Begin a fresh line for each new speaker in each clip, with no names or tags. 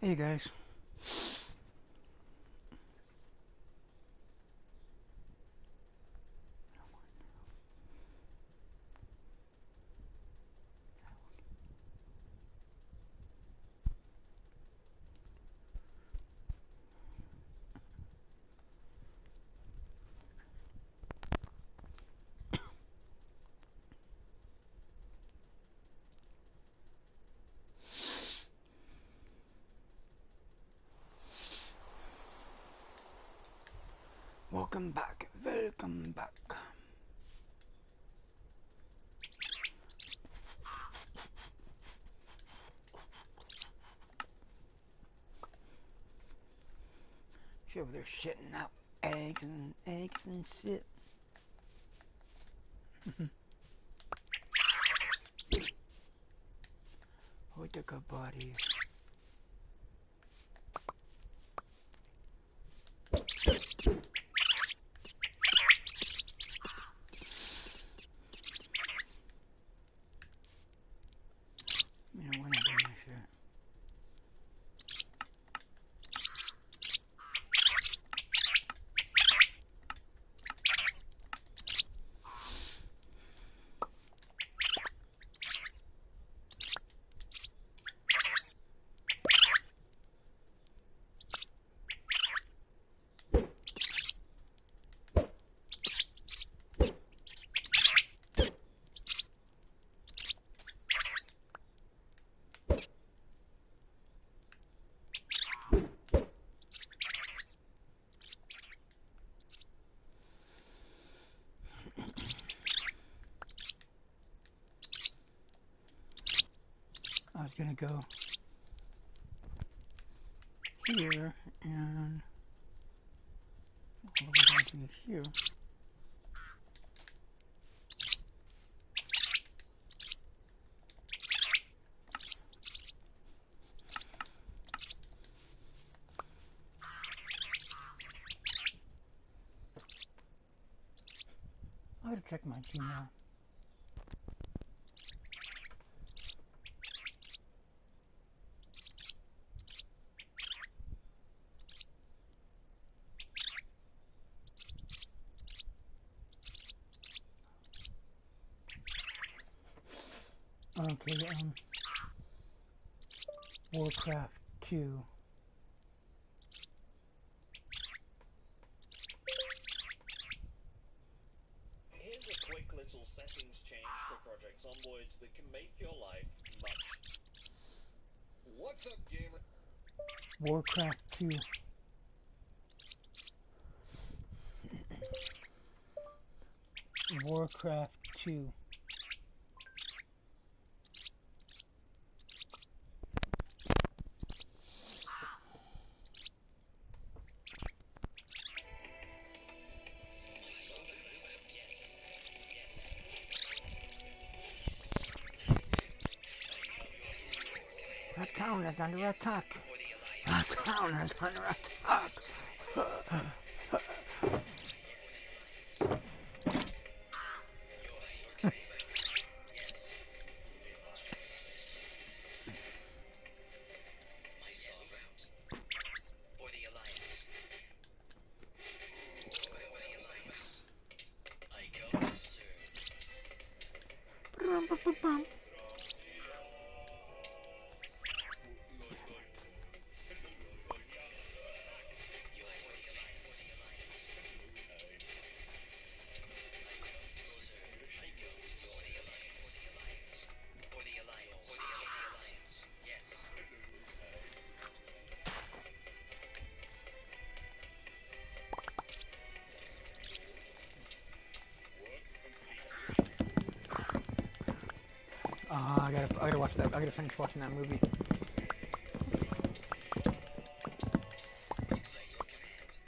Hey guys. Welcome back. Welcome back. She over there shitting out eggs and shit. With the good buddies. You know, we're not doing that shit. I was gonna go here and all the way down to here. I gotta check my Gmail. Okay, Warcraft 2.
Here's a quick little settings change for Project Zomboid that can make your life much. What's up, gamer?
Warcraft 2. Warcraft 2. That town is under attack. That town is under attack. I gotta watch that. I gotta finish watching that movie.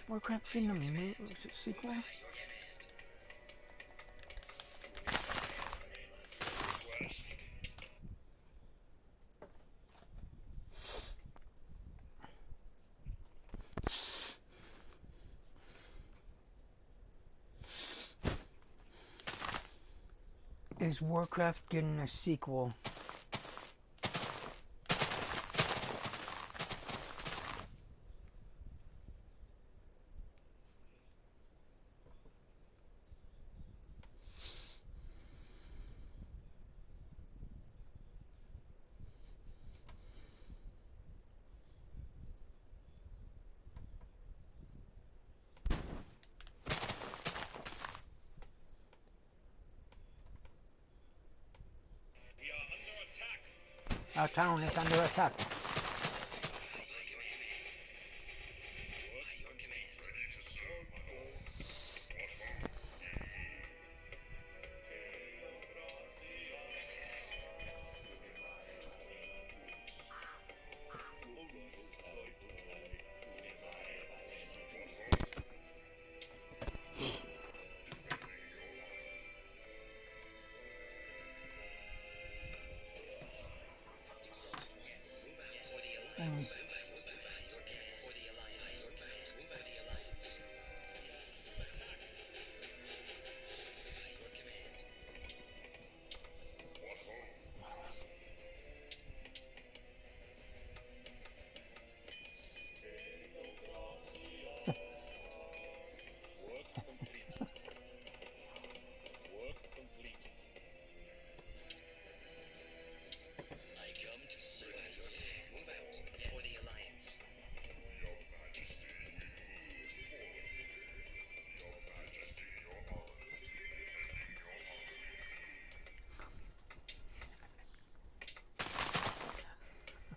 Warcraft getting a sequel? Is Warcraft getting a sequel? Our town is under attack. Mm.
Work complete. Work complete. I come to serve. Move out for the Alliance. Your Majesty, we move forward. Your Majesty, your orders. Defending your honor.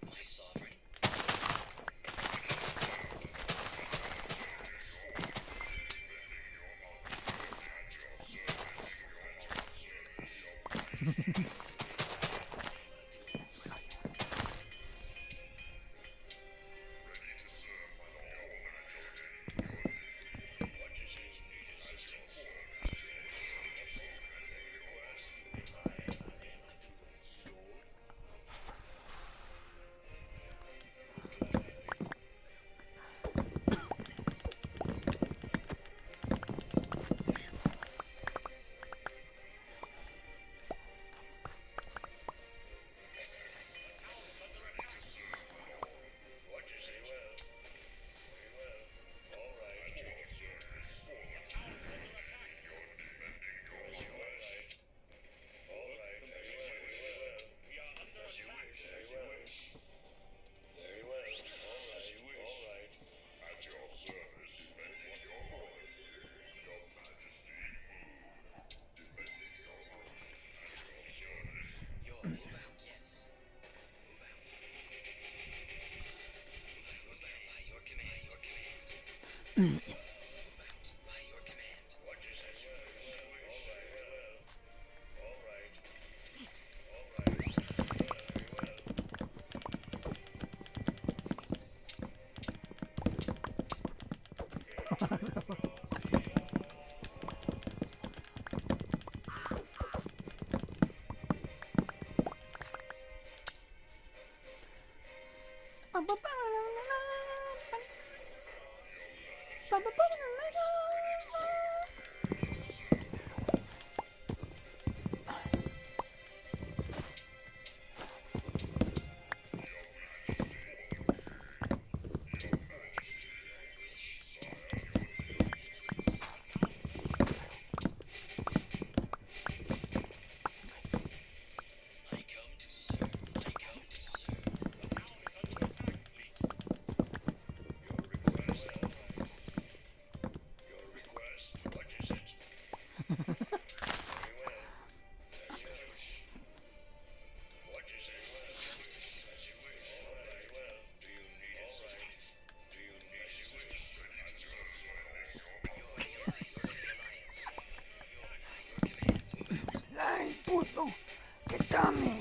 My sovereign.
¡Ay, puto! ¡Quítame!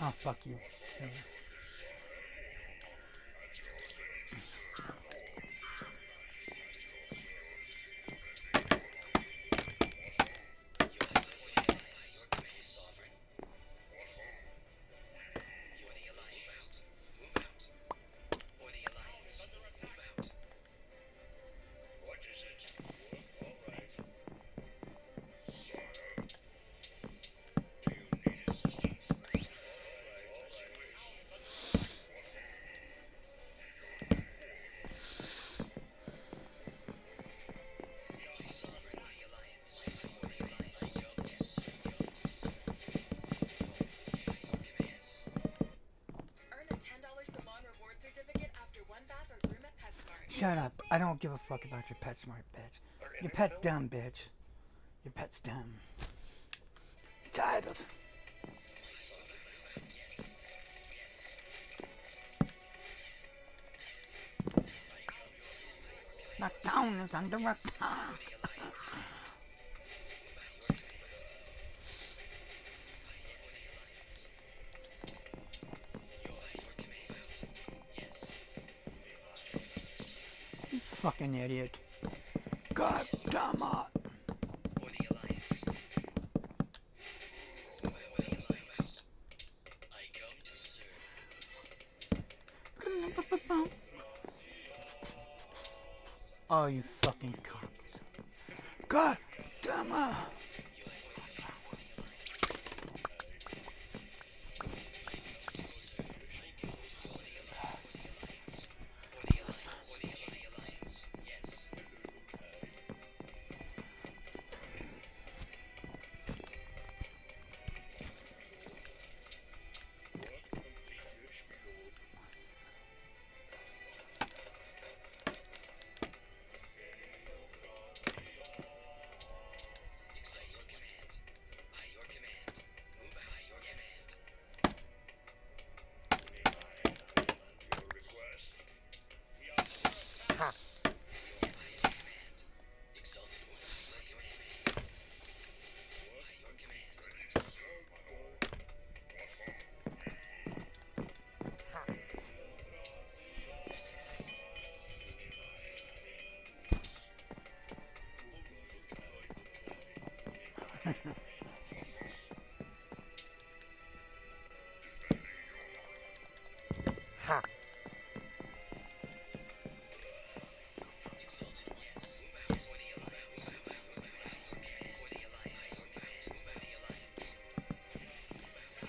Oh, fuck you.
Earn a $10 Savon reward certificate after one bath or groom at PetSmart.
Shut up. I don't give a fuck about your PetSmart, bitch. Your pet's dumb, bitch. Your pet's dumb. Tired of. The town is under attack. You fucking idiot. God damn it. Oh, you fucking cock. God damn it.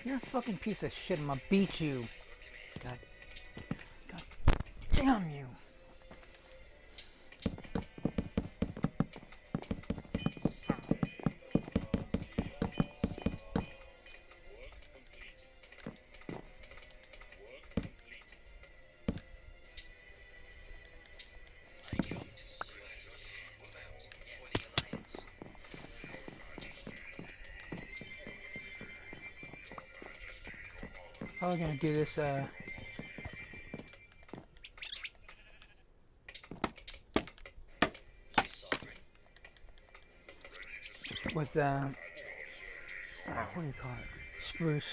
You're a fucking piece of shit. I'm gonna beat you. God. God damn you. How are we gonna do this, with, what do you call it? Spruce.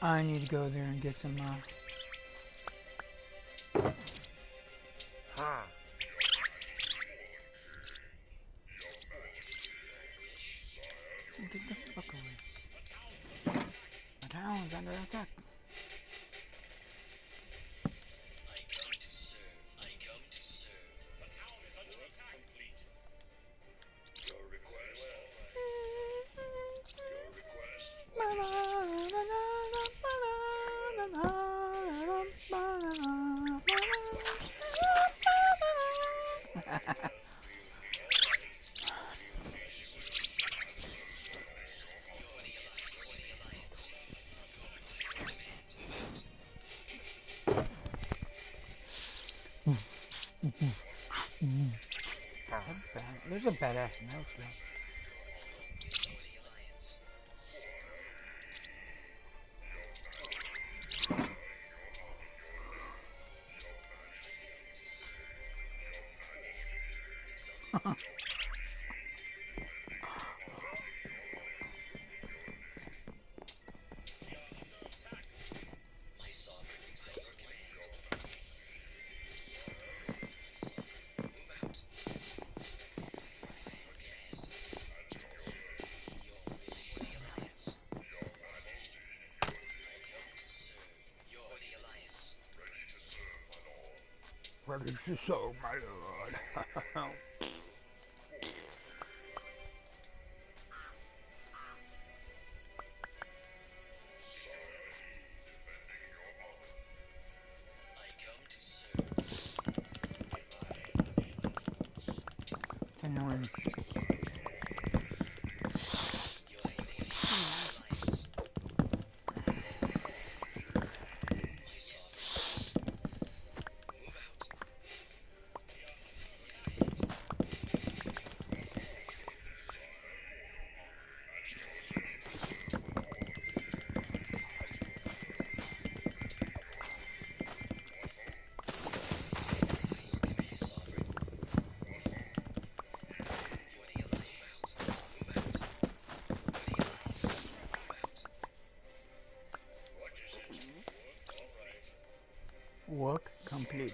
I need to go there and get some, Get the fuck away. My town is under attack.
I come to serve. I come to serve. The town is under attack. Complete. Your request. Your request.
There's a badass mouse though.
My sovereign accepts your command. Move out. Your guest. Your alliance. Your majesty. I come to serve. You're the alliance. Ready to serve, my lord.
Ready to serve, my lord.
I come to serve.
It's annoying.
You're the alliance. My sovereign. Move out.
Work complete.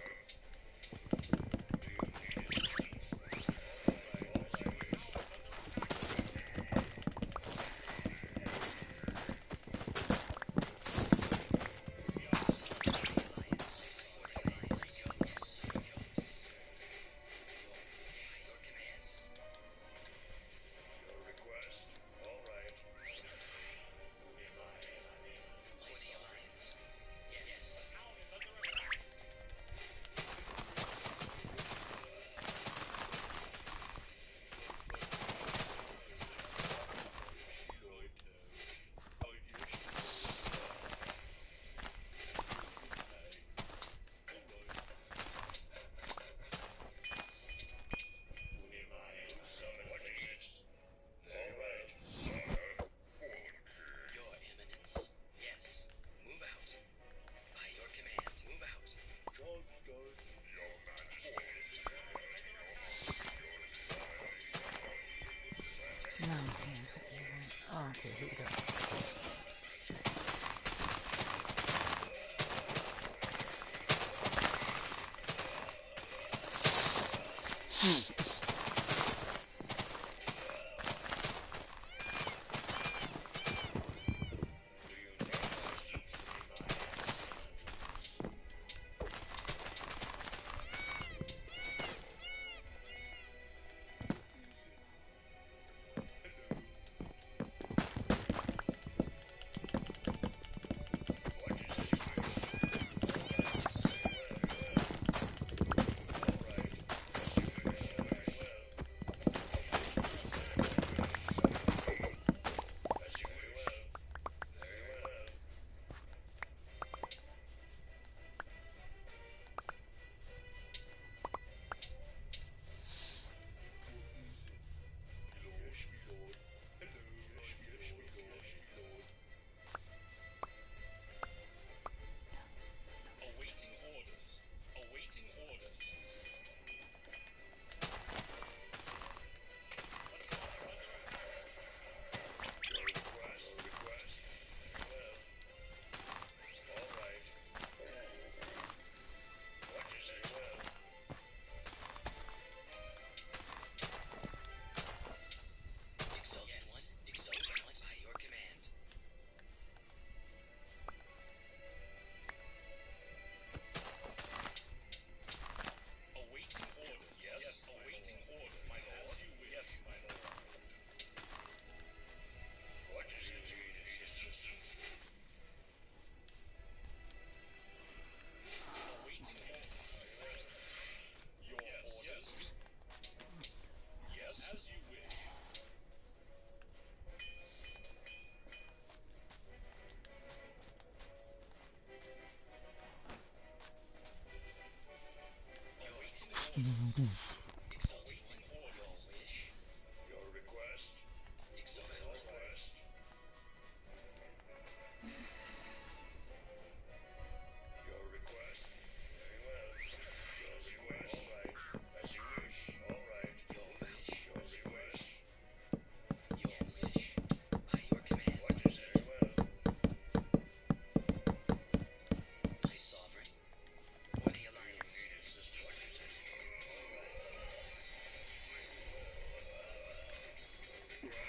Okay, here we go.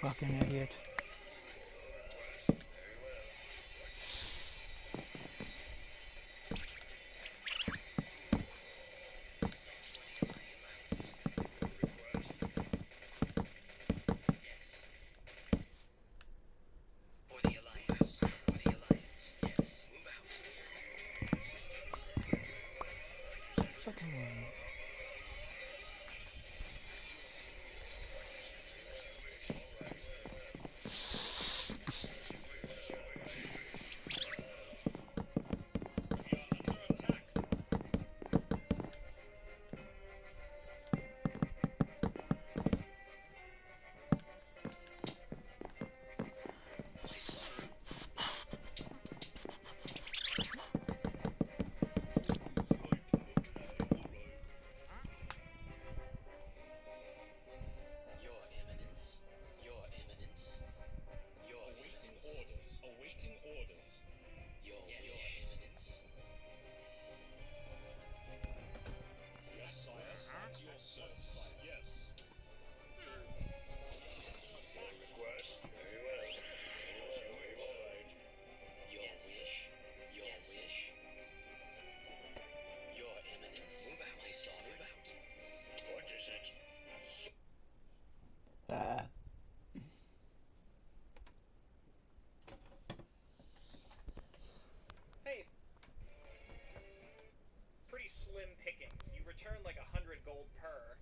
fucking idiot.
For the Alliance. For the Alliance. Yes. Move out.
Fucking wrong.
Your Eminence. Your Eminence. Your Awaiting orders. Awaiting orders. Your Eminence. Yes, sire. At your service. Yes. Your request. Very well. All right. Your wish. Your wish. Your Eminence. Move out, my son. Move out. What is it?
Hey, pretty slim pickings. You return like 100 gold per.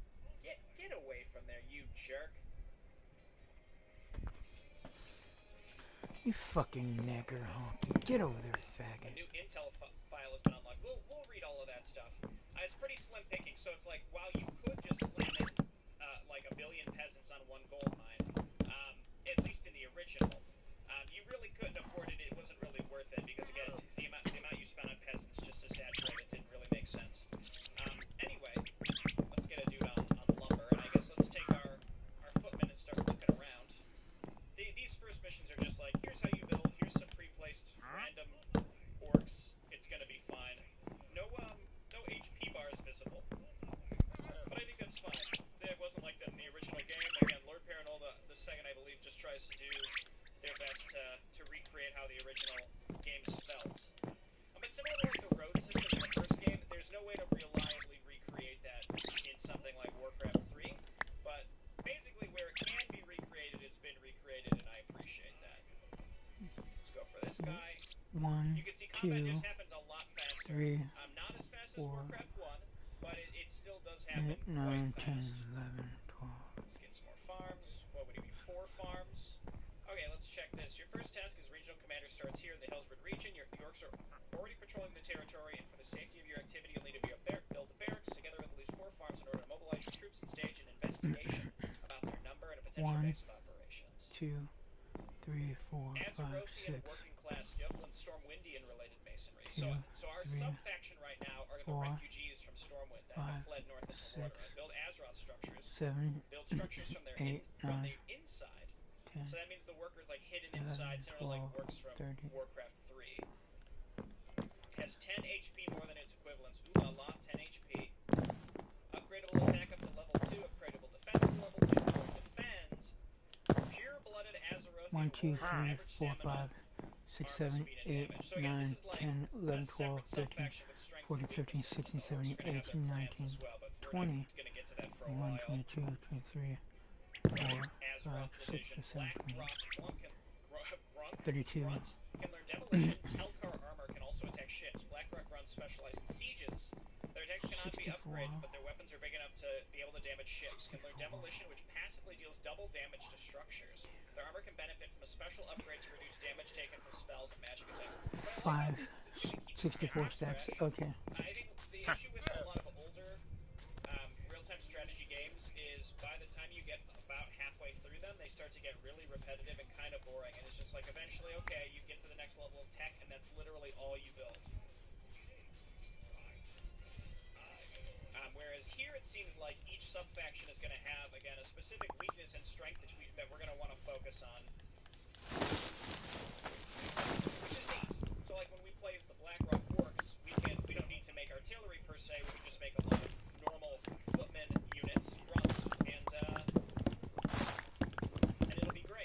Get away from there, you jerk.
You fucking nigger honky. Get over there,
A
faggot.
new intel file has been unlocked. We'll read all of that stuff. It's pretty slim pickings, so it's like while you could just slam in like a billion peasants on one gold mine, at least in the original, you really couldn't afford it. It wasn't really worth it because again, the amount you spent on peasants just to saturate it didn't really make sense. Anyway, let's get a dude on lumber, and I guess let's take our footmen and start looking around. These first missions are just like, here's how you build, here's some pre-placed random orcs, it's gonna be fine. No HP bars visible. But I think that's fine. It wasn't like that in the original game. Again, Lord Paranold II, I believe, just tries to do their best to recreate how the original games felt. But similar to like the road system in the first game, there's no way to reliably recreate that in something like Warcraft 3. But basically where it can be recreated, it's been recreated, and I appreciate that. Let's go for this guy.
1,
You can see combat
2,
just happens a lot faster.
3,
Not as fast as
4,
Warcraft 1, but it still does happen
8,
quite
9, 10,
fast.
11, 12.
Let's get some more farms. What would it be? 4 farms. Okay, let's check this. Your first task as regional commander starts here in the Hellswood region. The orcs are already patrolling the territory, and for the safety of your activity, you'll need to build a barracks together with at least 4 farms in order to mobilize your troops and stage an investigation about their number and a potential
1,
base of operations.
2, 3, 4, 5,
Azerothian
6.
working class Yupland Stormwindian related masonry.
2,
So our
3,
sub-faction right now are the
4,
refugees from Stormwind that have
5,
fled north into
6,
Mordor and build Azeroth structures.
7,
Build structures from their
8, 9,
from the inside.
10,
So that means the workers like hidden
11,
inside, similar to like
12,
works from
13.
Warcraft 3. Has 10 HP more than its equivalents. Ooh la la, 10 HP. Upgradable attack up to level 2. Upgradable defense to level 2. Defend. Pure-blooded Azerothian
1, 2,
warrior,
3,
average
4,
stamina,
5, 6,
armor,
7,
speed, and
8,
damage. So again,
9,
this is like
10, 11, 12,
separate
13,
sub-faction with strengths
14,
and
15,
weaknesses.
16,
Of course,
17,
we're gonna have
18,
their clans
19,
as well, but we're
20,
not gonna get to that for a
21,
while.
22, 23, 4, 5, 6, 7, 32.
Grunt can learn demolition. Telkar armor can also attack ships. Blackrock Grunts specialize in sieges. Their attacks cannot be
64.
upgraded, but their weapons are big enough to be able to damage ships. Can learn demolition, which passively deals double damage to structures. Their armor can benefit from a special upgrade to reduce damage taken from spells and magic attacks. But I like
5,
how this is gonna keep
64
us
stacks.
fresh.
Okay.
I think the issue with a lot of older real-time strategy games is by the time you get about halfway through them, they start to get really repetitive and kind of boring, and it's just like eventually, okay, you get to the next level of tech, and that's literally all you build. Whereas here it seems like each sub-faction is going to have, again, a specific weakness and strength that we're going to want to focus on. Which is neat. So like when we play as the Blackrock Orcs, we don't need to make artillery per se, we can just make a lot of normal footmen units, grunts, and it'll be great.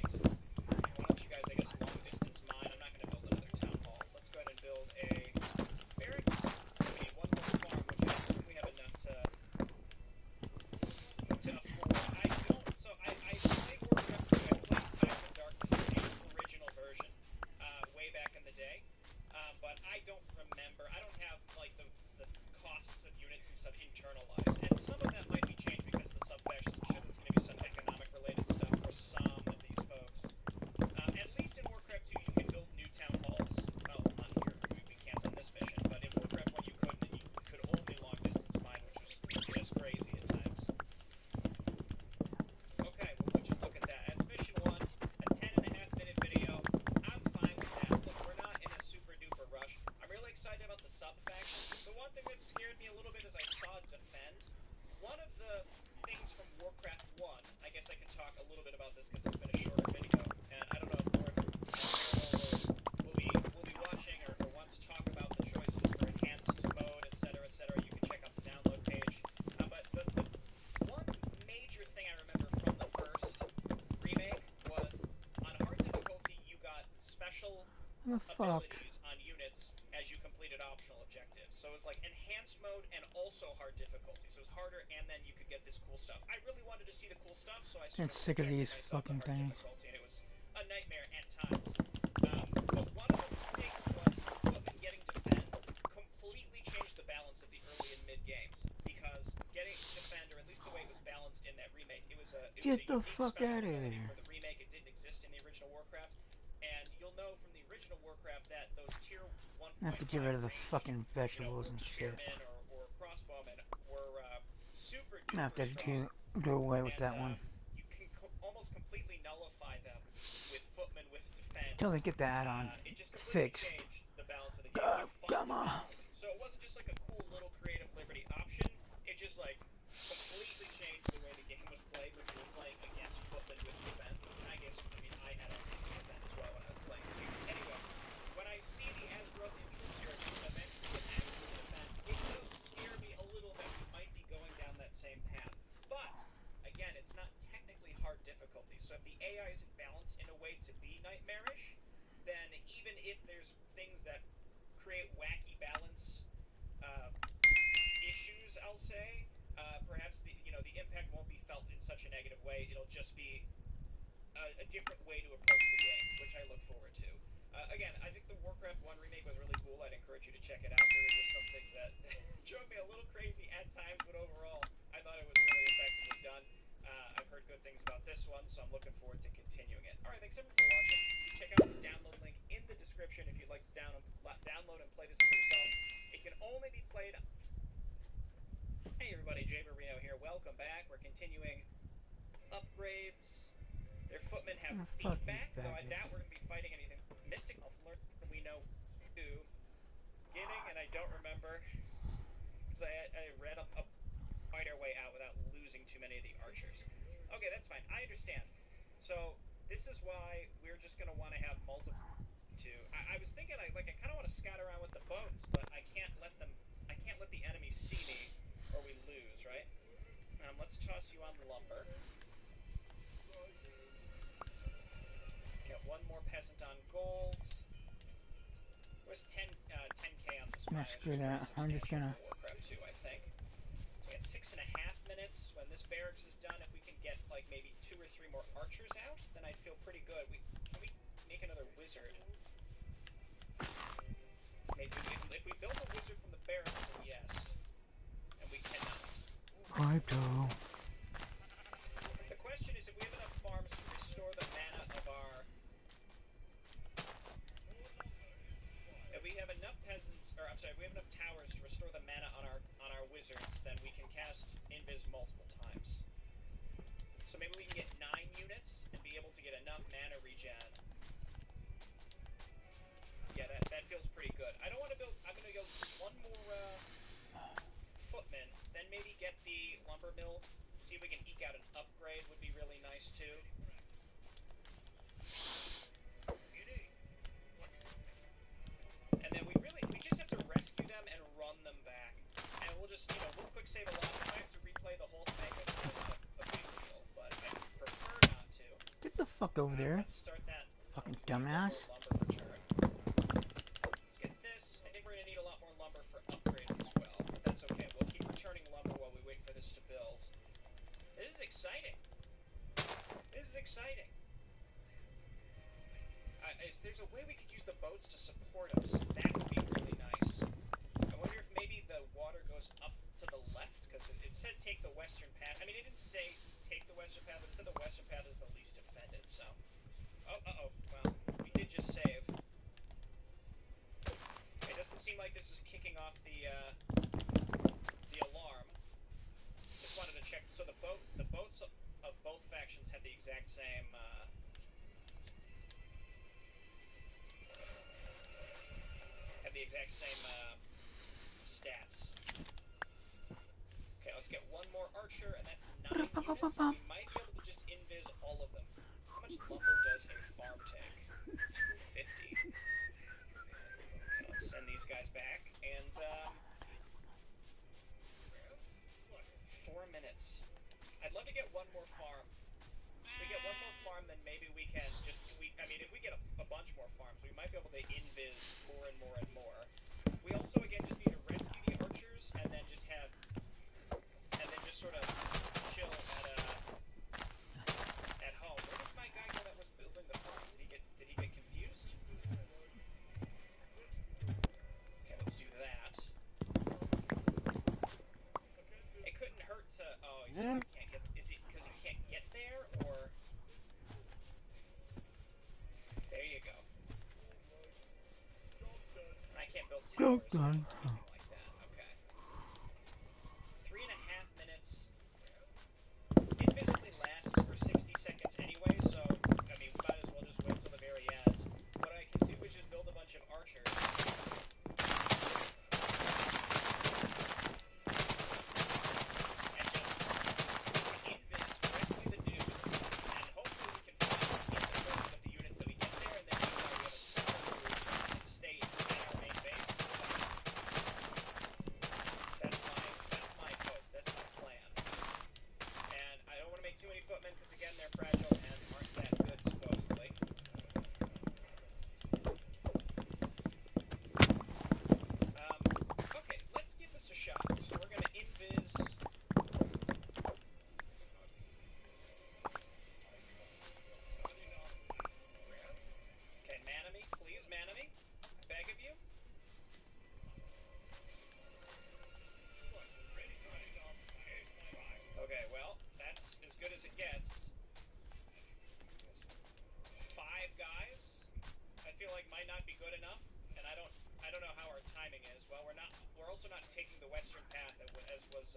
one of the things from Warcraft 1, I guess I can talk a little bit about this because it's been a shorter video, and I don't know if Lord will be watching or wants to talk about the choices for enhanced mode, etc., etc. You can check out the download page. But the one major thing I remember from the first remake was on hard difficulty you got special
What the fuck?
abilities on units as you completed optional objectives. So it was like enhanced mode and also hard difficulty. So it was harder and then you could get this cool stuff. I really wanted to see the cool stuff, so I sort
I'm
of
sick of
subjected
these
myself to
fucking
hard
things.
difficulty, and it was a nightmare at times. But one of the things was Footman getting defend completely changed the balance of the early and mid games, because getting defend, or at least the way it was balanced in that remake, it was a
Get the
unique
fuck
special
outta
ability
here.
for the remake. It didn't exist in the original Warcraft. And you'll know from the original Warcraft that those tier 1.5
I have to get rid of the
range,
fucking vegetables and shit.
spearmen or crossbowmen were super
I have to
duper strong.
do away with
And
that one.
you can almost completely nullify them with Footman with defend.
Till they get the add-on
It just completely
fixed.
changed the balance of the game.
God,
You fought
come on.
defensively. So it wasn't just like a cool little creative liberty option. It just like completely changed the way the game was played when you were playing against Footman with defend. And I mean, I had access to defend as well when I was playing. So anyway, when I see the Azeroth intros here eventually get access to defend, it does scare me a little that we might be going down that same path. But again, it's not technically hard difficulty. So if the AI isn't balanced in a way to be nightmarish, then even if there's things that create wacky balance issues, I'll say, perhaps the impact won't be felt in such a negative way. It'll just be a different way to approach the game, which I look forward to. Again, I think the Warcraft 1 remake was really cool. I'd encourage you to check it out. There were just some things that drove me a little crazy at times, but overall, I thought it was really effectively done. I've heard good things about this one, so I'm looking forward to continuing it. Alright, thanks everyone for watching. You can check out the download link in the description if you'd like to download and play this for yourself. It can only be played... Hey everybody, Jay Marino here. Welcome back. We're continuing upgrades. Their footmen have feedback, though I doubt we're going to be fighting anything. Mystic Elf learned we know who. Giving, and I don't remember, because I read up fight our way out without losing too many of the archers. Okay, that's fine. I understand. So, this is why we're just going to want to have multiple... I was thinking, I kind of want to scout around with the boats, but I can't let the enemy see me, or we lose, right? Let's toss you on the lumber. Get one more peasant on gold. Where's 10k on this mine?
Screw that. I'm just gonna...
Warcraft 2, I think. So we got 6.5 minutes. When this barracks is done, if we can get like maybe 2 or 3 more archers out, then I'd feel pretty good. Can we make another wizard? Maybe if we build a wizard from the barracks, then yes. And we cannot.
Righto.
The question is if we have enough farms to restore the mana of our... If we have enough peasants, or I'm sorry, if we have enough towers to restore the mana on our wizards, then we can cast Invis multiple times. So maybe we can get 9 units and be able to get enough mana regen. Yeah, that feels pretty good. I don't want to build... I'm going to go one more footman, then maybe get the lumber mill. See if we can eke out an upgrade would be really nice too. And then we just have to rescue them and run them back. And we'll just, we'll quick save a lot. If I have to replay the whole thing, it's not a big deal, but I prefer not to.
Get the fuck over there.
Let's start that.
Fucking dumbass.
Lumber return. Let's get this. I think we're gonna need a lot more lumber for upgrades as well, but that's okay. We'll keep returning lumber while we wait for this to build. This is exciting. This is exciting. If there's a way we could use the boats to support us, that would be really nice. I wonder if maybe the water goes up to the left, because it said take the western path. I mean, it didn't say take the western path, but it said the western path is the least defended, so... Oh, well, we did just save. It doesn't seem like this is kicking off the alarm. Just wanted to check. So the boats of both factions have the exact same, stats. Okay, let's Let's get one more archer, and that's 9 units. And we might be able to just invis all of them. How much lumber does a farm take? 250. Okay, let's send these guys back. And 4 minutes. I'd love to get one more farm. If we get one more farm, then maybe we can just... I mean, if we get a bunch more farms, we might be able to invis more and more and more. We also, again, just need to rescue the archers and then just have... And then just sort of chill at home. Where did my guy go that was building the farm? Did he get confused? Okay, let's do that. It couldn't hurt to... Oh, he can't get... Is it because he can't get there, or... There you go. I can't build towers or anything like that. Okay. 3.5 minutes. It basically lasts for 60 seconds anyway, so, I mean, we might as well just wait till the very end. What I can do is just build a bunch of archers. Because again, they're fragile and aren't that good, supposedly. Okay, let's give this a shot. So we're going to invis... Okay, mana me, please, mana me. I beg of you. Okay, well, that's as good as it gets. 5 guys, I feel like might not be good enough, and I don't know how our timing is. Well, we're also not taking the western path as was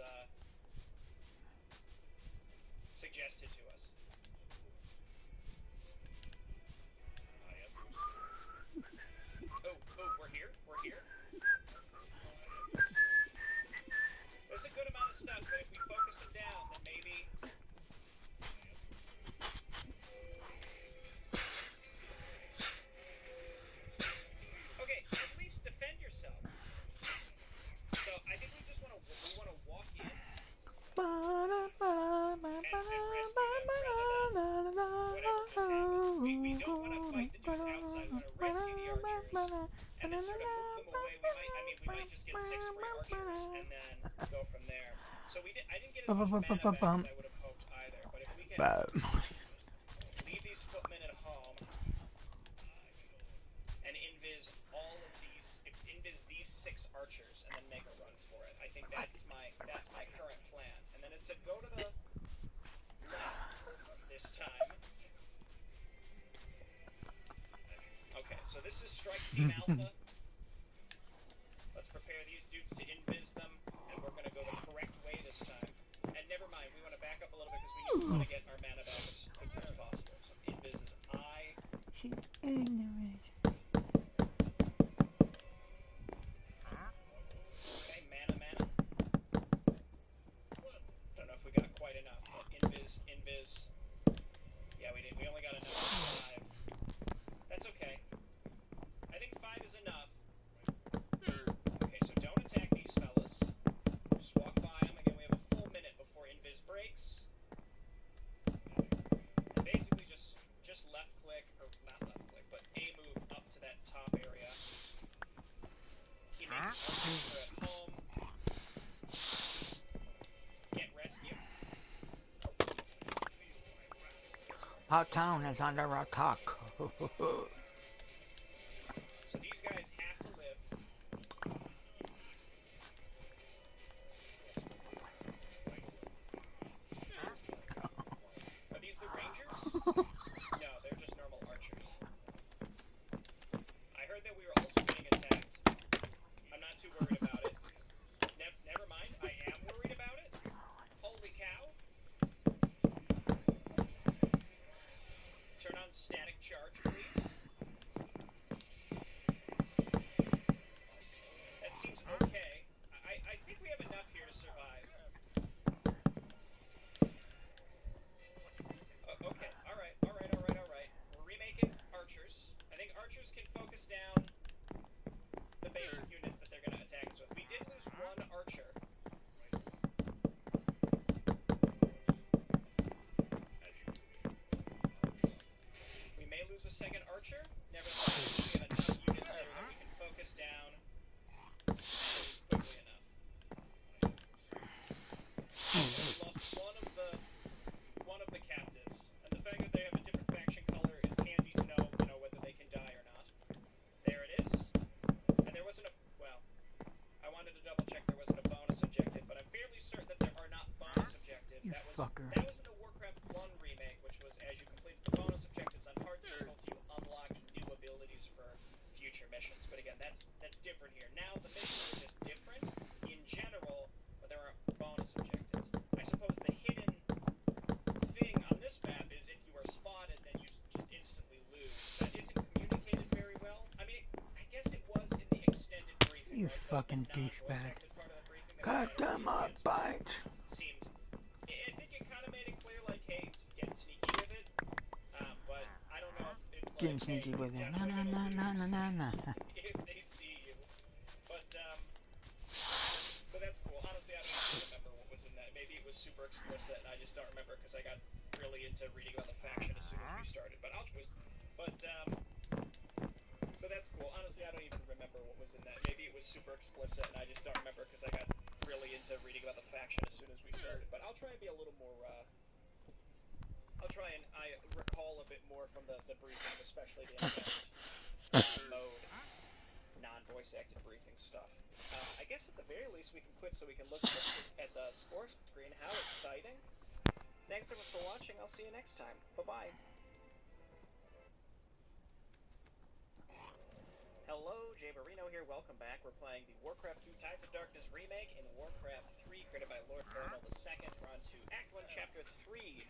suggested to us. Oh, we're here. There's a good amount of stuff, but if we focus it down, then maybe... Okay, at least defend yourselves. So I think we just want to walk in and rescue them rather than whatever just happened. We don't want to fight the dudes outside. We want to rescue the archers and then sort of move them away. We might just get 6 free archers and then go from there. So I didn't get as much mana back as I would have hoped either. But if we can leave these footmen at home and invis these 6 archers and then make a run for it, I think that's my current plan. And then it's a go to the left this time. Okay, so this is Strike Team Alpha. Let's prepare these dudes to invis them, and we're going to go the correct way this time. And never mind, we want to back up a little bit because we want to get our mana back as quickly as possible. So invis is I.
She's ignorant.
Okay, mana. Don't know if we got quite enough, but invis. Yeah, we did. We only got enough for 5. That's okay. I think 5 is enough. Okay, so don't attack these fellas. Just walk by them. Again, we have a full minute before invis breaks. And basically just left click, or not left click, but A move up to that top area. Keep it at home. Get rescue.
Our town is under attack.
So these guys have to live. Are these the Rangers? No, they're just normal archers. I heard that we were also being attacked. I'm not too worried about it. Never mind, I am worried about it. Holy cow. Turn on static charge, please. That seems okay. I think we have enough here to survive. archers can focus down the basic units that they're going to attack us with. We did lose one archer. We may lose a second archer. Nevertheless, we have enough units here that we can focus down and lose quickly enough. We lost one of the captives, and the fact that they have a different faction color is handy to know, whether they can die or not. There it is. And there wasn't a, well, I wanted to double check there wasn't a bonus objective, but I'm fairly certain that there are not bonus objectives.
You
That was
fucker.
in the Warcraft 1 remake, which was as you completed the bonus objectives on hard difficulty, you unlocked new abilities for future missions. But again, that's different here. Now the missions are just different in general, but there are bonus objectives. I suppose the hidden thing on this map is if you are spotted, then you just instantly lose. That isn't communicated very well. I mean, I guess it was in the extended briefing.
You
right?
fucking
The non-voice
douchebag.
acted part of the briefing that
God
was
damn my bite.
seemed. I think it kind of made it clear, like, hey, get sneaky with it. But I don't know if it's
Getting
like,
sneaky
hey,
with it.
you're
Na na
definitely
na
gonna
na na
lose
na na.
if they see you. But that's cool. Honestly, I don't even remember what was in that. Maybe it was super explicit, and I just don't remember because I got really into reading about the faction as soon as we started. But that's cool. Honestly, I don't even remember what was in that. Maybe it was super explicit, and I just don't remember because I got really into reading about the faction as soon as we started. But I'll try and be a little more. I'll try and I recall a bit more from the briefings, especially the intent mode, non-voice acted briefing stuff. I guess at the very least we can quit so we can look at the score screen. How exciting! Thanks everyone for watching. I'll see you next time. Bye-bye. Hello, Jay Barino here. Welcome back. We're playing the Warcraft 2 Tides of Darkness remake in Warcraft 3, created by Lord Baranil II. We're on to Act 1, Chapter 3,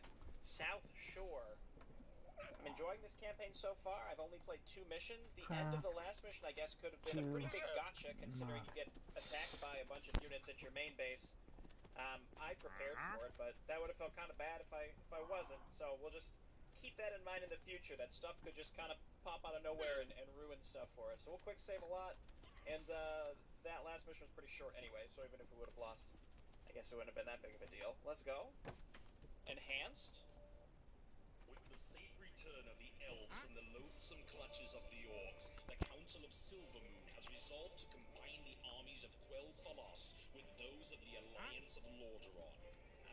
South Shore. I'm enjoying this campaign so far. I've only played 2 missions. The end of the last mission, I guess, could have been a pretty big gotcha, considering you get attacked by a bunch of units at your main base. I prepared for it, but that would have felt kind of bad if I wasn't. So we'll just keep that in mind in the future. That stuff could just kind of pop out of nowhere and ruin stuff for us. So we'll quick save a lot. And that last mission was pretty short anyway, so even if we would have lost, I guess it wouldn't have been that big of a deal. Let's go. Enhanced.
With the safe return of the elves from the loathsome clutches of the orcs, the Council of Silvermoon has resolved to combine the armies of Quel'Thalas with those of the Alliance of Lordaeron.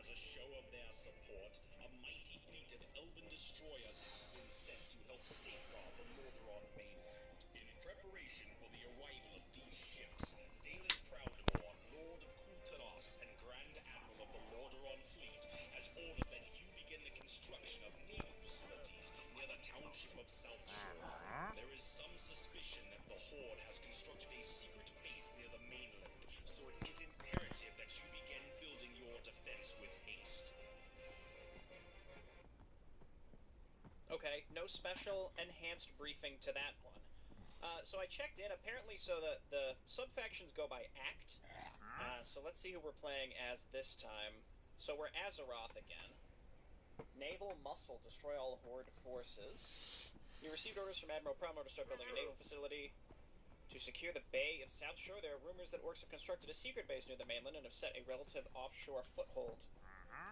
As a show of their support, a mighty fleet of elven destroyers have been sent to help safeguard the Lordaeron mainland. In preparation for the arrival of these ships, Dalen Proudmoore, Lord of Kul'Taras and Grand Admiral of the Lordaeron fleet, has ordered that you begin the construction of naval facilities near the township of South Shore. There is some suspicion that the Horde has constructed a secret base near the mainland, so it is imperative that you begin building your defense with haste.
Okay, no special enhanced briefing to that one. So I checked in. Apparently, so the sub-factions go by act. So let's see who we're playing as this time. So we're Azeroth again. Naval Muscle, destroy all Horde forces. You received orders from Admiral Proudmoore to start building a naval facility to secure the bay in South Shore. There are rumors that orcs have constructed a secret base near the mainland and have set a relative offshore foothold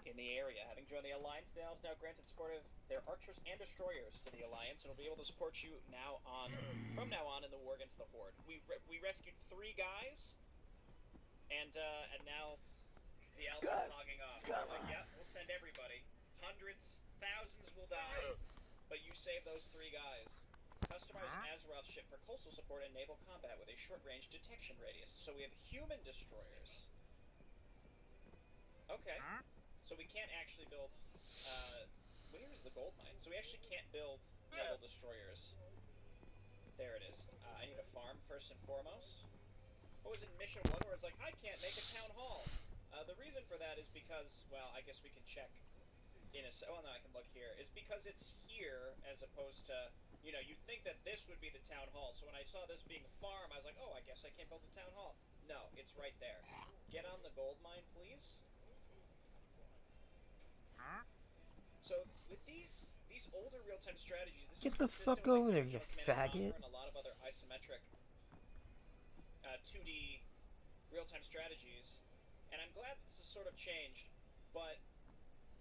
in the area. Having joined the Alliance, the elves now granted support of their archers and destroyers to the Alliance, and will be able to support you from now on in the war against the Horde. We rescued 3 guys, and now the elves are logging off. They're like, yeah, we'll send everybody. Hundreds, thousands will die, but you save those 3 guys. Customize an Azeroth ship for coastal support and naval combat with a short-range detection radius. So we have human destroyers. Okay. So we can't actually build... where is the gold mine? So we actually can't build naval destroyers. There it is. I need a farm first and foremost. What was it in Mission 1 where it's like, I can't make a town hall? The reason for that is because, well, I guess we can check in a... Well, no, I can look here. Is because it's here as opposed to... You know, you'd think that this would be the town hall. So when I saw this being a farm, I was like, oh, I guess I can't build a town hall. No, it's right there. Get on the gold mine, please. So with these older real-time strategies, this
Get
is
the
consistent
fuck
with, like,
over there,
the
you
original Command and
faggot.
Conquer and a lot isometric 2D real-time strategies, and I'm glad this has sort of changed, but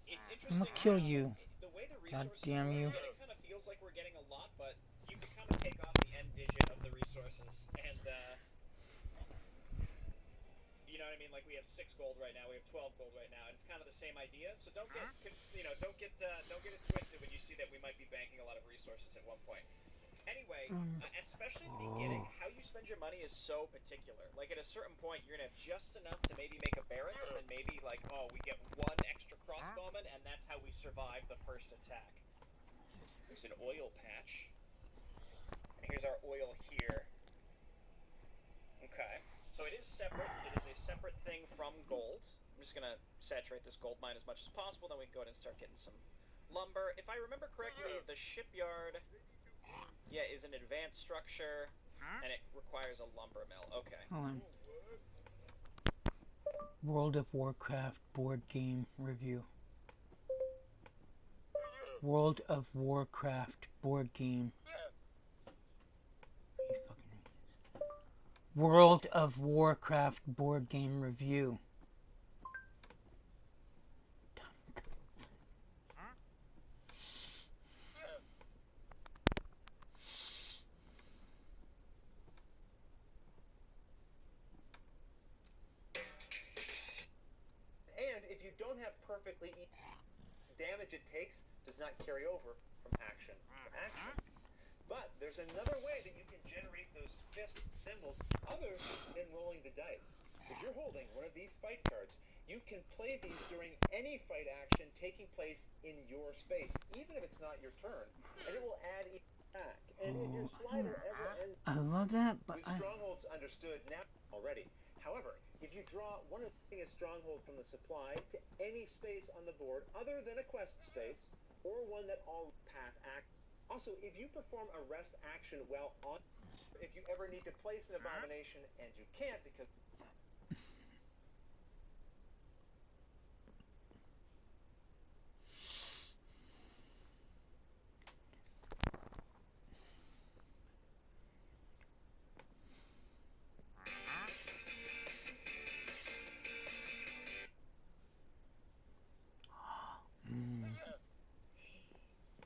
it's
I'm
interesting
gonna kill
how
you.
the way the
God
resources
damn
work,
you.
yeah, it kind of feels like we're getting a lot, but you can kind of take off the end digit of the resources, and you know what I mean? Like we have 6 gold right now, we have 12 gold right now, and it's kind of the same idea. So don't get don't get it twisted when you see that we might be banking a lot of resources at one point. Anyway, especially at the beginning, how you spend your money is so particular. Like at a certain point, you're gonna have just enough to maybe make a barracks, and then maybe like, oh, we get 1 extra crossbowman, and that's how we survive the first attack. There's an oil patch, and here's our oil here. Okay, so it is separate. It is a separate thing from gold. I'm just gonna saturate this gold mine as much as possible. Then we can go ahead and start getting some lumber. If I remember correctly, the shipyard, yeah, is an advanced structure, and it requires a lumber mill. Okay.
Hold on. World of Warcraft board game review. World of Warcraft board game. You fucking idiots. World of Warcraft board game review.
And if you don't have perfectly damage it takes does not carry over from action to action. But there's another way that you can generate those fist symbols other than rolling the dice. If you're holding one of these fight cards, you can play these during any fight action taking place in your space, even if it's not your turn, and it will add each attack. And if your slider ever ends
I love that, but
with strongholds understood now already. However, if you draw one of a stronghold from the supply to any space on the board other than a quest space, or one that all path act. Also, if you perform a rest action while on, if you ever need to place an abomination and you can't because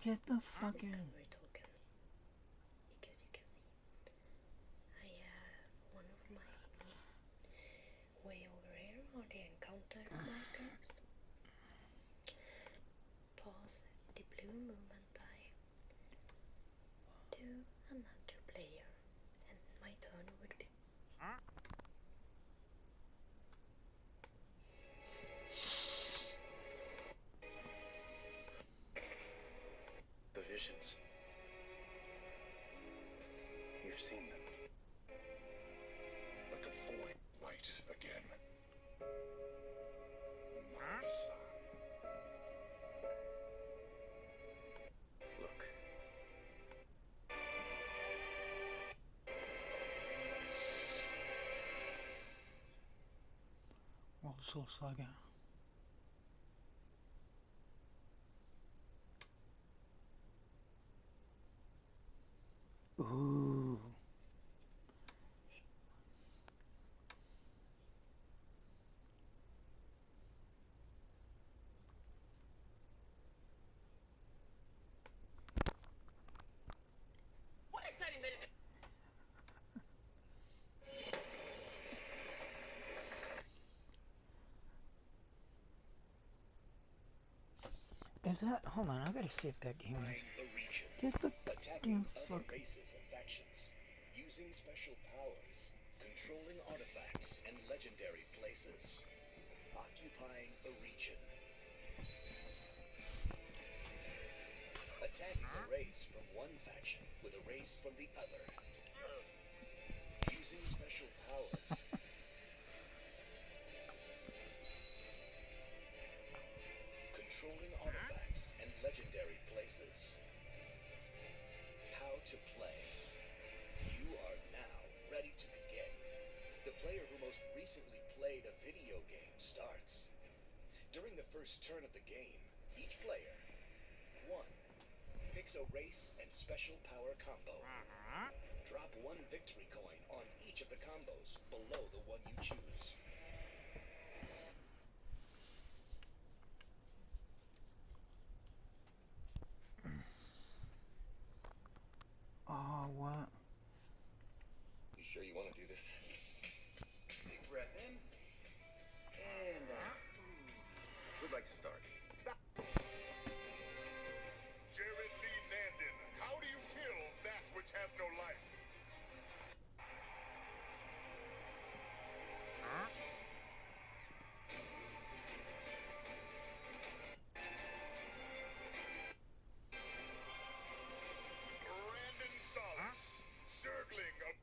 get the fuck in.
Discovery token. Because you can see, I have one of my way over here are the encounter markers. Pause the blue movement die to another player, and my turn would be.
The visions. You've seen them. Like a void light again. My son. Look.
World Soul Saga. Ooh.
what exciting benefit?
Is that? Hold on, I gotta see if that game is.
A region.
Get the
Attacking
damn
other
fuck.
races and factions. Using special powers. Controlling artifacts and legendary places. Occupying a region. Attacking a race from one faction with a race from the other. Using special powers. Controlling artifacts and legendary places. How to play. You are now ready to begin. The player who most recently played a video game starts. During the first turn of the game, each player, 1, picks a race and special power combo. Drop
drop one victory coin on each of the combos below the one you choose.
Oh, what?
You sure you want to do this?
Big breath in and out. Who'd like to start?
Jared Lee Nandon, how do you kill that which has no life? Brandon Solace, circling up.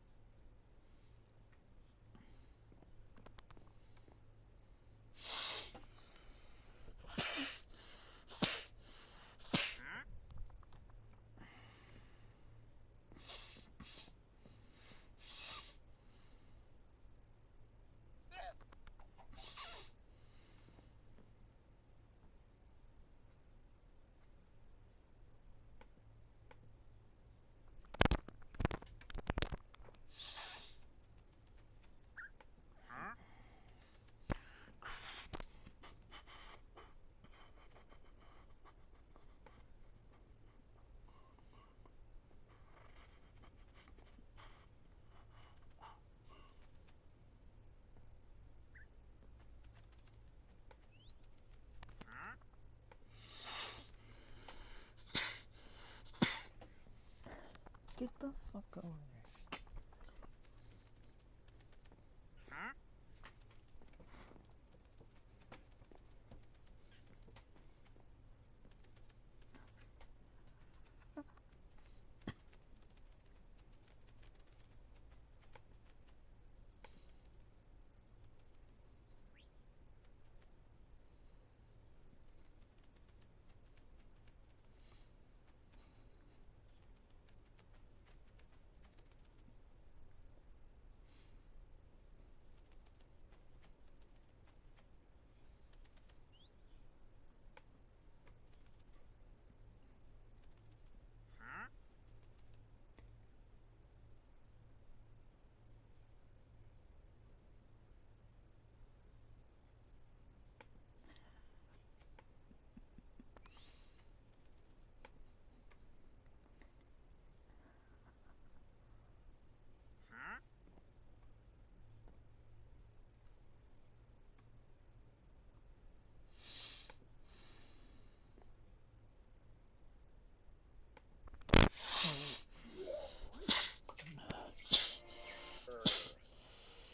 Get the fuck over there.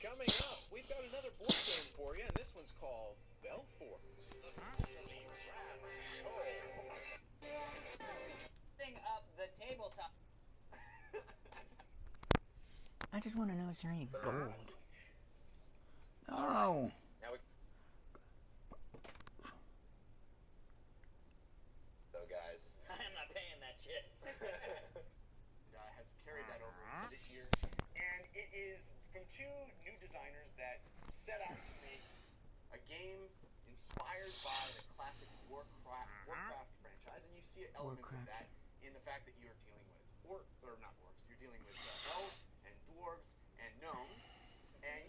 Coming up, we've got another board game for you, and this one's called Belfort.
Thing up the tabletop.
I just want to know, is there any gold? Oh!
Now we
So guys,
I'm not paying that shit.
has carried that over into this year. And it is from two new designers that set out to make a game inspired by the classic Warcraft franchise, and you see elements of that in the fact that you're dealing with not orcs, you're dealing with elves and dwarves and gnomes, and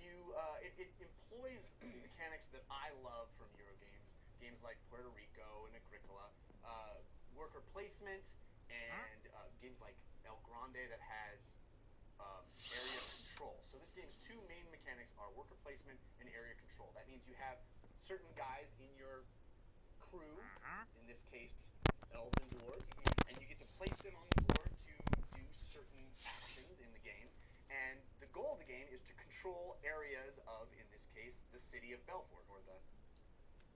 it employs mechanics that I love from Eurogames, games like Puerto Rico and Agricola, worker placement, and games like El Grande that has area control. So this game's two main mechanics are worker placement and area control. That means you have certain guys in your crew, in this case elves and dwarves, and you get to place them on the board to do certain actions in the game. And the goal of the game is to control areas of, in this case, the city of Belfort, or the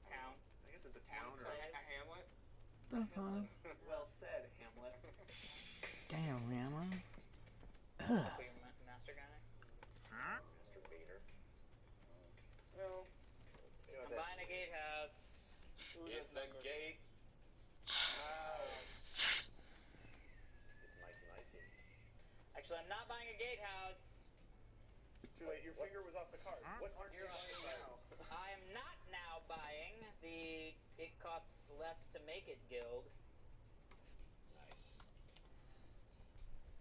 Town.
I guess it's a town or a hamlet.
well said, Hamlet.
Damn, man.
Master guy.
Master Vader. Well,
I'm buying a gatehouse.
It's a gate.
It's micey.
Actually, I'm not buying a gatehouse.
Too late. Your finger was off the card. What aren't you buying now?
I am not now buying the it costs less to make it guild.
Nice.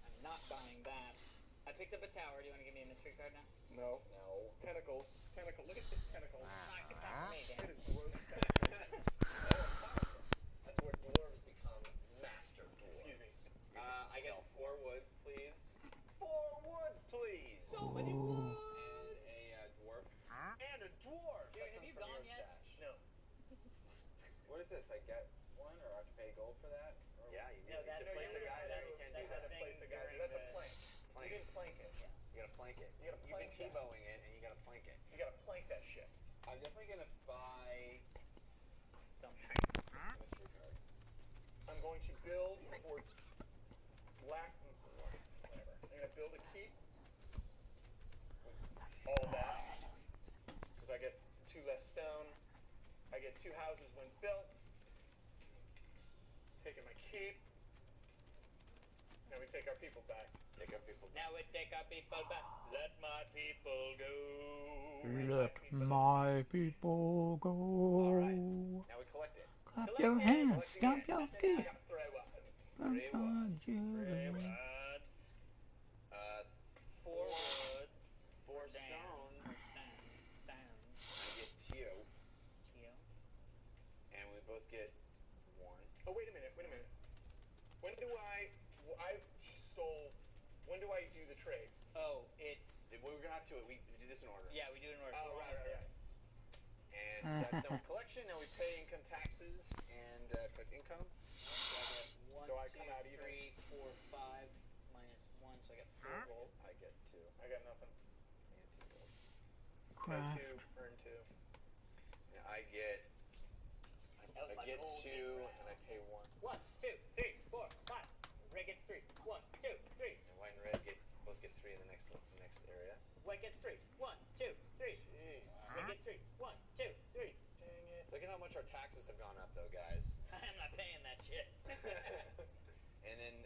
I'm not buying that.
I picked up a tower. Do you want to give me a mystery card now?
No. No. Tentacles. Look at the tentacles.
It's not for me, Dan.
It is gross tentacles.
That's where dwarves become master dwarves.
Excuse me.
I get 4 woods, please.
4 woods, please.
So many woods.
And a dwarf. And a dwarf.
Jared,
That
have you
comes from
gone
your
yet?
stash.
No.
What is this? I get one, or I have to pay gold for that? Or
Yeah, you
No,
need
that's
to place a guy there. You can't do
that's
that.
a thing
Place a guy.
during
That's a
the-
plank.
Plank.
You didn't plank it.
Yeah.
You gotta plank it.
You gotta
You've been
plank that.
T-bowing it, and you gotta plank it.
You gotta plank that shit.
I'm definitely gonna buy
Something.
a mystery card.
I'm going to build for black. Whatever. I'm gonna build a keep. With all of that. Because I get 2 less stone. I get 2 houses when built. Taking my keep. Now we take our people back.
Take our people.
Now we take our people back. Let my people go.
Let my people go.
Now we collect it.
Clap your hands, stomp your
I
feet.
got 3 weapons.
From
Three
on
words.
Jubilee.
Uh,
4 woods.
4
Dan.
stone.
Or stone.
I get 2,
Tio.
and we both get 1.
Oh, wait a minute. When do when do I do the trade?
Oh, it's...
We're gonna have to. We do this in order.
Yeah, we do it in order.
Oh,
so we're
right.
almost there.
And that's done with collection. Now we pay income taxes and collect income.
So I get 1,
So I
2,
come out even.
3, 4, 5, minus 1, so I get 4 gold.
I get 2
I got nothing.
and 2 gold.
Pay
Crap.
2, earn 2.
Now I get.
That was
I
my
get
gold
2
bit.
and I pay 1.
1, 2, 3, 4, 5. Red gets 3. 1, 2, 3.
And white and red both get 3 in the next area.
White gets 3. 1, 2, 3.
Jeez.
Red gets 3. 1, 2, 3.
Dang it.
Look at how much our taxes have gone up, though, guys.
I'm not paying that shit.
And then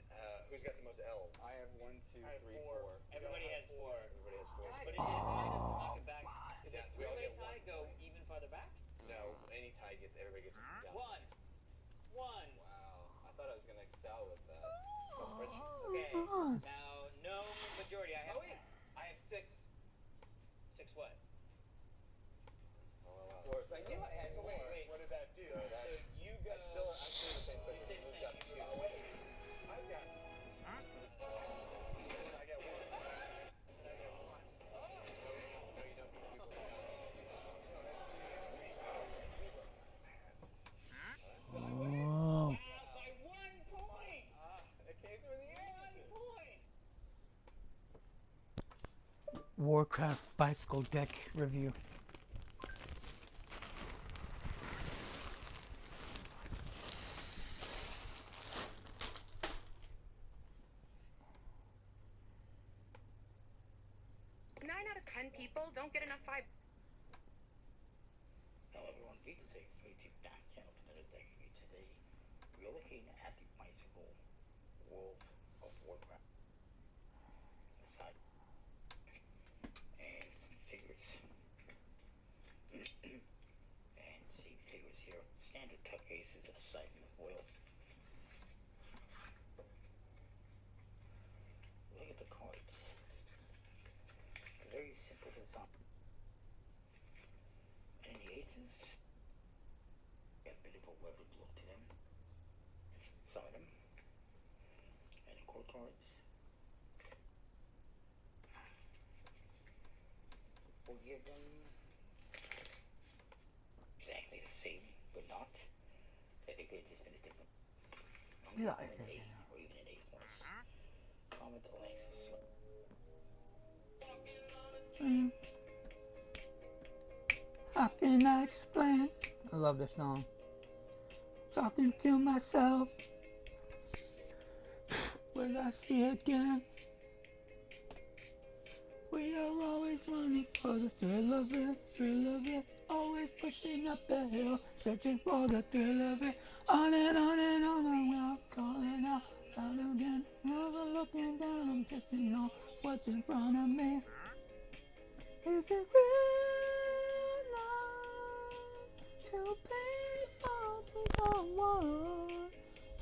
who's got the most elves?
I have 1, 2,
I have
3,
4.
4.
Everybody has 4.
Everybody has 4.
But is it a tie doesn't knock it back? Is
Yeah,
it
we all
three-way
get
tie
one.
go even farther back?
No, any tie gets everybody gets down.
1. 1.
Wow. I thought I was gonna excel with that.
Excel spreadsheet.
Okay.
Oh.
Now, no majority. I have.
Oh, wait.
I have 6. 6 what?
Oh, wow.
Dwarves. I knew I had
So
more.
wait, what did that do?
So that-
So you go.
I'm still the same place.
You stay the
Moved
same.
up 2.
Oh, wait. I've got. I got 1.
No, you don't.
Oh.
Wow, by 1 point.
It came through in the end.
1 point.
Warcraft bicycle deck review.
Nine out of 10 people don't get enough fiber.
Hello everyone, this is a creative Dan channel for another deck review today. We're looking at the bicycle World of Warcraft. Aside and some figures. And see figures here. Standard tuck cases aside from the foil. Look at the cards. It's a very simple design. And the aces, got a bit of a weathered look to them. Some of them. And the core cards. We'll give them exactly the same, but not. I think they've just been a different. I'm
Yeah,
gonna give them
I-
an 8 or even an 8+. Comment, Alexis.
How can I explain? I love this song. Talking to myself. Will I see again? We are always running for the thrill of it. Always pushing up the hill, searching for the thrill of it. On and on and on, calling out, down again. Never looking down, I'm guessing on what's in front of me. Is it real love to people who don't want?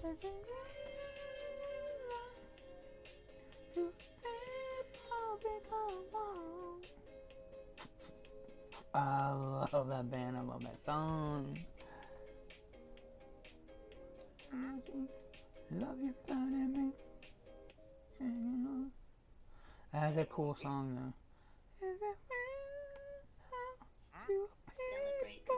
Is it real love to people I love that band. I love that song. Love you finding me. That's a cool song though. Is it real?
Celebrate the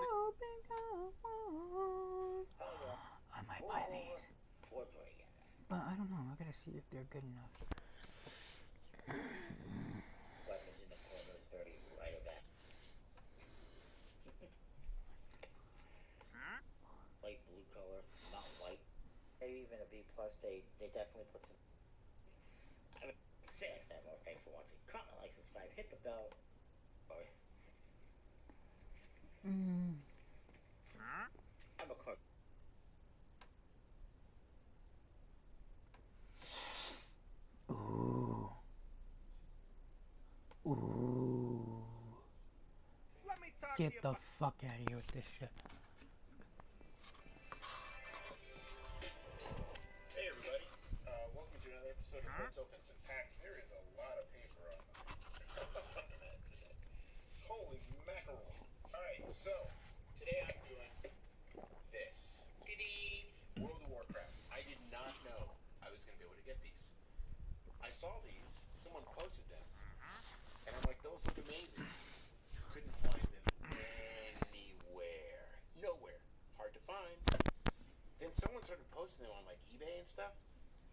I might buy these,
Foreplay again.
but I don't know. I gotta see if they're good enough.
Weapons in the corner is very right of that. Light blue color, not white. Maybe even a B plus. They definitely put some. I mean, 6. I have more. Thanks for watching. Comment, like, subscribe, hit the bell. Bye. I'm a clerk.
Ooh. Ooh.
Let me talk
Get
to you
the
about
fuck out of here with this shit.
Hey everybody, welcome to another episode of What's Opens and Packs. There is a lot of paper on that today. Holy mackerel. Alright, so, today I'm doing this. World of Warcraft. I did not know I was going to be able to get these. I saw these, someone posted them, and I'm like, those look amazing. Couldn't find them anywhere. Nowhere. Hard to find. Then someone started posting them on like eBay and stuff.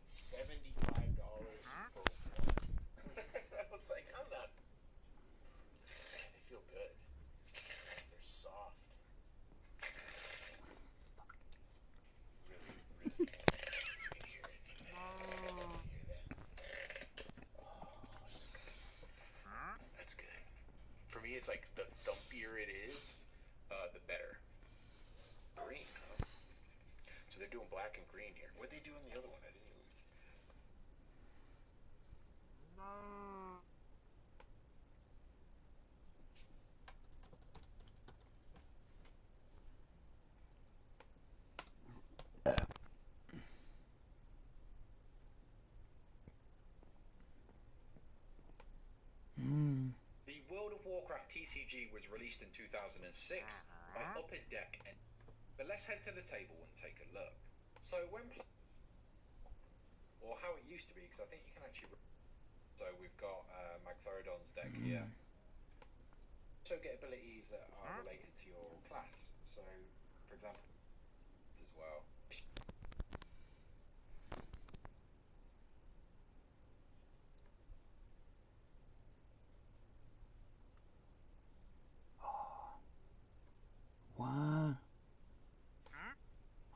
$75 for one. I was like, I'm not. They feel good. They're soft. Really, really. You can hear it. You can hear that. Oh, that's good. That's good. For me, it's like the thumpier it is, the better. Green, huh? So they're doing black and green here. What'd they do in the other one? I didn't even.
The World of Warcraft TCG was released in 2006 by Upper Deck, but let's head to the table and take a look. So when or how it used to be, because I think you can actually. So we've got Magtheridon's deck here. So get abilities that are related to your class. So, for example, as well.
What?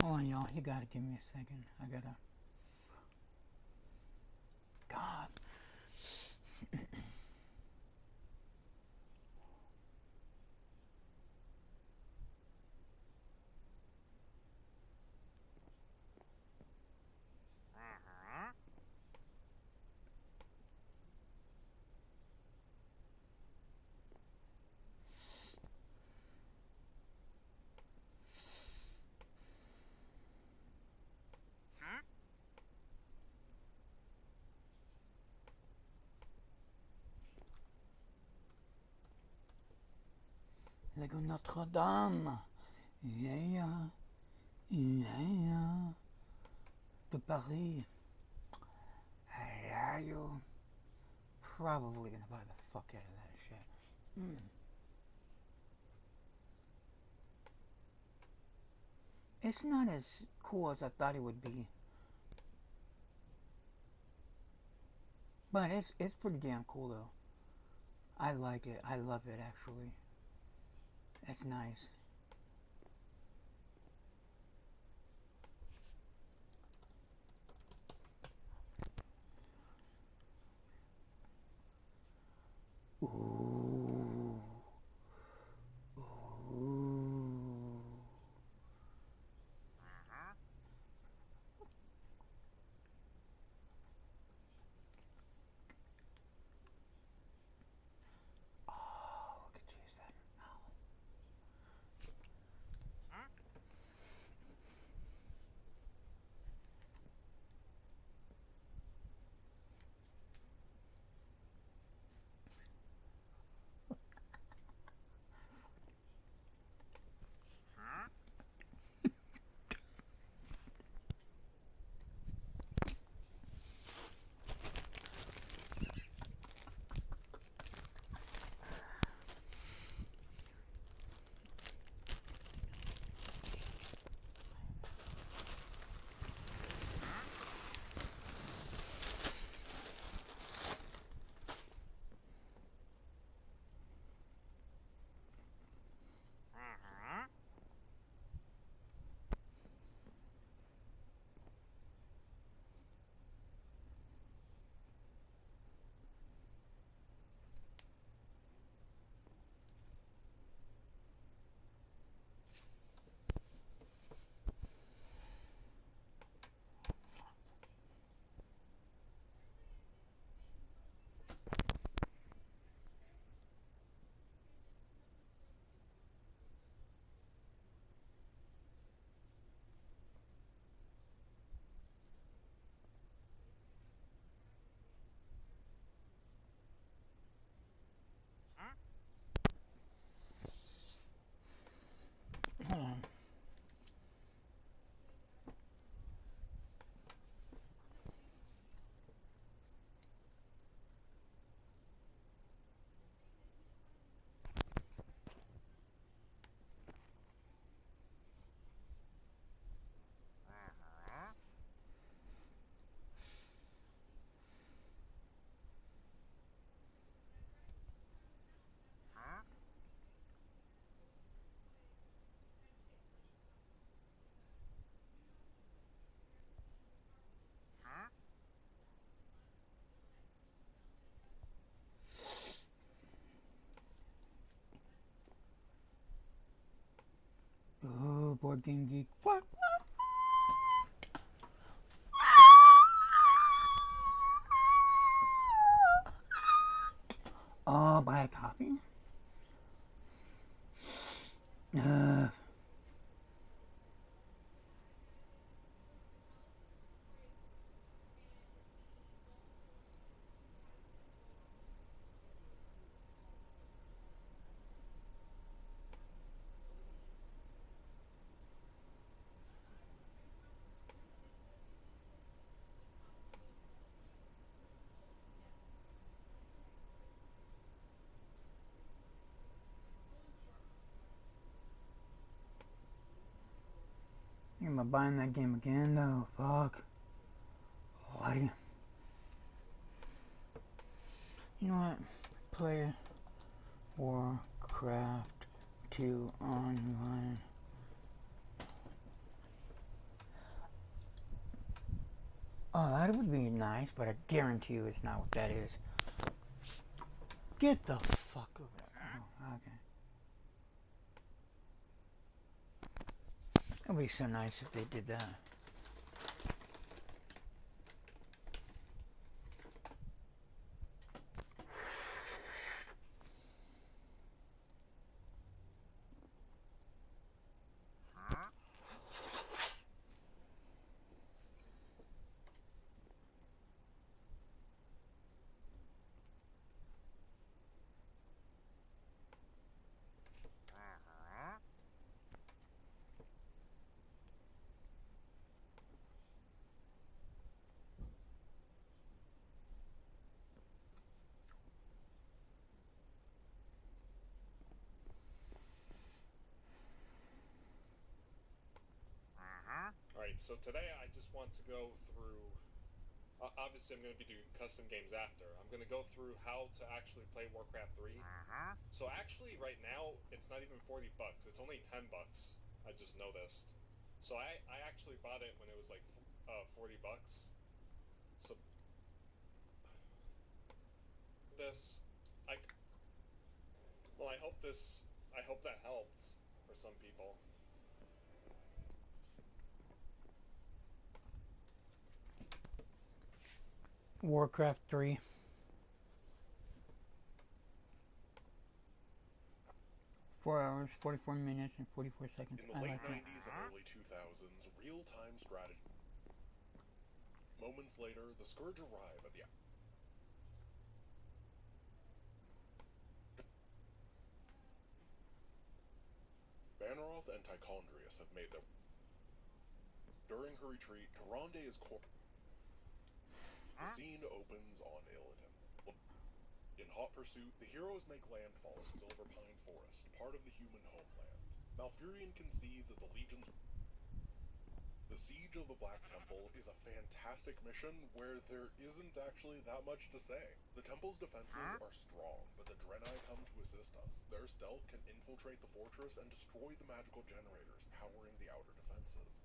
Hold on, y'all. You gotta give me a second. I gotta. God. Lego Notre-Dame. Yeah. Yeah. De Paris. Yeah, you. Probably gonna buy the fuck out of that shit. It's not as cool as I thought it would be. But it's pretty damn cool though. I like it. I love it actually. It's nice. Ooh. Ooh. Oh, look at you, Saturn. Game Geek. What? Oh, buy a copy? Am I buying that game again though? Fuck. Why? You know what? Play Warcraft 2 online. Oh, that would be nice, but I guarantee you it's not what that is. Get the fuck over there. Oh, okay. That would be so nice if they did that.
Alright, so today I just want to go through... obviously I'm going to be doing custom games after. I'm going to go through how to actually play Warcraft 3. So actually right now, it's not even 40 bucks. It's only 10 bucks. I just noticed. So I actually bought it when it was like 40 bucks. So... this... well, I hope that helped for some people.
Warcraft 3. 4 hours, 44 minutes, and 44 seconds.
In the late 90s and early 2000s, real-time strategy. Moments later, the Scourge arrive at the... Banneroth and Tichondrius have made their... During her retreat, Tyrande is The scene opens on Illidan. In hot pursuit, the heroes make landfall in Silverpine Forest, part of the human homeland. Malfurion concedes that the Legion's... The Siege of the Black Temple is a fantastic mission where there isn't actually that much to say. The temple's defenses are strong, but the Draenei come to assist us. Their stealth can infiltrate the fortress and destroy the magical generators powering the outer defenses.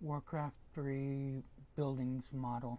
Warcraft 3 buildings model.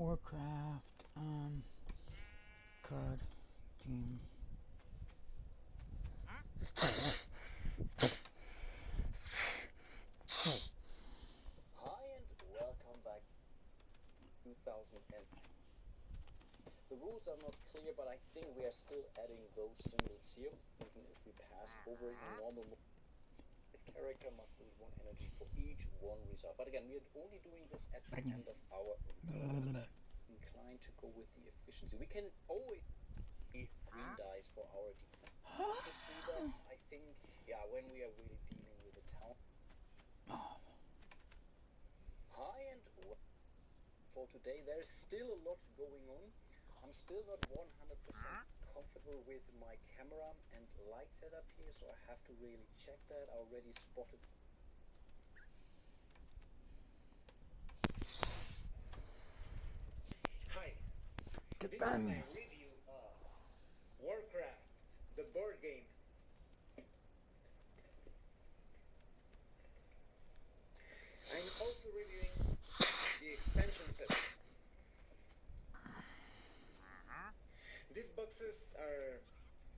Warcraft card game.
Hi and welcome back. 2010. The rules are not clear, but I think we are still adding those symbols here. Even if we pass over in normal mode, the character must lose 1 energy for each 1 result. But again, we are only doing this at the end of our inclined to go with the efficiency. We can always be green dice for our defense. I think, yeah, when we are really dealing with a town. Hi and for today, there's still a lot going on. I'm still not 100% comfortable with my camera and light setup here, so I have to really check that. I already spotted.
Hi.
Get
This
done.
is my review of Warcraft, the board game. I'm also reviewing the expansion set. These boxes are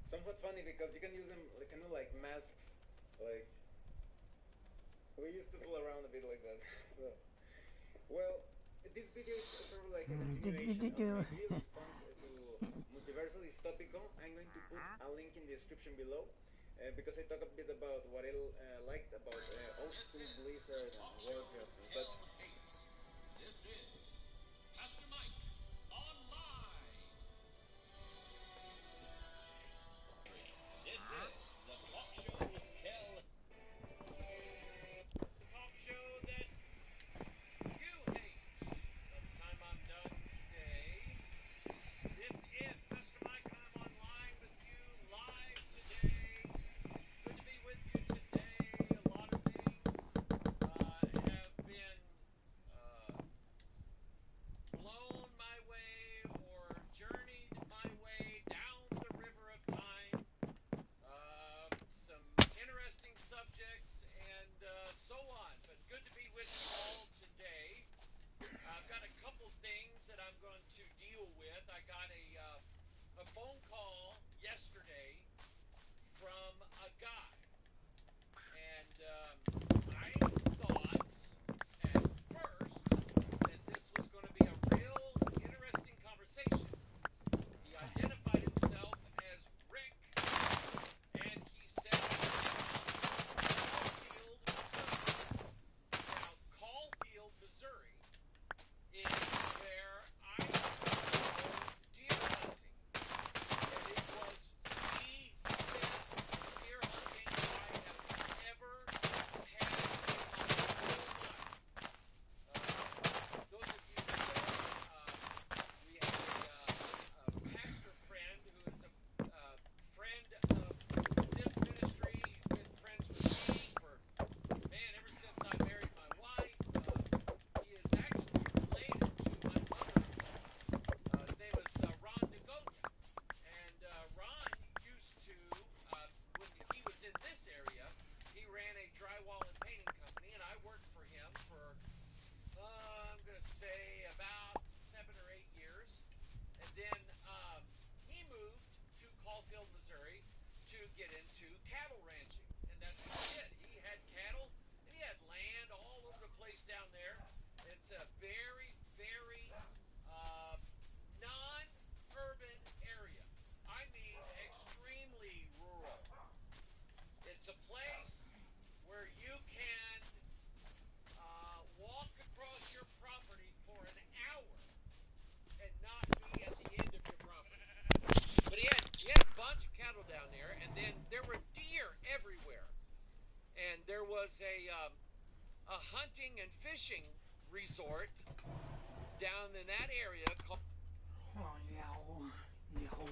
somewhat funny because you can use them kind of like masks. Like, we used to fool around a bit like that. So, well, this video is sort of like a continuation of my video response to Multiversal Dystopico. I'm going to put a link in the description below because I talk a bit about what I liked about old school Blizzard and Warcraft and such.
This is Pastor Mike Online. This is the talk show hell.
The talk show that you hate. By the time I'm done today, this is Pastor Mike. I'm online with you live today. Good to be with you today. A lot of things have been blown my way or journeyed my way down the river of time. Some interesting subjects and so on. But good to be with you all today. I've got a couple things that I'm going to deal with. I got a phone call yesterday from a guy. And I thought at first that this was going to be a real interesting conversation. He identified himself as Rick, and he said Caulfield, Missouri. Now, Caulfield, Missouri is where I go deer hunting. And it was the best deer hunting I have ever had in my whole life. Those of you who know, we have a pastor friend who is a friend of this ministry. He's been friends with me for, man, ever since I married my wife. He is actually related to my mother-in-law. His name is Ron Degonia. And Ron used to, when he was in this area, he ran a drywall and painting company, and I worked for him for, I'm going to say, about 7 or 8 years. And then he moved to Caulfield, Missouri to get into cattle ranching. And that's what he did. He had cattle, and he had land all over the place down there. It's a very, very non-urban area. I mean, extremely rural. It's a place where you can walk across your property for an hour and not be at the end of your property. But he had a bunch of cattle down there, and then there were deer everywhere. And there was a hunting and fishing resort down in that area called.
Oh, yow. Yow.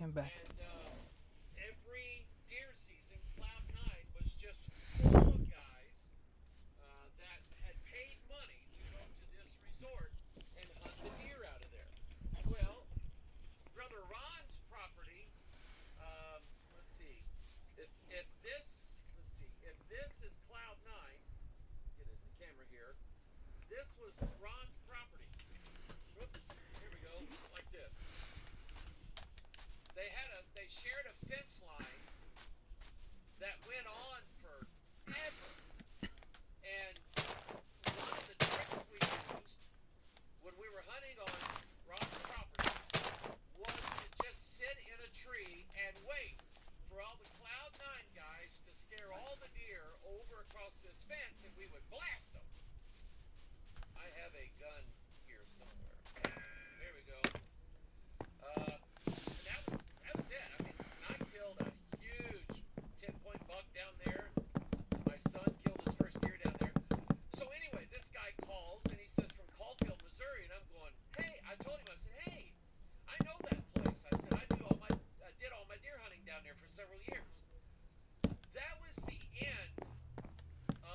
came back.
And every deer season, Cloud9 was just full of guys that had paid money to go to this resort and hunt the deer out of there. Well, Brother Ron's property, let's see, if this, let's see, if this is Cloud9, get it in the camera here, this was Ron's property. Whoops, here we go, like this. They shared a fence line that went on forever. And one of the tricks we used when we were hunting on Ron's property was to just sit in a tree and wait for all the Cloud9 guys to scare all the deer over across this fence, and we would blast them. I have a gun here somewhere. There we go. And that was it. I mean, I killed a huge 10-point buck down there. My son killed his first deer down there. So anyway, this guy calls and he says from Caulfield, Missouri, and I'm going, hey, I told him, I said, hey, I know that place. I said, I did all my deer hunting down there for several years. That was the end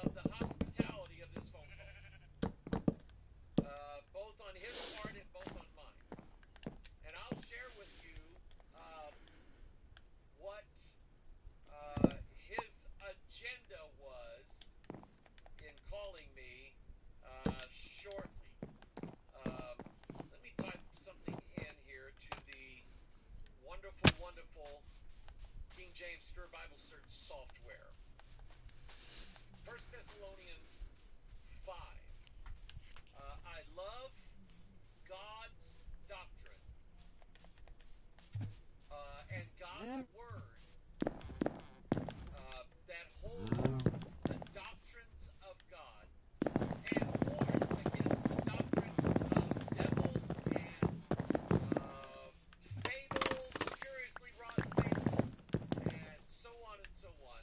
of the hospitality of this phone call. Both on his part and both on mine. And I'll share with you what his agenda was in calling me shortly. Let me type something in here to the wonderful, wonderful King James Stewart Bible Search software. 1 Thessalonians 5. I love God's doctrine and God's word that holds the doctrines of God and warns against the doctrines of devils and fables, curiously wrought fables, and so on and so on.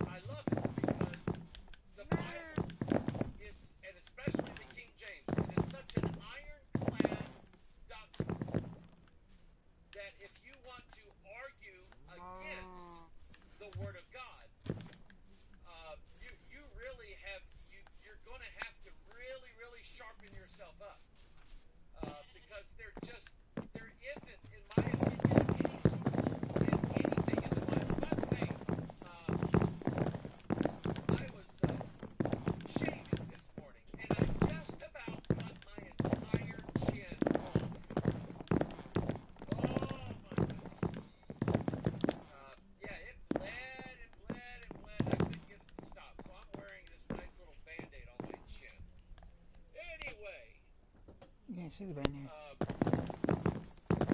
I love it because the Bible is, and especially the King James, it is such an ironclad doctrine that if you want to argue against the Word of God, you really have, you're going to have to really, really sharpen yourself up because there isn't, in my opinion, any loopholes in anything in the Bible. By the way, I was shaving this morning, and I just about got my entire chin off. Oh my goodness. Yeah, it bled and bled and bled. I couldn't get it to stop, so I'm wearing this nice little Band-Aid on my chin. Anyway.
You can see the Band-Aid.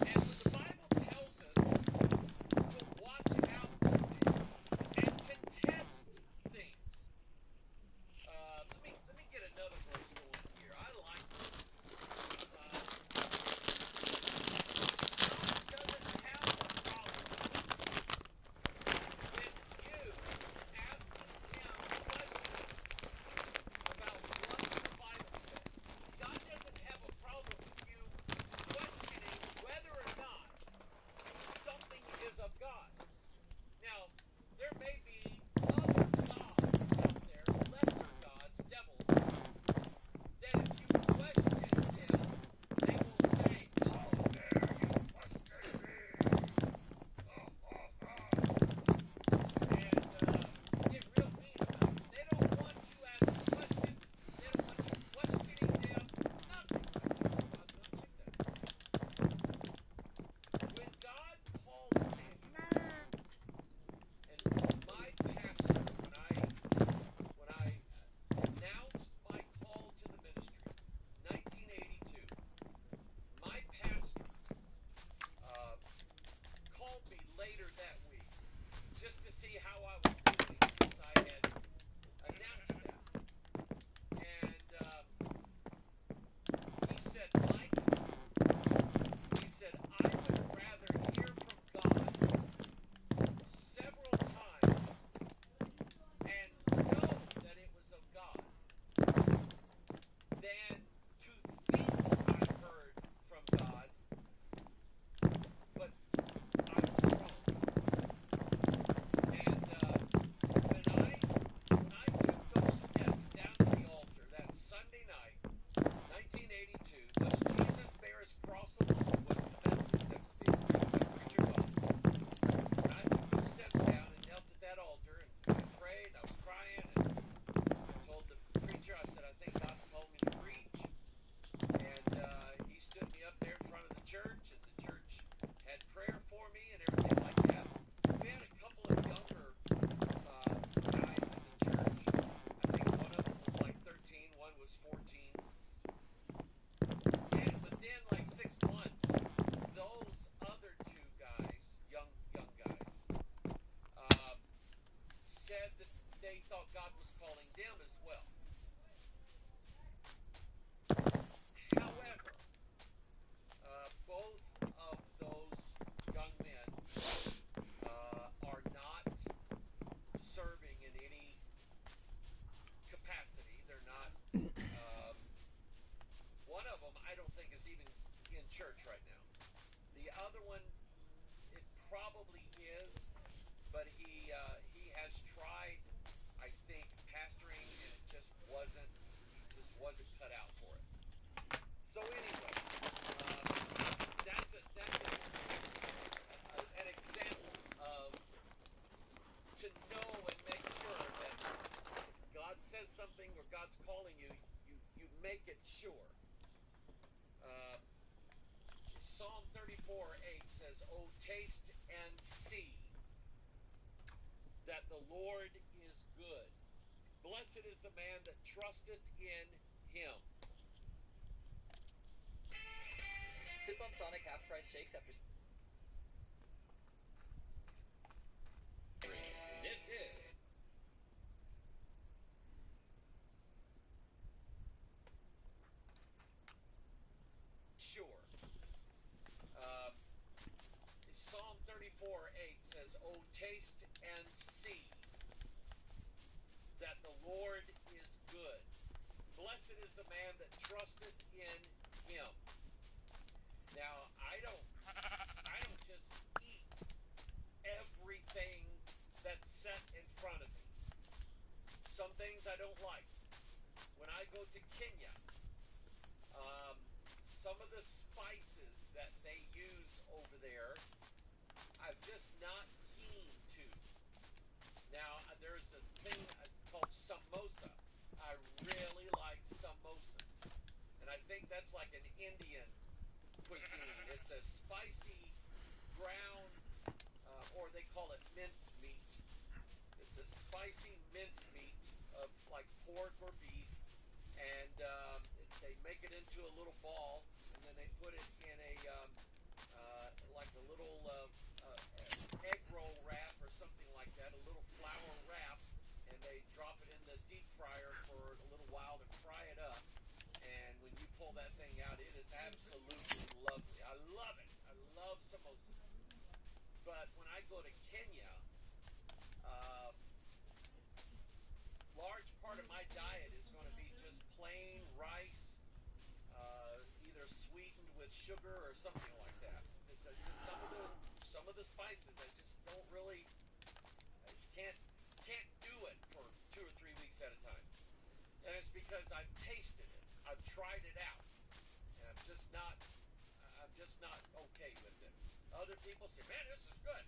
And when the Bible tells us to watch out for things and contest things, let me get another verse going here. I like this. God doesn't have a problem with you asking Him questions about what the Bible says. God doesn't have a problem with you was calling them as well. However, both of those young men are not serving in any capacity. They're not. One of them, I don't think, is even in church right now. The other one, it probably is, but he has tried, I think, pastoring, and it just wasn't cut out for it. So anyway, that's an example of to know and make sure that God says something or God's calling you, you make it sure. Psalm 34:8 says, "Oh, taste and see that the Lord is good. Blessed is the man that trusteth in him."
Sip on Sonic half price shakes after.
This is
sure. Psalm 34:8 says, "Oh, taste and see that the Lord is good. Blessed is the man that trusteth in him." Now, I don't just eat everything that's set in front of me. Some things I don't like. When I go to Kenya, some of the spices that they use over there, I'm just not keen to. Now, there's a thing called samosa. I really like samosas. And I think that's like an Indian cuisine. It's a spicy ground, or they call it mincemeat. It's a spicy mincemeat of like pork or beef. And they make it into a little ball, and then they put it in a like a little egg roll wrap or something like that, a little flour wrap, and they drop it in the deep fryer for a little while to fry it up. And when you pull that thing out, it is absolutely lovely. I love it. I love samosas. But when I go to Kenya, large part of my diet is going to be just plain rice, either sweetened with sugar or something like that. It's just some of the spices I just don't really, I just can't do it for 2 or 3 weeks at a time. And it's because I've tasted it, I've tried it out, and I'm just not okay with it. Other people say, "Man, this is good."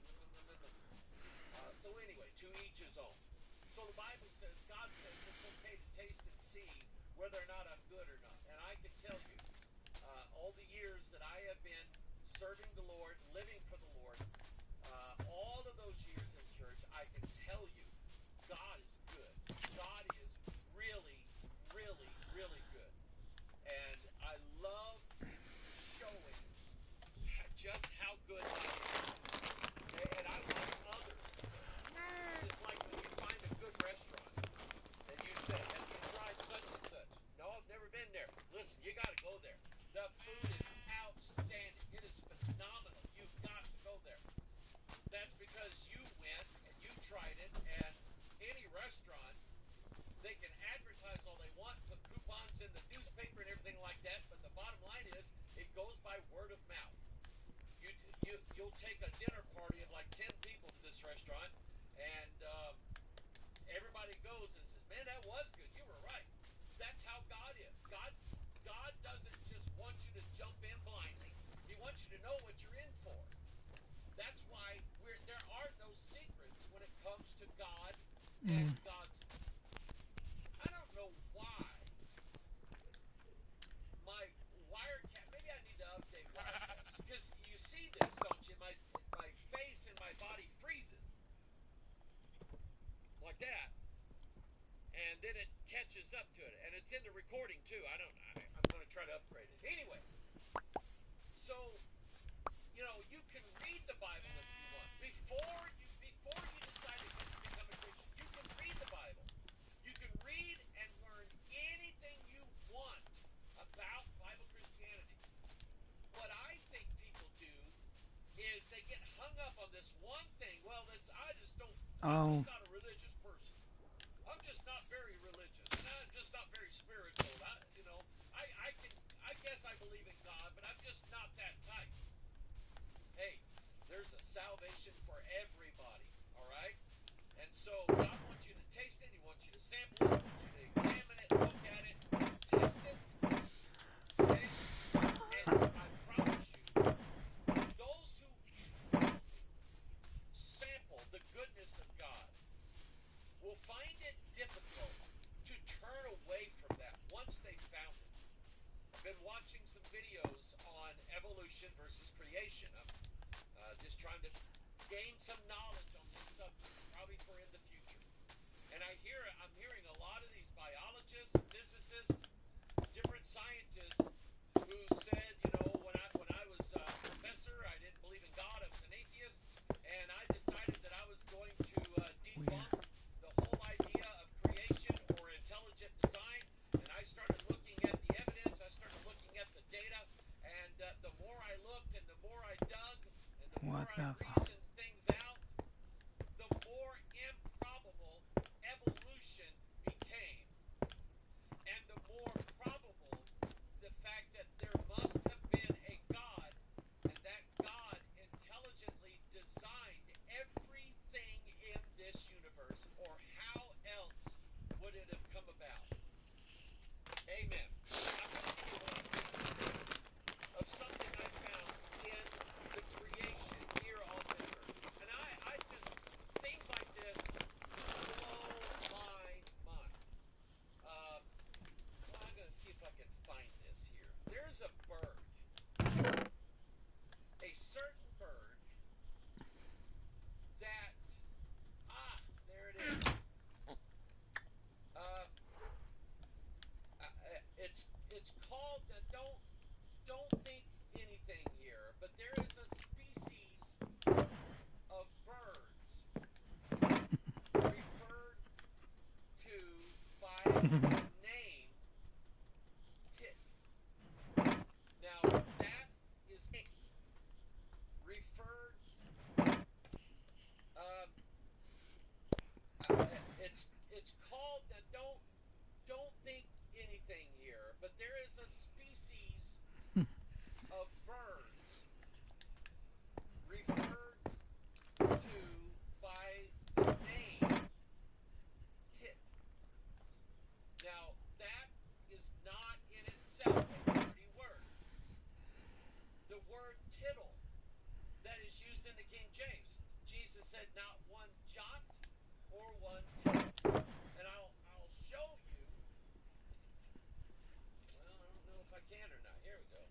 So anyway, to each his own. So the Bible says, God says it's okay to taste and see whether or not I'm good or not. And I can tell you, all the years that I have been serving the Lord, living for the Lord, all of those years in church, I can tell you, God is good. God is really, really, really good. And I love showing just how good He is. And I want others. It's just like when you find a good restaurant and you say, "Have you tried such and such?" "No, I've never been there." Listen, you got to go there. The food is outstanding. It is phenomenal. You've got to go there. That's because you went and you tried it. And any restaurant, they can advertise all they want, put coupons in the newspaper and everything like that. But the bottom line is, it goes by word of mouth. You'll take a dinner party of like 10 people to this restaurant, and everybody goes and says, "Man, that was good. You were right." That's how God is. God doesn't just want you to jump in blindly. He wants you to know what you're in for. That's why there are no secrets when it comes to God and God's. I don't know why my Wirecast. Maybe I need to update Wirecast, because you see this, don't you? My face and my body freezes like that, and then it catches up to it, and it's in the recording too. I'm going to try to upgrade it anyway. So, you can read the Bible if you want. Before you decide to become a Christian, you can read the Bible. You Well, that's I just don't.
Oh.
I'm just not a religious person. I'm just not very religious. I'm just not very spiritual. I guess I believe in God, but I'm just not that type. Hey, there's a salvation for everybody. All right. And so God wants you to taste it. He wants you to sample it. He wants you to examine it, look at it, test it. Okay? And I promise you, those who truly sample the goodness of God will find it difficult to turn away from that once they found it. I've been watching some videos on evolution versus creation. I'm just trying to gain some knowledge on this subject, probably for in the future. And I'm hearing a lot of these biologists, physicists, different scientists who said, when I was a professor, I didn't believe in God, I was an atheist, and I decided that I was going to debunk the whole idea of creation or intelligent design, and I started looking at the evidence, I started looking at the data, and the more I looked and the more I dug, and the more I reasoned things out, the more improbable evolution became, and the more probable the fact that there must have been a God, and that God intelligently designed everything in this universe, or how else would it have come about? Amen. I'm going to give you one example of something I found in the creation here on this earth. And I just, things like this blow my mind. Well, I'm going to see if I can find this here. There's a bird, a certain bird that, there it is. It's called, don't think anything here, but there is a species of birds referred to by the name tit. Now that is referred. It's called. Don't think anything here, but there is a species of birds referred to by the name tit. Now, that is not in itself a dirty word. The word tittle that is used in the King James, Jesus said not one jot or one tittle. And I'll show you. Well, I don't know if I can or not. Here we go.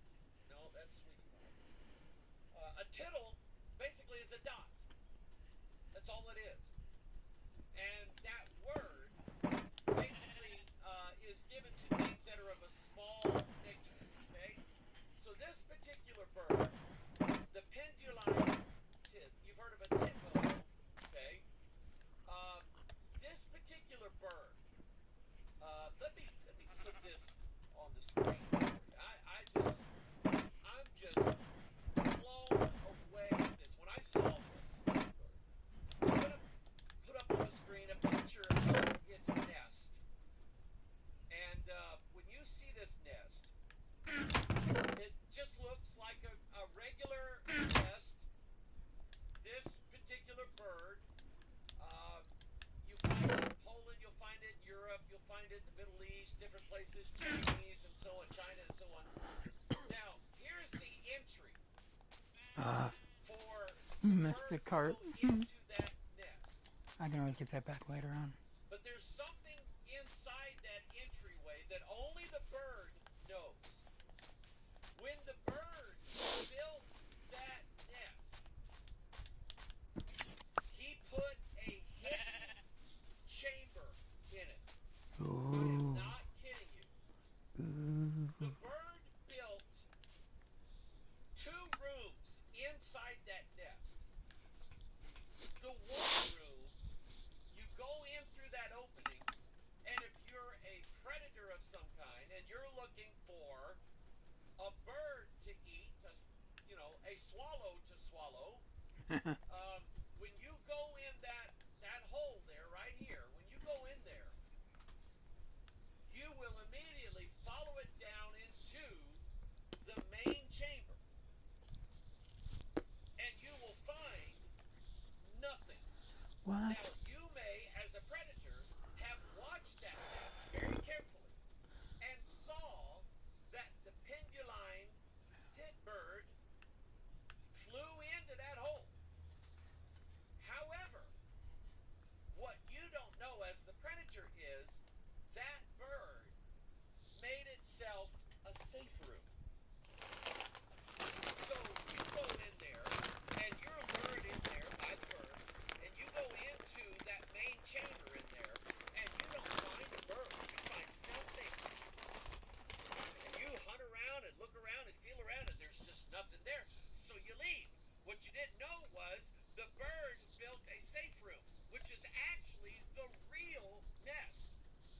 No, that's Sweetie Pie. A tittle basically is a dot. That's all it is. And that word basically is given to things that are of a small nature. Okay? So this particular bird, the penduline tit, you've heard of a titmojo, okay? This particular bird, let me put this on the screen for you. I'm just blown away with this. When I saw this, I'm gonna put up on the screen a picture of its nest. And when you see this nest, it just looks like a regular nest. This particular bird, you find it in Poland, you'll find it in Europe, you'll find it in the Middle East, different places, Chinese and so on, China and so on. Now, here's the entry for
missed the cart.
into that nest.
I can always get that back later on.
But there's something inside that entryway that only the bird knows. When the bird built that nest, he put a hidden chamber in it. I am not kidding you. The bird built 2 rooms inside that nest. The one room, you go in through that opening, and if you're a predator of some kind and you're looking for a bird to eat, a swallow to swallow, when you go
What?
Now, you may, as a predator, have watched that nest very carefully and saw that the penduline tit bird flew into that hole. However, what you don't know as the predator is that bird made itself a safe room. So you go in there and you're lured in there by the bird, and you go into that main chamber in there and you don't find a bird. You find nothing. And you hunt around and look around and feel around and there's just nothing there. So you leave. What you didn't know was the bird built a safe room, which is actually the real nest.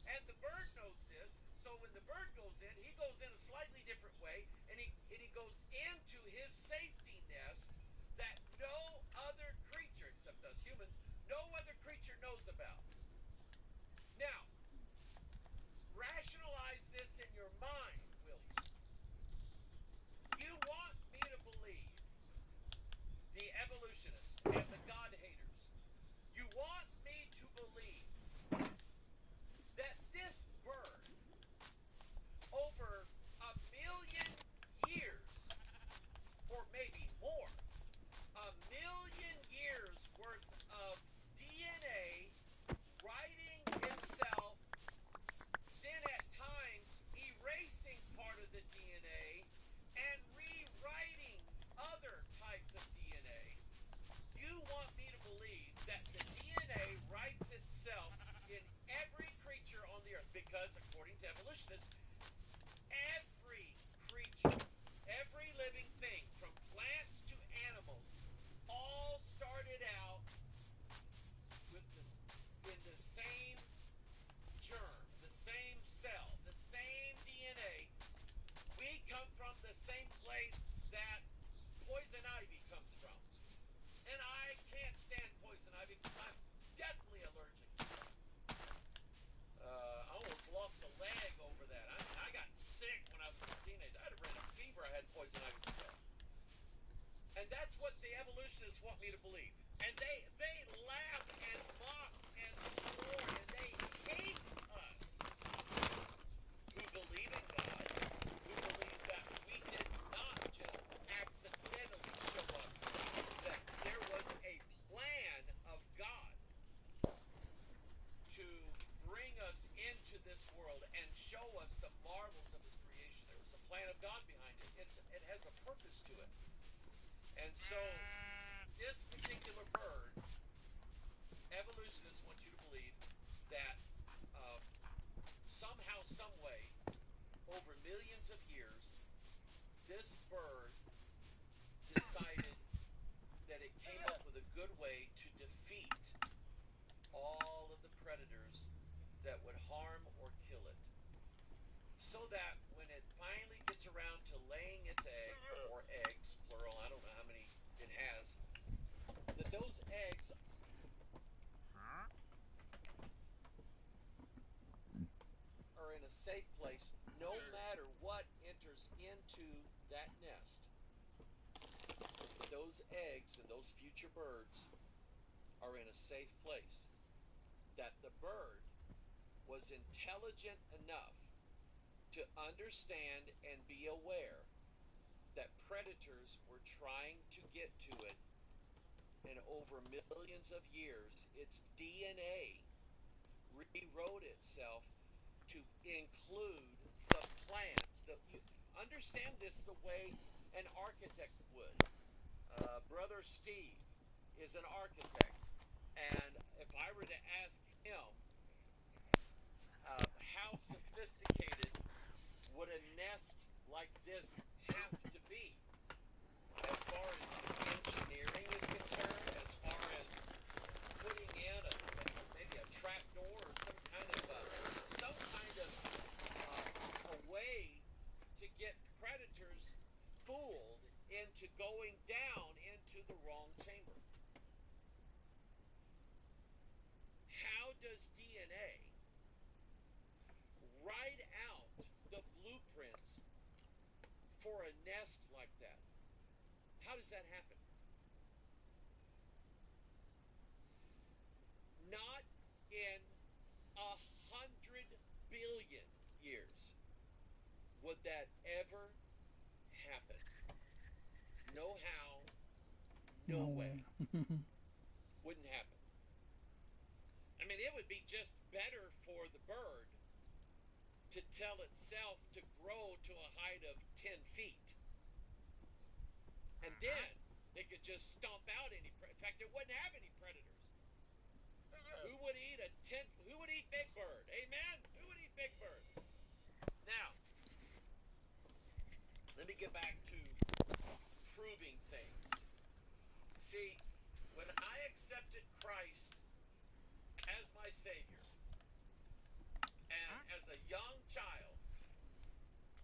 And the bird knows this, so when the bird goes in, he goes in a slightly different way, and he goes into his safety nest that no other creature, except us humans, no other creature knows about. Now, rationalize this in your mind, will you? You want me to believe, the evolutionists and the God haters, you want me to believe that this bird, over 1,000,000 years, or maybe more, 1,000,000 years worth of DNA writing itself, then at times erasing part of the DNA and rewriting other types of DNA. You want me to believe that the DNA writes itself in every creature on the earth, because according to evolutionists, every creature, every living thing, from plants to animals, all started out with this, in the same germ, the same cell, the same DNA. We come from the same place that poison ivy comes from. And I can't stand poison ivy because I'm deathly allergic. I almost lost a leg over that. I got sick when I was a teenager. I had a random fever. I had poison ivy stuff. And that's what the evolutionists want me to believe. And they laugh and mock and scorn and they hate us who believe in God, who believe that we did not just accidentally show up, that there was a plan of God to bring us into this world and show us the marvels of his creation. There was a plan of God behind it. It has a purpose to it. And so this particular bird, evolutionists want you to believe that somehow, some way, over millions of years, this bird decided that it came up with a good way to defeat all of the predators that would harm or kill it. So that when it finally gets around to laying its egg, or eggs, plural, I don't know how many it has, that those eggs are in a safe place no matter what enters into that nest. Those eggs and those future birds are in a safe place. That the bird was intelligent enough to understand and be aware that predators were trying to get to it, and over millions of years, its DNA rewrote itself to include the plans. You understand this the way an architect would. Brother Steve is an architect, and if I were to ask him how sophisticated would a nest like this have to be, as far as engineering is concerned, as far as putting in maybe a trap door or some kind of a way to get predators fooled into going down into the wrong chamber. How does DNA write out the blueprints for a nest like that? How does that happen? would that ever happen? No how, no way. Wouldn't happen. I mean, it would be just better for the bird to tell itself to grow to a height of 10 feet. And then it could just stomp out any in fact, it wouldn't have any predators. Who would eat who would eat Big Bird? Amen? Who would eat Big Bird? Now, let me get back to proving things. See, when I accepted Christ as my Savior, and as a young child,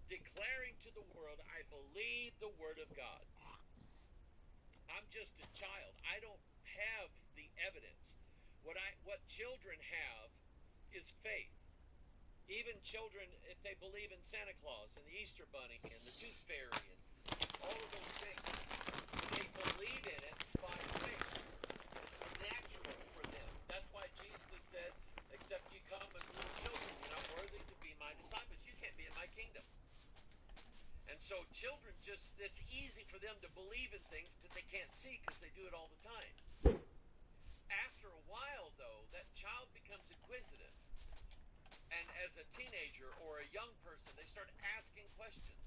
declaring to the world, I believe the Word of God. I'm just a child. I don't have the evidence. What children have is faith. Even children, if they believe in Santa Claus and the Easter Bunny and the Tooth Fairy and all of those things, they believe in it by faith. It's natural for them. That's why Jesus said, except you come as little children, you're not worthy to be my disciples. You can't be in my kingdom. And so children it's easy for them to believe in things that they can't see because they do it all the time. After a while, though, that child becomes inquisitive. And as a teenager or a young person, they start asking questions.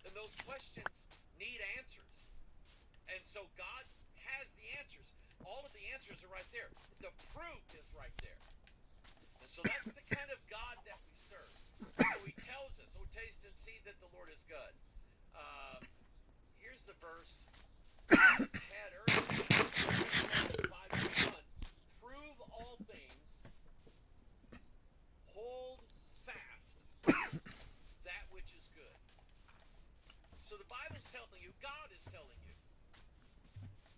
And those questions need answers. And so God has the answers. All of the answers are right there. The proof is right there. And so that's the kind of God that we serve. So he tells us, oh, taste and see that the Lord is good. Here's the verse I had earlier. 5:1. Prove all things. Hold fast that which is good. So the Bible's telling you, God is telling you,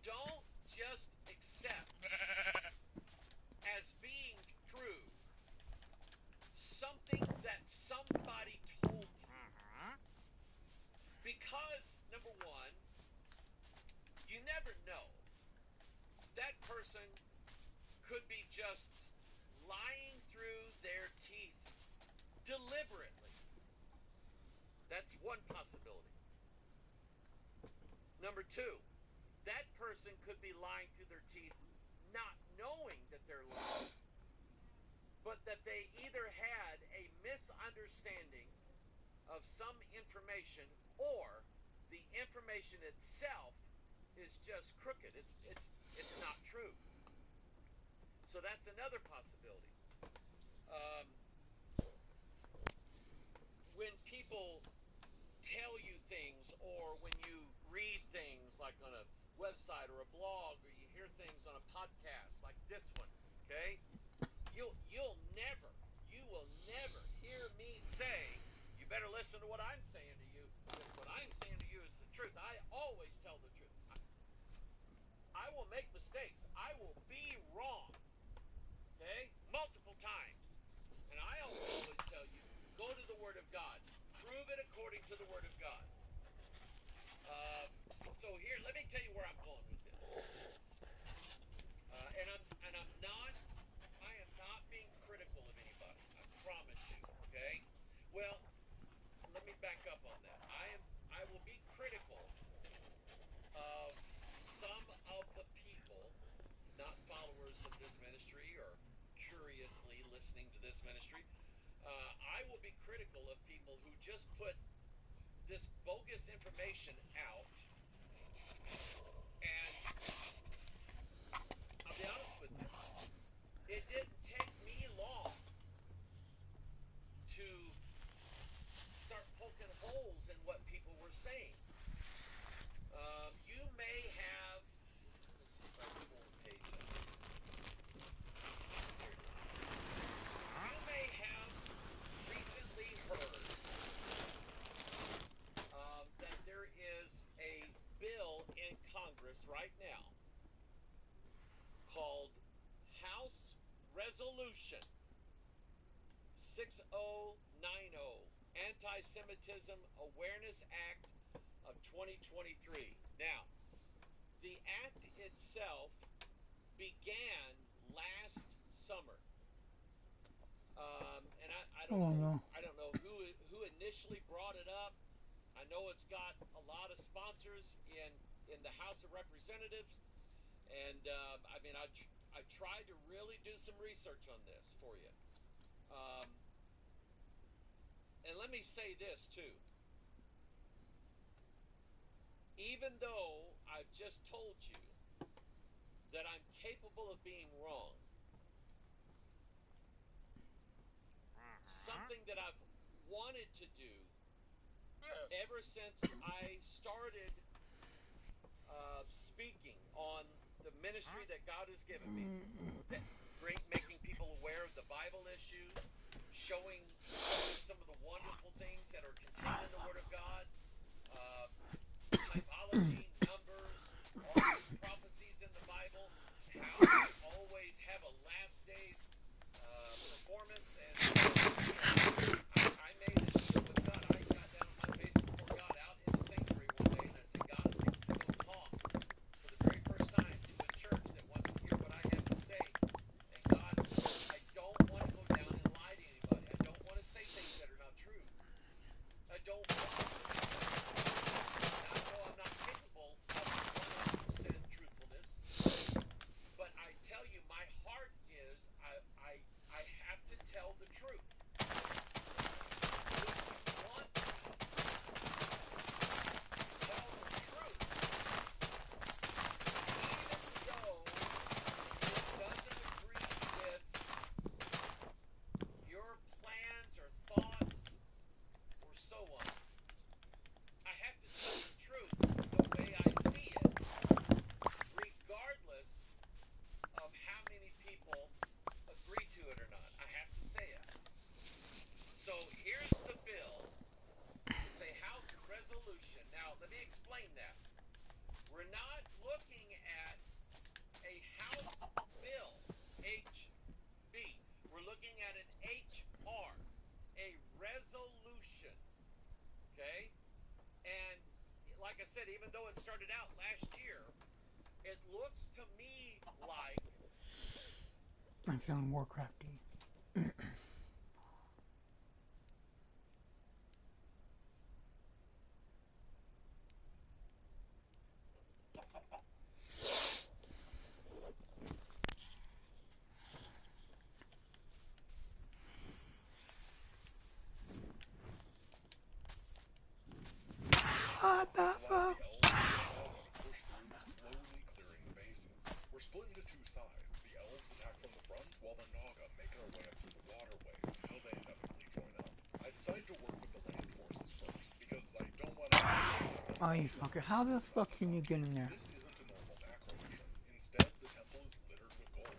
don't just accept as being true something that somebody told you. Because, number one, you never know. That person could be just lying through their teeth deliberately. That's one possibility. Number two, that person could be lying through their teeth not knowing that they're lying, but that they either had a misunderstanding of some information or the information itself is just crooked. It's not true. So that's another possibility. When people tell you things, or when you read things like on a website or a blog, or you hear things on a podcast like this one, okay? You will never hear me say, you better listen to what I'm saying to you, because what I'm saying to you is the truth. I always tell the truth. I will make mistakes. I will be wrong, okay? Multiple times. And I always tell you, go to the Word of God. Prove it according to the Word of God. So here, let me tell you where I'm going with this. I am not being critical of anybody. I promise you. Okay? Well, let me back up on that. I will be critical of some of the people, not followers of this ministry or curiously listening to this ministry. I will be critical of people who just put this bogus information out, and I'll be honest with you, it didn't take me long to start poking holes in what people were saying. You may have, let's see if I can pull the page up. Here it is. You may have recently heard that there is a bill in Congress right now called House Resolution 6090, Anti-Semitism Awareness Act of 2023. Now, the act itself began last summer, and I don't know who initially actually brought it up. I know it's got a lot of sponsors in the House of Representatives, and I mean, I tried to really do some research on this for you. And let me say this too. Even though I've just told you that I'm capable of being wrong, something that I've wanted to do ever since I started speaking on the ministry that God has given me, that making people aware of the Bible issue, showing some of the wonderful things that are contained in the Word of God, typology, numbers, all these prophecies in the Bible, how we always have a last days performance, and I made a deal with God. I got down on my face before God out in the sanctuary one day, and I said, God, I'm going to talk for the very first time to a church that wants to hear what I have to say. And God, I don't want to go down and lie to anybody. I don't want to say things that are not true. I don't want to. I know I'm not capable of 100% truthfulness, but I tell you, my heart is I have to tell the truth. If you want to tell the truth, even though it doesn't agree with your plans or thoughts or so on, I have to tell the truth the way I see it, regardless of how many people agree to it or not. I have to say it. So here's the bill. It's a House resolution. Now, let me explain that. We're not looking at a House bill, HB. We're looking at an HR, a resolution. Okay? And like I said, even though it started out last year, it looks to me like
I'm feeling Warcrafty. What the fuck?
Slowly clearing the bases. We're split into two sides. The elves attack from the front, while the Naga make their way up through the waterways until they inevitably join up. I decided to work with the land forces first, because I don't want to...
Oh, you fucker. How the fuck can you get in there?
This isn't a normal macro mission. Instead, the temple is littered with gold.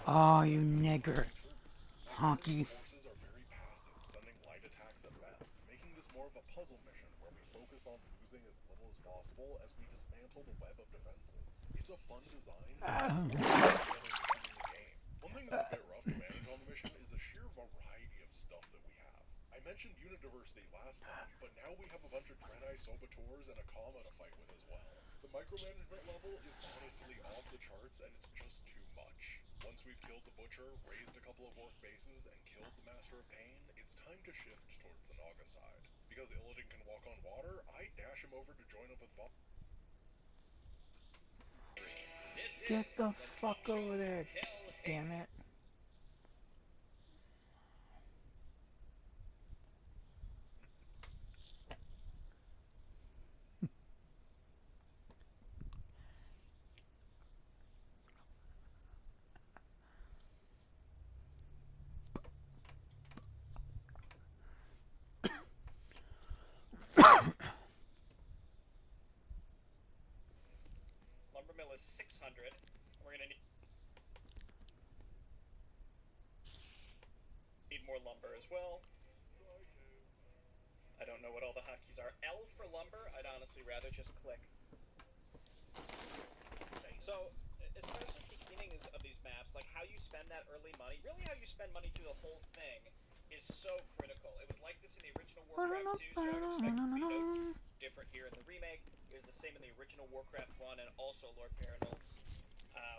Oh, you nigger. Honky.
Forces are very passive, sending light attacks at best, making this more of a puzzle mission where we focus on losing as little as possible as we dismantle the web of defenses. It's a fun design. One thing that's a bit rough to manage on the mission is the sheer variety of stuff that we have. I mentioned unit diversity last time, but now we have a bunch of Dreadeye Saboteurs and a Kama to fight with as well. The micromanagement level is honestly off the charts, and it's just too much. Once we've killed the Butcher, raised a couple of orc bases, and killed the Master of Pain, it's time to shift towards the Naga side. Because Illidan can walk on water, I dash him over to join up with Bob.
Get the fuck over there, damn it.
Lumber mill is 600. We're gonna need more lumber as well. I don't know what all the hotkeys are. L for lumber, I'd honestly rather just click. So, as far as the beginnings of these maps, like how you spend that early money, really how you spend money through the whole thing is so critical. It was like this in the original Warcraft 2, so I would expect it to be no different here in the remake. It was the same in the original Warcraft 1 and also Lord Baranul's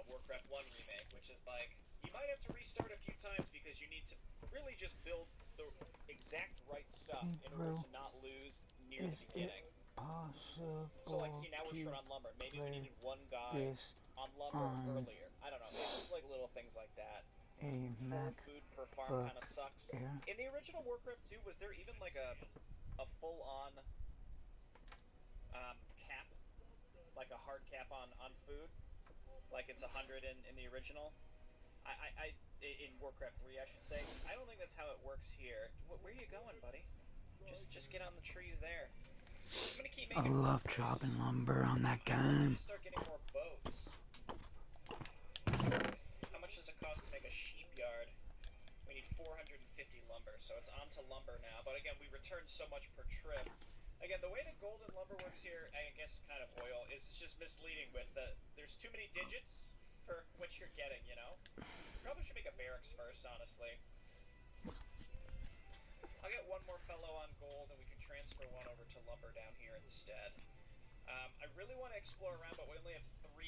Warcraft 1 remake, which is like, you might have to restart a few times because you need to really just build the exact exact right stuff in order to not lose near the beginning.
Possible
So like, see, now we're
to
short on lumber. Maybe we
play
needed one guy
this
on lumber
on
earlier. I don't know. It's just like little things like that.
a
Full food per farm
MacBook
kind of sucks.
Air.
In the original Warcraft 2, was there even like a full-on cap, like a hard cap on food, like it's 100 in the original? In Warcraft 3, I should say. I don't think that's how it works here. Where are you going, buddy? Just get on the trees there. I'm gonna keep
I
making
love chopping lumber on that game.
start getting more boats. How much does it cost to make a sheep yard? We need 450 lumber, so it's on to lumber now. But again, we return so much per trip. Again, the way that gold and lumber works here, I guess kind of oil, is it's just misleading with there's too many digits for what you're getting, you know? Probably should make a barracks first, honestly. I'll get one more fellow on gold, and we can transfer one over to lumber down here instead. I really want to explore around, but we only have 3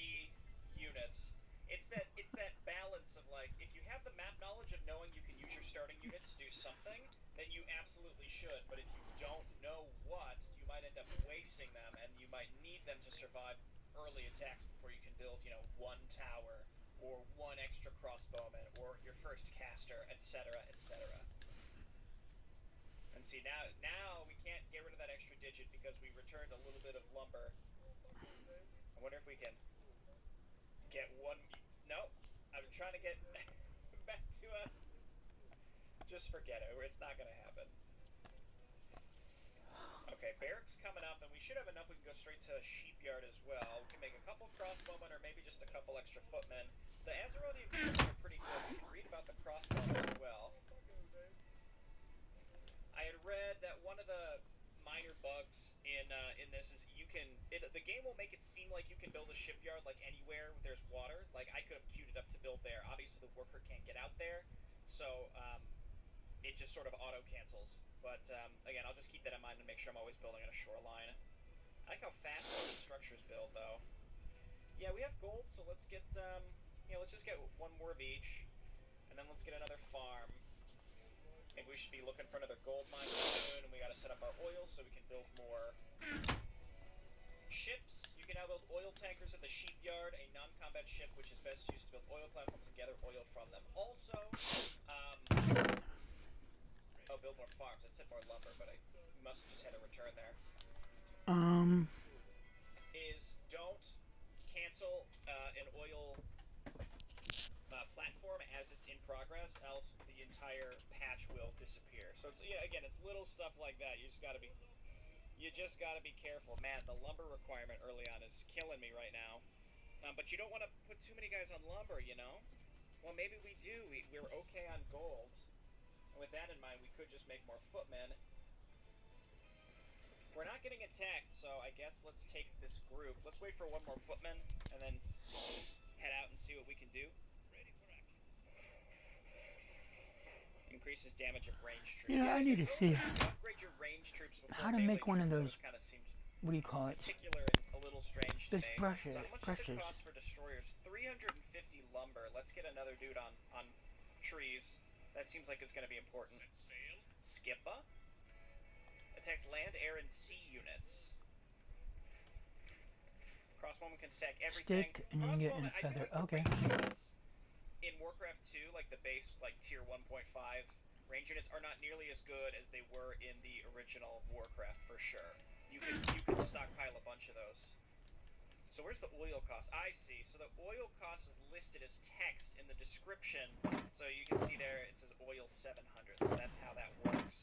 units. It's that balance of, like, if you have the map knowledge of knowing you can use your starting units to do something, then you absolutely should. But if you don't know what, you might end up wasting them, and you might need them to survive early attacks before you can build, you know, 1 tower, or 1 extra crossbowman, or your first caster, etc., etc. And see, now we can't get rid of that extra digit because we returned a little bit of lumber. I wonder if we can get one. No, I'm trying to get back to a. Just forget it. It's not gonna happen. Okay, barracks coming up, and we should have enough. We can go straight to sheepyard as well. We can make a couple crossbowmen, or maybe just a couple extra footmen. The Azerothian footmen are pretty good. We can read about the crossbowmen as well. I had read that one of the minor bugs in this is the game will make it seem like you can build a shipyard like anywhere there's water. Like I could have queued it up to build there. Obviously the worker can't get out there, so it just sort of auto cancels. But again, I'll just keep that in mind and make sure I'm always building on a shoreline. I like how fast all these structures build, though. Yeah, we have gold, so let's get let's just get 1 more of each, and then let's get another farm. Maybe we should be looking for another gold mine soon, and we gotta set up our oil so we can build more ships. You can now build oil tankers at the shipyard, a non-combat ship which is best used to build oil platforms and gather oil from them. Also, build more farms. I said more lumber, but I must have just had a return there. Is don't cancel an oil platform as it's in progress, else the entire patch will disappear. So it's again, it's little stuff like that. You just gotta be careful. Man, the lumber requirement early on is killing me right now. But you don't want to put too many guys on lumber, you know. Well, maybe we do. We're okay on gold. And with that in mind, we could just make more footmen. We're not getting attacked, so I guess let's take this group. Let's wait for 1 more footman, and then head out and see what we can do. Increases damage of ranged troops.
You know, I need to see
upgrade your ranged troops before
how to make one of those.
Kind of seems
what do you call it?
Particular and a little strange to me.
Brushes.
So how much does it cost for destroyers? 350 lumber. Let's get another dude on trees. That seems like it's going to be important. Skippa attacks land, air, and sea units. Crossbowman can stack everything.
Stick and you get in feather. Okay.
In Warcraft 2, like the base, like tier 1.5 range units are not nearly as good as they were in the original Warcraft for sure. You can stockpile a bunch of those. So where's the oil cost? I see. So the oil cost is listed as text in the description. So you can see there it says oil 700. So that's how that works.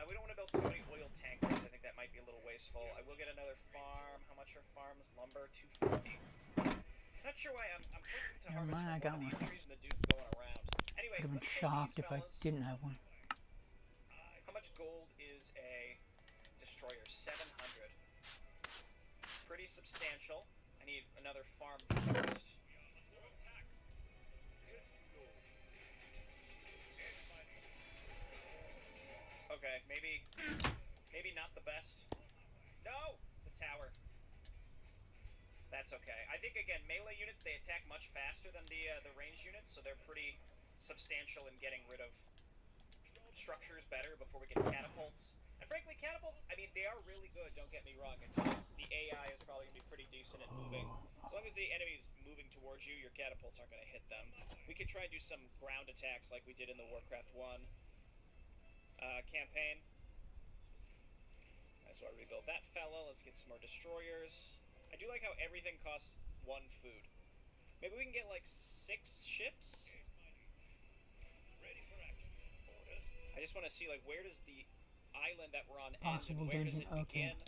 We don't want to build too many oil tankers. I think that might be a little wasteful. I will get another farm. How much are farms? Lumber, 250. Not sure why I'm hoping to harvest
I got
one of
one.
these trees and the dude's going around. Anyway,
I'd have been shocked if I didn't have one.
How much gold is a destroyer? 700. Pretty substantial. I need another farm first. Okay, maybe not the best. No! The tower. That's okay. I think, again, melee units, they attack much faster than the ranged units, so they're pretty substantial in getting rid of structures better before we get catapults. And frankly, catapults, I mean, they are really good, don't get me wrong. It's just the AI is probably going to be pretty decent at moving. As long as the enemy's moving towards you, your catapults aren't going to hit them. We could try and do some ground attacks like we did in the Warcraft 1 campaign. So I rebuild that fella. Let's get some more destroyers. I do like how everything costs 1 food. Maybe we can get like 6 ships? I just want to see, like, where does the island that we're on end and
Possible
where does
dungeon,
it
okay.
begin?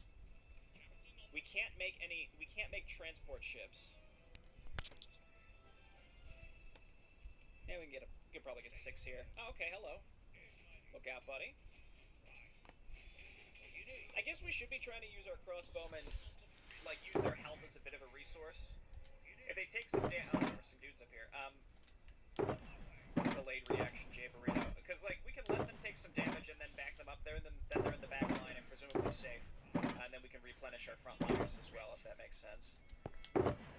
We can't make transport ships. Yeah, we can probably get 6 here. Oh, okay, hello. Look out, buddy. I guess we should be trying to use our crossbowmen, like, use their health as a bit of a resource. If they take some damage, oh, there were some dudes up here. Delayed reaction, Jay Burrito. Because, like, we can let them take some damage and then back them up there, and then they're in the back line and presumably safe. And then we can replenish our front liners as well, if that makes sense.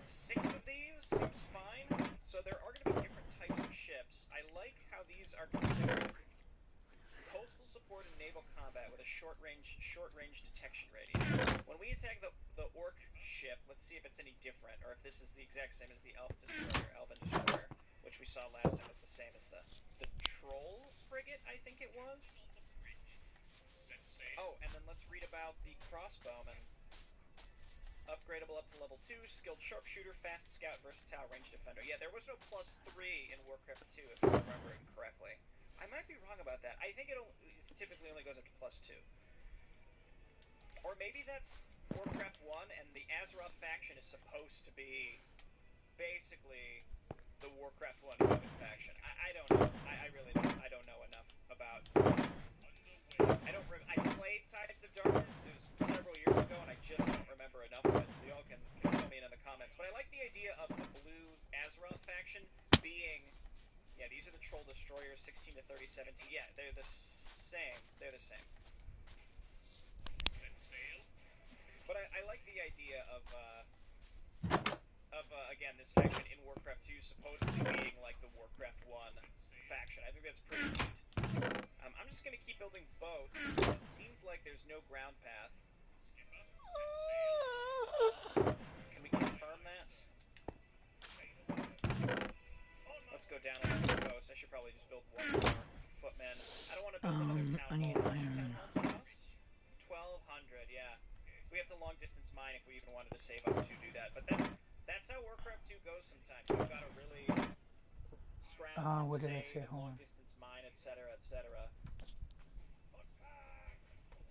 6 of these seems fine. So there are going to be different types of ships. I like how these are considered coastal support and naval combat with a short range detection radius. When we attack the orc ship, let's see if it's any different, or if this is the exact same as the elven destroyer, which we saw last time was the same as the troll frigate, I think it was. Oh, and then let's read about the crossbowman. Upgradable up to level 2, skilled sharpshooter, fast scout, versatile range defender. Yeah, there was no +3 in Warcraft 2, if I remember it correctly. I might be wrong about that. I think it typically only goes up to +2. Or maybe that's Warcraft 1, and the Azeroth faction is supposed to be basically the Warcraft 1 human faction. I don't know. I really don't. I don't know enough about... I played Tides of Darkness. It was several years ago, and I just don't remember enough of it, so y'all can fill me in the comments. But I like the idea of the blue Azeroth faction being... Yeah, these are the Troll Destroyers, 16 to 30, 17. Yeah, they're the same. They're the same. But I like the idea of again, this faction in Warcraft 2 supposedly being like the Warcraft 1 faction. I think that's pretty neat. I'm just going to keep building boats. It seems like there's no ground path. Can we confirm that? Let's go down on the coast. I should probably just build 1 more footman. I don't want to build another town
I need
hall.
iron.
1,200, yeah. We have to long distance mine if we even wanted to save up to do that. But that's how Warcraft 2 goes sometimes. You've got to really scrounge,
what did I say?
save,
Hold
long
on.
distance mine, etc., etc.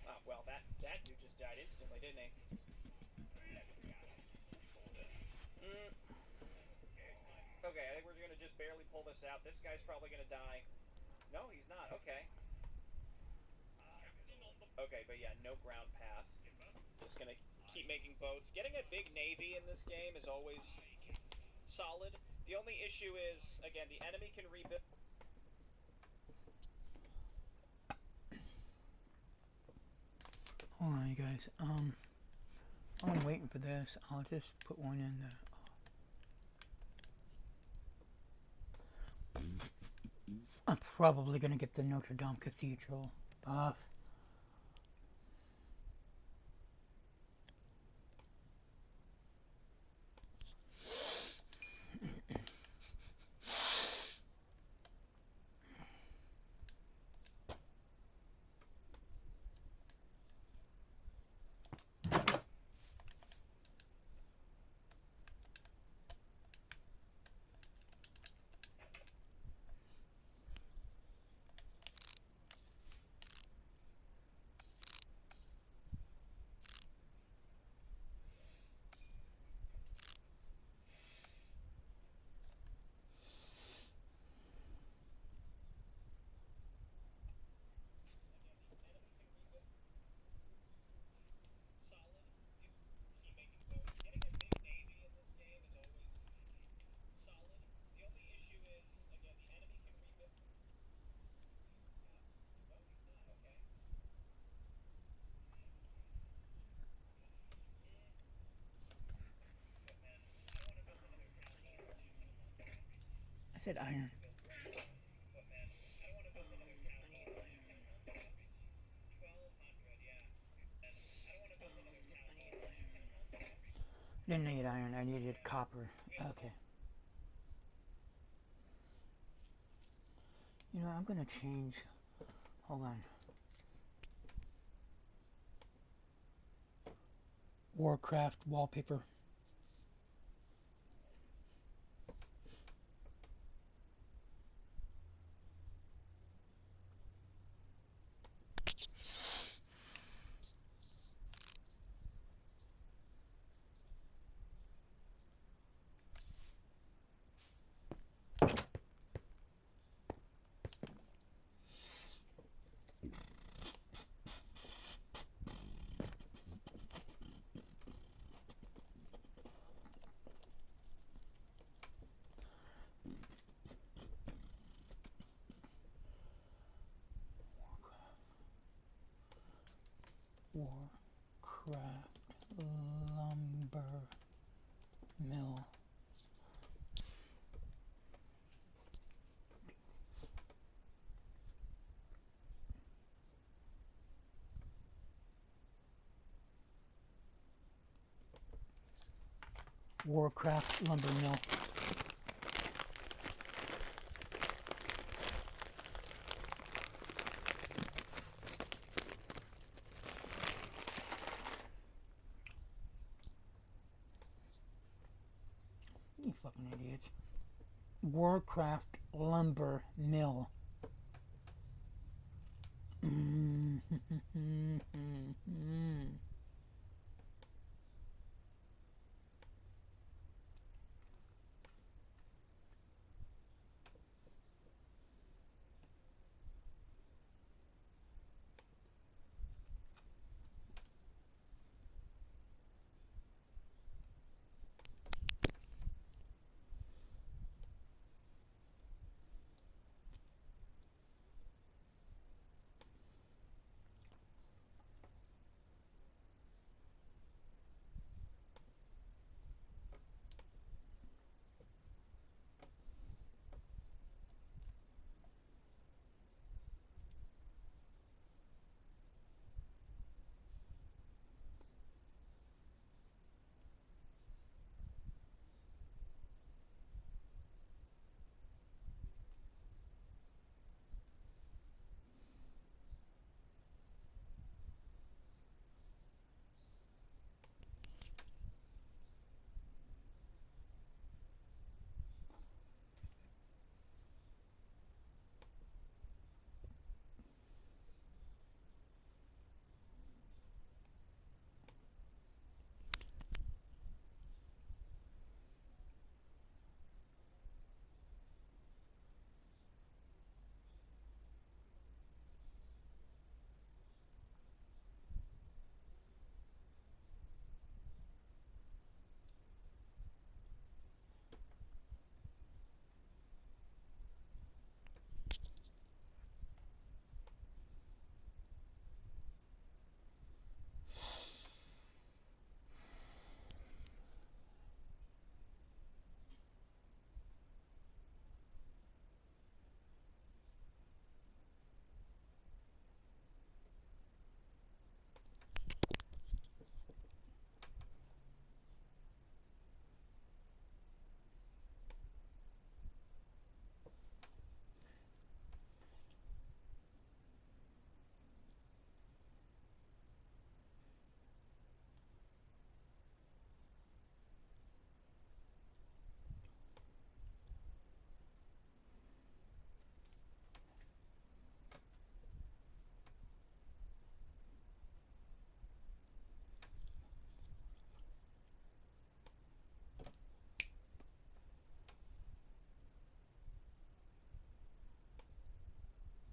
Oh, well, that dude just died instantly, didn't he? Okay, I think we're going to just barely pull this out. This guy's probably going to die. No, he's not. Okay. Okay, but yeah, no ground path. Just going to keep making boats. Getting a big navy in this game is always solid. The only issue is, again, the enemy can rebuild.
Hold on, you guys. I'm waiting for this. I'll just put one in there. I'm probably gonna get the Notre Dame Cathedral buff. I said iron. Didn't need iron, I needed copper. Okay. You know, I'm gonna change. Hold on. Warcraft wallpaper. Warcraft lumber mill. Warcraft lumber mill. You fucking idiots. Warcraft lumber mill.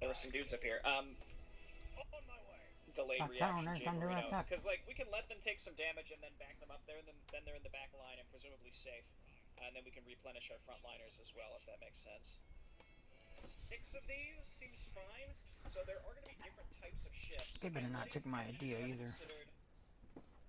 There were some dudes up here. Delayed reaction jamboree, because like we can let them take some damage and then back them up there, and then they're in the back line and presumably safe, and then we can replenish our frontliners as well, if that makes sense. 6 of these seems fine. So there are going to be different types of shifts.
They better not take my idea either.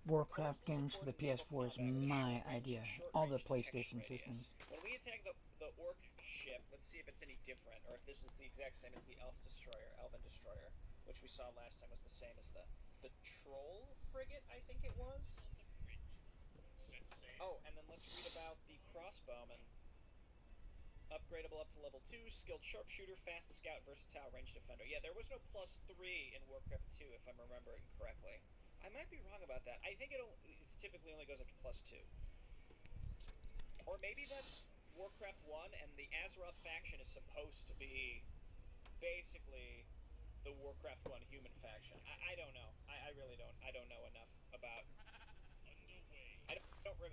Warcraft games for the PS4 is my idea. All the PlayStation systems.
When we attack the orc ship, let's see if it's any different, or if this is the exact same as the Elven Destroyer, which we saw last time was the same as the Troll frigate, I think it was. Oh, and then let's read about the crossbowman. Upgradable up to level 2, skilled sharpshooter, fast scout, versatile range defender. Yeah, there was no +3 in Warcraft 2, if I'm remembering correctly. I might be wrong about that. I think it typically only goes up to +2. Or maybe that's Warcraft 1, and the Azeroth faction is supposed to be basically the Warcraft 1 human faction. I don't know. I really don't. I don't know enough about...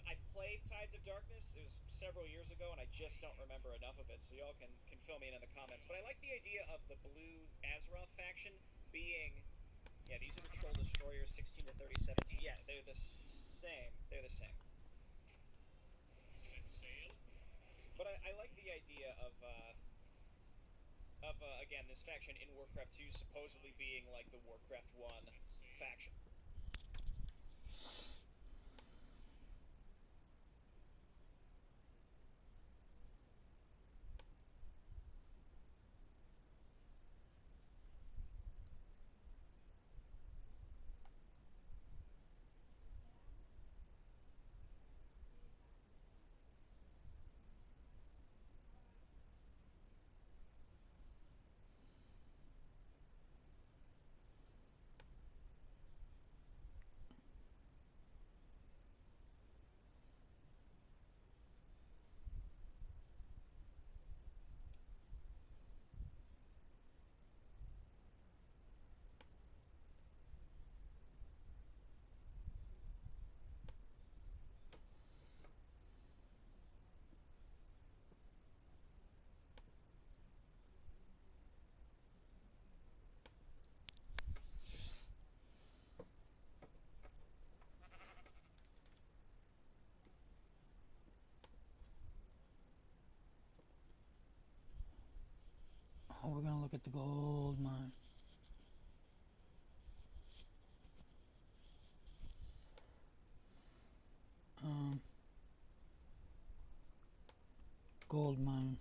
I played Tides of Darkness. It was several years ago, and I just don't remember enough of it, so y'all can fill me in the comments. But I like the idea of the blue Azeroth faction being... Yeah, these are the Troll Destroyers, 16 to 30, 17. Yeah, they're the same. They're the same. But I like the idea of again, this faction in Warcraft 2 supposedly being like the Warcraft 1 faction.
Oh, we're gonna look at the gold mine. Gold mine.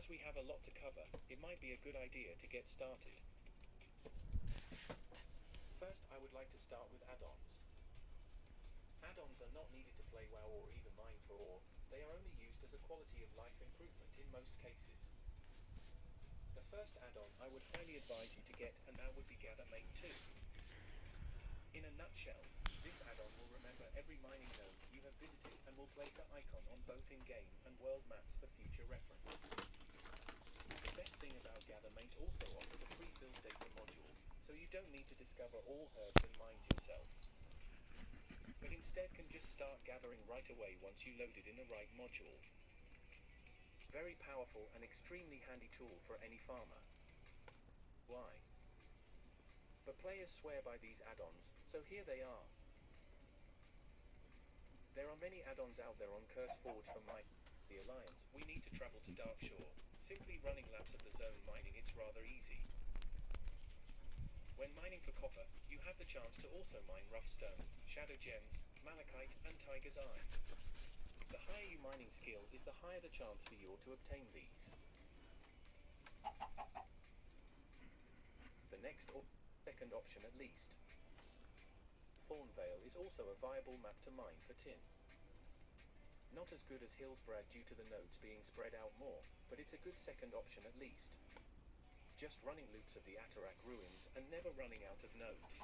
As we have a lot to cover, it might be a good idea to get started. First, I would like to start with add-ons. Add-ons are not needed to play WoW or even mine for ore. They are only used as a quality of life improvement in most cases. The first add-on I would highly advise you to get, and that would be GatherMate 2. In a nutshell, this add-on will remember every mining node you have visited and will place an icon on both in-game and world maps for future reference. The best thing about GatherMate also offers a pre-filled data module, so you don't need to discover all herbs and mines yourself, but instead can just start gathering right away once you load it in the right module. Very powerful and extremely handy tool for any farmer. Why? But players swear by these add-ons, so here they are. There are many add-ons out there on CurseForge for the Alliance. We need to travel to Darkshore. Simply running laps of the zone mining, it's rather easy. When mining for copper, you have the chance to also mine rough stone, shadow gems, malachite, and tiger's eyes. The higher your mining skill is, the higher the chance for you to obtain these. The next or second option at least. Thornvale is also a viable map to mine for tin. Not as good as Hillsbrad due to the nodes being spread out more, but it's a good second option at least. Just running loops of the Atarak ruins and never running out of nodes.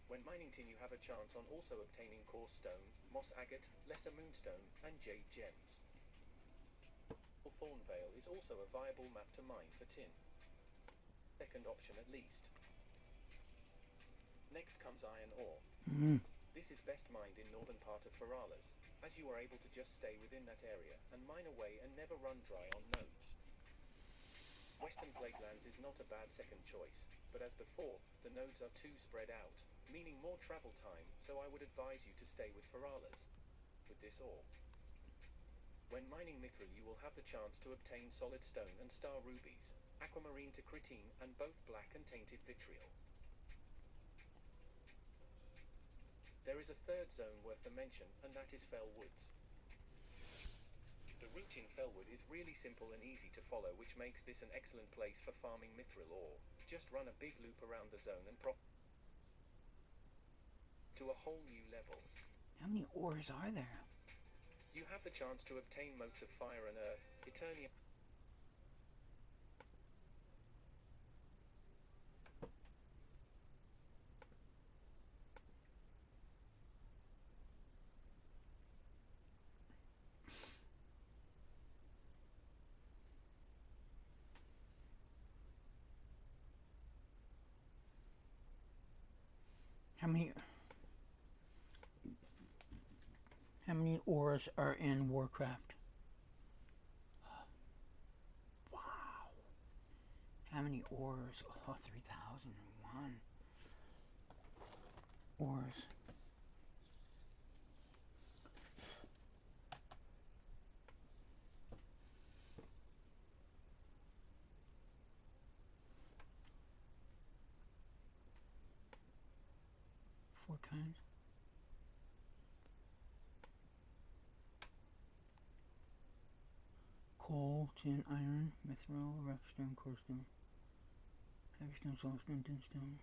When mining tin, you have a chance on also obtaining coarse stone, moss agate, lesser moonstone, and jade gems. Thornvale is also a viable map to mine for tin. Second option at least. Next comes iron ore. This is best mined in northern part of Feralas, as you are able to just stay within that area and mine away and never run dry on nodes. Western Plaguelands is not a bad second choice, but as before, the nodes are too spread out, meaning more travel time, so I would advise you to stay with Feralas. With this ore. When mining Mithril, you will have the chance to obtain solid stone and star rubies, aquamarine to critine, and both black and tainted vitriol. There is a third zone worth the mention, and that is Fell Woods. The route in Fellwood is really simple and easy to follow, which makes this an excellent place for farming Mithril ore. Just run a big loop around the zone and to a whole new level.
How many ores are there?
You have the chance to obtain motes of fire and earth, Eternia.
How many ores are in Warcraft? Wow. How many ores? Oh, 3,001 ores. Four kinds. Coal, tin, iron, mithril, rough stone, coarse stone, heavy stone, soft stone, tin stone.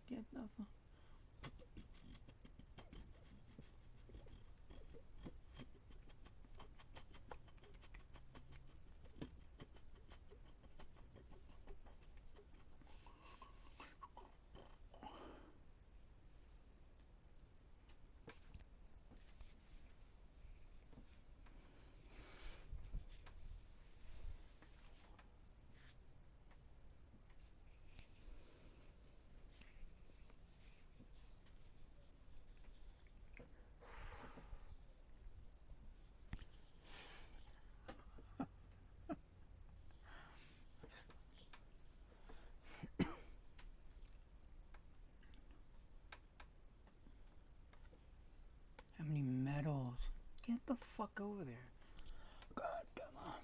Get the fuck. How many metals? Get the fuck over there. God, come on.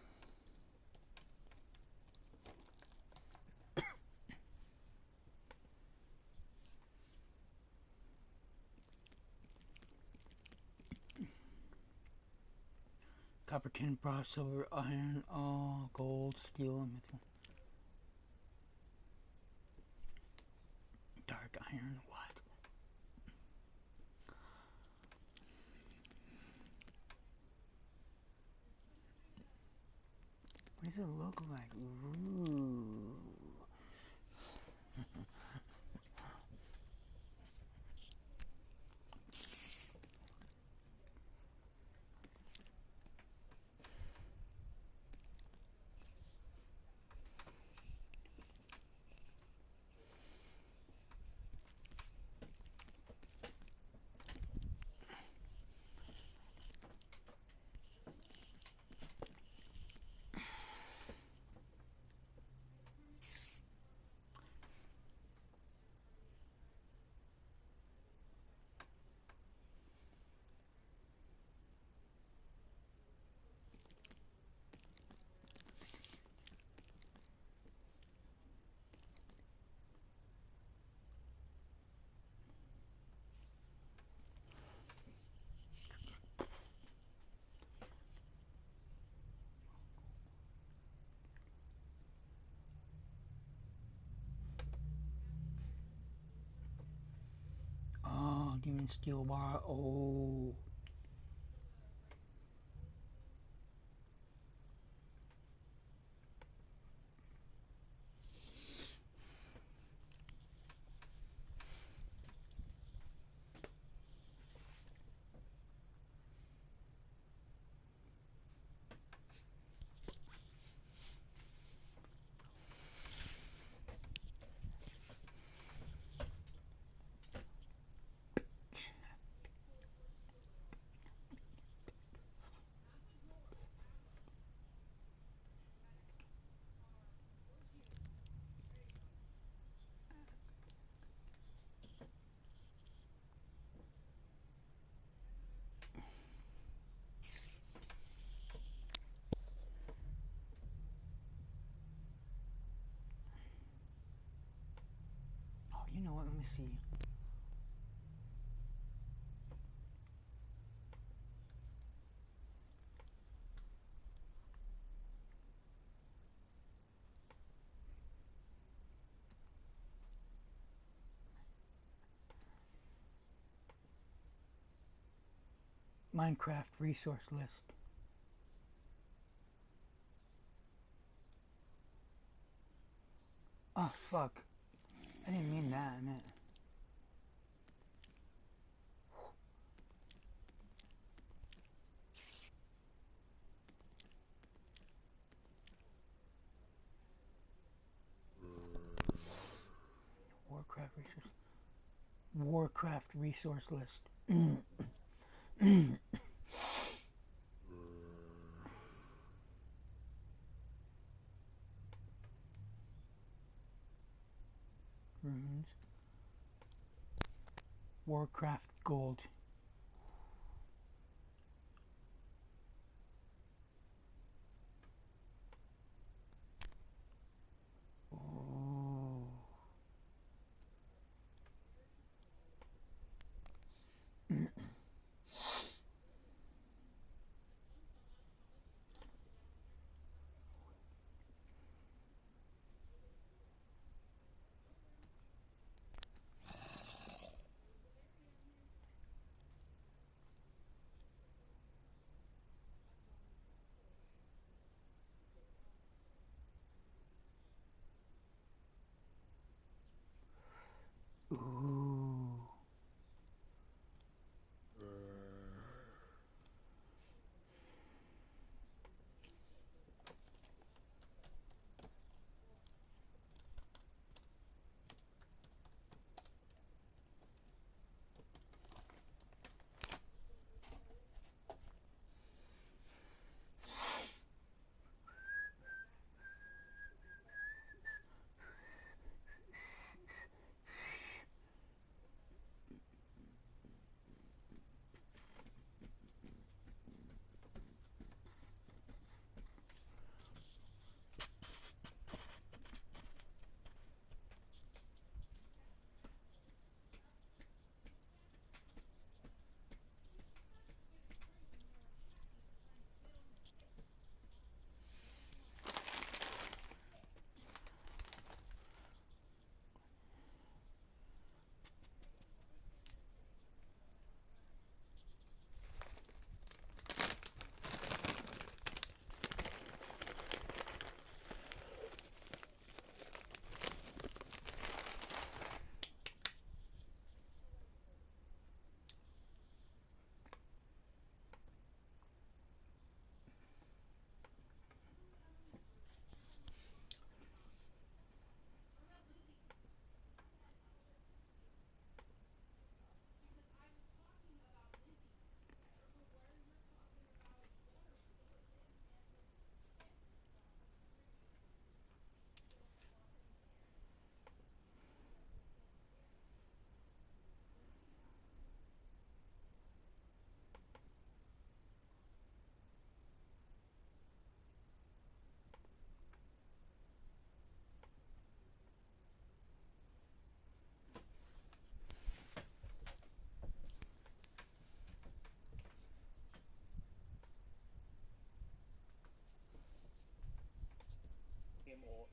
Copper, tin, brass, silver, iron, gold, steel, and mithril. Dark iron, what? What does it look like? Ooh. Oh, demon steel bar. Oh. Oh, you know what? Let me see. Minecraft resource list. Oh, fuck. I didn't mean that. I meant... Warcraft resource list. Runes. Warcraft gold. Oh.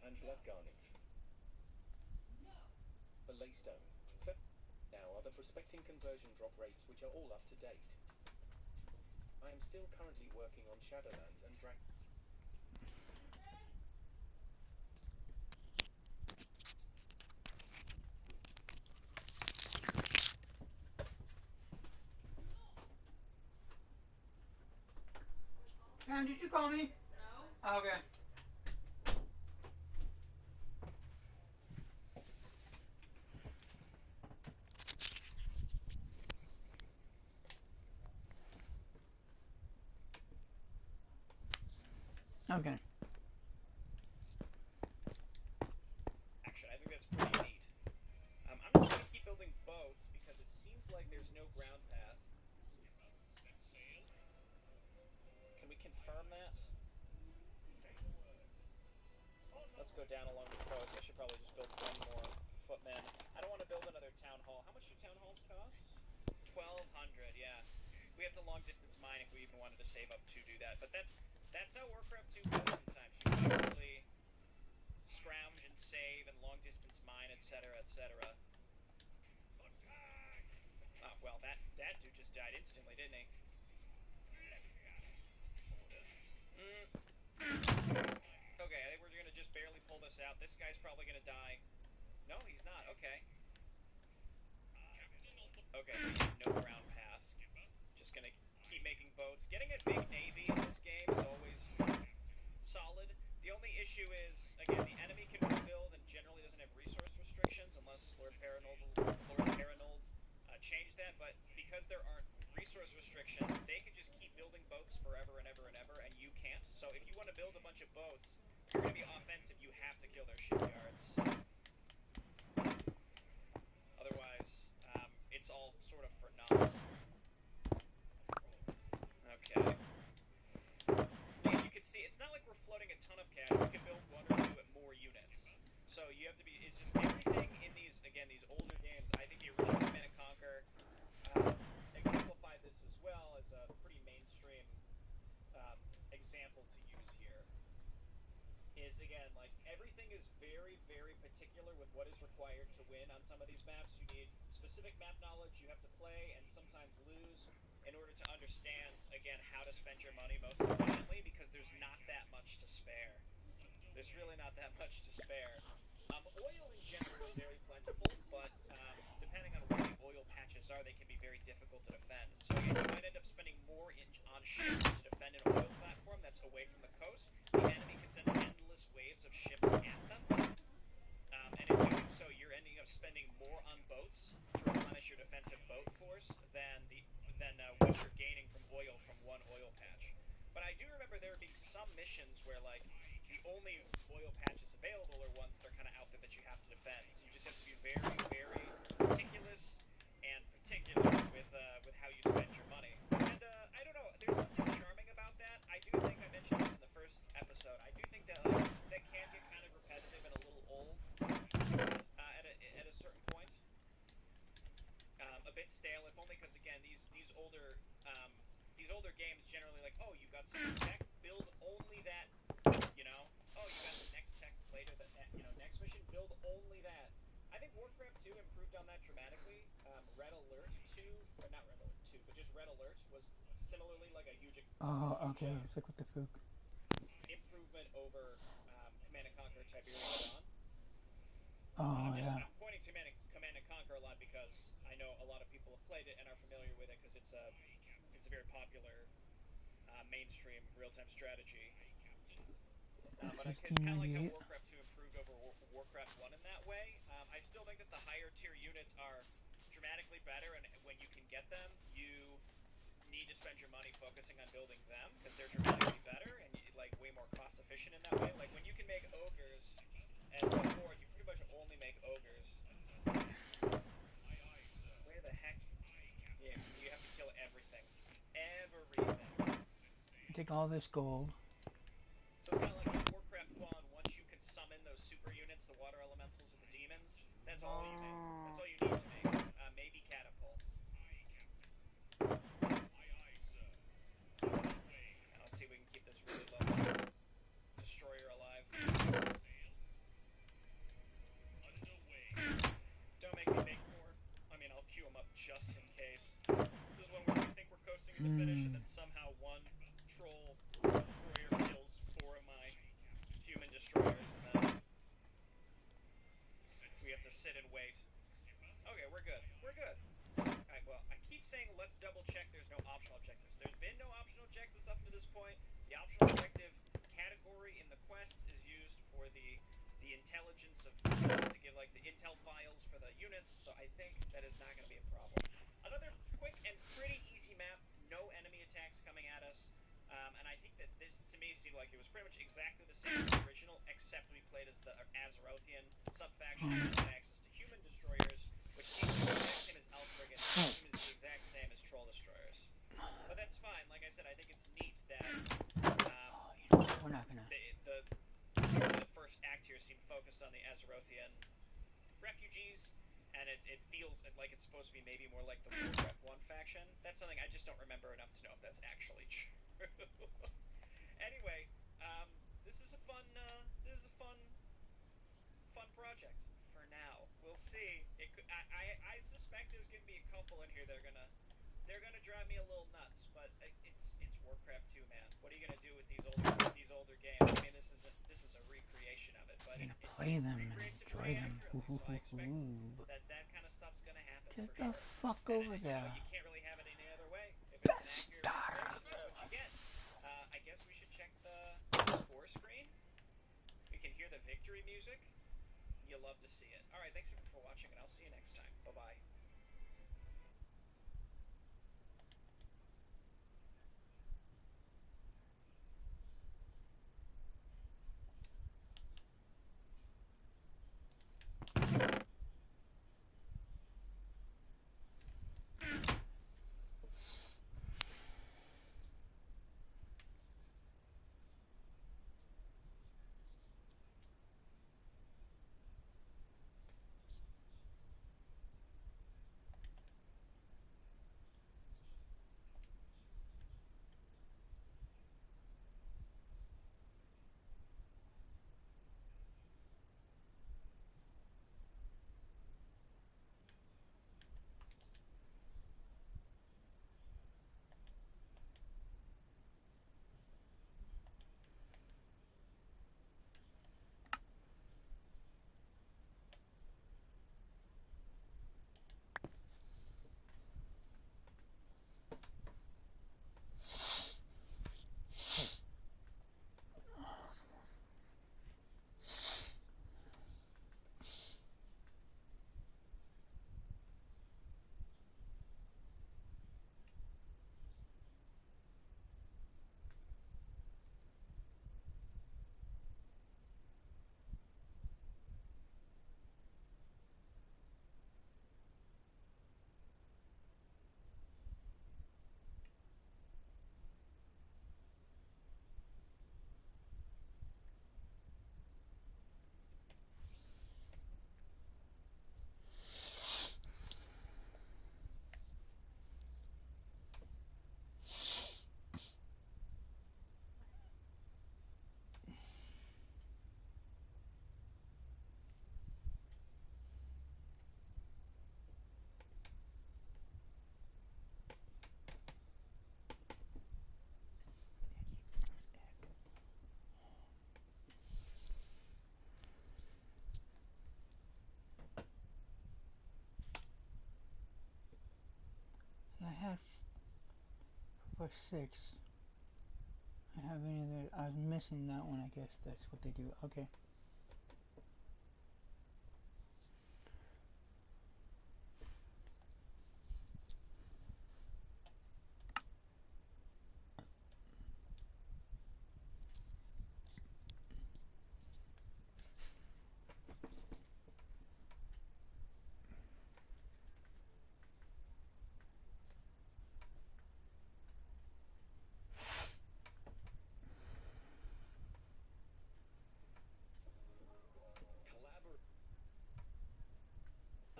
and blood garnets. The Laystone. Now are the prospecting conversion drop rates, which are all up to date. I am still currently working on Shadowlands and
Cam, did you call me? No. Okay. Okay.
Actually, I think that's pretty neat. I'm just going to keep building boats because it seems like there's no ground path. Can we confirm that? Let's go down along the coast. I should probably just build one more footman. I don't want to build another town hall. How much do town halls cost? 1,200, yeah. We have to long distance mine if we even wanted to save up to do that. But that's how Warcraft 2 goes sometimes. You can actually scrounge and save and long distance mine, etc., etc. Oh, well, that dude just died instantly, didn't he? Okay, I think we're gonna just barely pull this out. This guy's probably gonna die. No, he's not. Okay. Okay, no ground path. Just gonna keep making boats. Getting a big navy in this game is always solid. The only issue is, again, the enemy can rebuild and generally doesn't have resource restrictions unless Lord Paranold changed that. But because there aren't resource restrictions, they can just keep building boats forever and ever and ever, and you can't. So if you want to build a bunch of boats, if you're going to be offensive, you have to kill their shipyards. Otherwise, it's all sort of for naught. Okay. You can see, it's not like we're floating a ton of cash. We can build one or two at more units. So you have to be, it's just everything in these, again, these older games. I think the original Command & Conquer exemplified this as well as a pretty mainstream example to use here. Is, again, like, everything is very, very particular with what is required to win on some of these maps. You need specific map knowledge, you have to play and sometimes lose in order to understand, again, how to spend your money most efficiently, because there's not that much to spare. There's really not that much to spare. Oil in general is very plentiful, but depending on where the oil patches are, they can be very difficult to defend. So again, you might end up spending more on ships to defend an oil platform that's away from the coast. The enemy can send endless waves of ships at them, and in doing so, you're ending up spending more on boats to replenish your defensive boat force than what you're gaining from oil from one oil patch. But I do remember there being some missions where, like, the only oil patches available are ones that are kind of out there that you have to defend. So you just have to be very, very meticulous and particular with how you spend your money. And I don't know, there's something charming about that. I do think I mentioned this in the first episode. I do think that, like, that can get kind of repetitive and a little old at a certain point. A bit stale, if only because, again, these older games generally, like, oh, you got some tech, build only that. You know, oh, you got the next tech later, next mission, build only that. I think Warcraft 2 improved on that dramatically. Red Alert 2, or not Red Alert 2, but just Red Alert was similarly like a huge
Okay, stick with the Fook.
improvement over Command & Conquer Tiberian Dawn.
Yeah.
I'm pointing to Command & Conquer a lot because I know a lot of people have played it and are familiar with it because it's a very popular mainstream real-time strategy. But it's kind of like how Warcraft 2 improved over Warcraft 1 in that way. I still think that the higher tier units are dramatically better, and when you can get them, you need to spend your money focusing on building them because they're dramatically better and like way more cost efficient in that way. Like when you can make ogres as before, you pretty much only make ogres. Where the heck? Yeah, you have to kill everything.
Take all this gold.
So it's kind of like in Warcraft 1, once you can summon those super units, the water elementals or the demons, that's all you make. That's all you need to make. Maybe catapults. Now let's see if we can keep this really low. Destroyer alive. saying let's double check there's no optional objectives. There's been no optional objectives up to this point. The optional objective category in the quests is used for the intelligence of to give like the intel files for the units, so I think that is not going to be a problem. Another quick and pretty easy map, no enemy attacks coming at us, and I think that this to me seemed like it was pretty much exactly the same as the original, except we played as the Azerothian sub-faction that had access to human destroyers, which seems the exact same as Alfred and seems the exact same as Troll destroyers. But that's fine. Like I said, I think it's neat that
we're not gonna.
The first act here seemed focused on the Azerothian refugees, and it feels like it's supposed to be maybe more like the Warcraft 1 faction. That's something I just don't remember enough to know if that's actually true. Anyway, this is a fun project for now. We'll see. It could, I suspect there's gonna be a couple in here that are gonna drive me a little nuts, but it's Warcraft 2, man. What are you gonna do with these older games? I mean, this is a recreation of it, but
I'm gonna play them and enjoy them.
That kind of stuff's gonna happen.
Get
for
the
sure.
fuck over there.
You can't really have it any other way. If it's an accurate recreation, that's what you get. I guess we should check the score screen. We can hear the victory music. You'll love to see it. All right, thanks everyone for watching, and I'll see you next time. Bye bye.
I have for 6. I have any other. I'm missing that one. I guess that's what they do. Okay.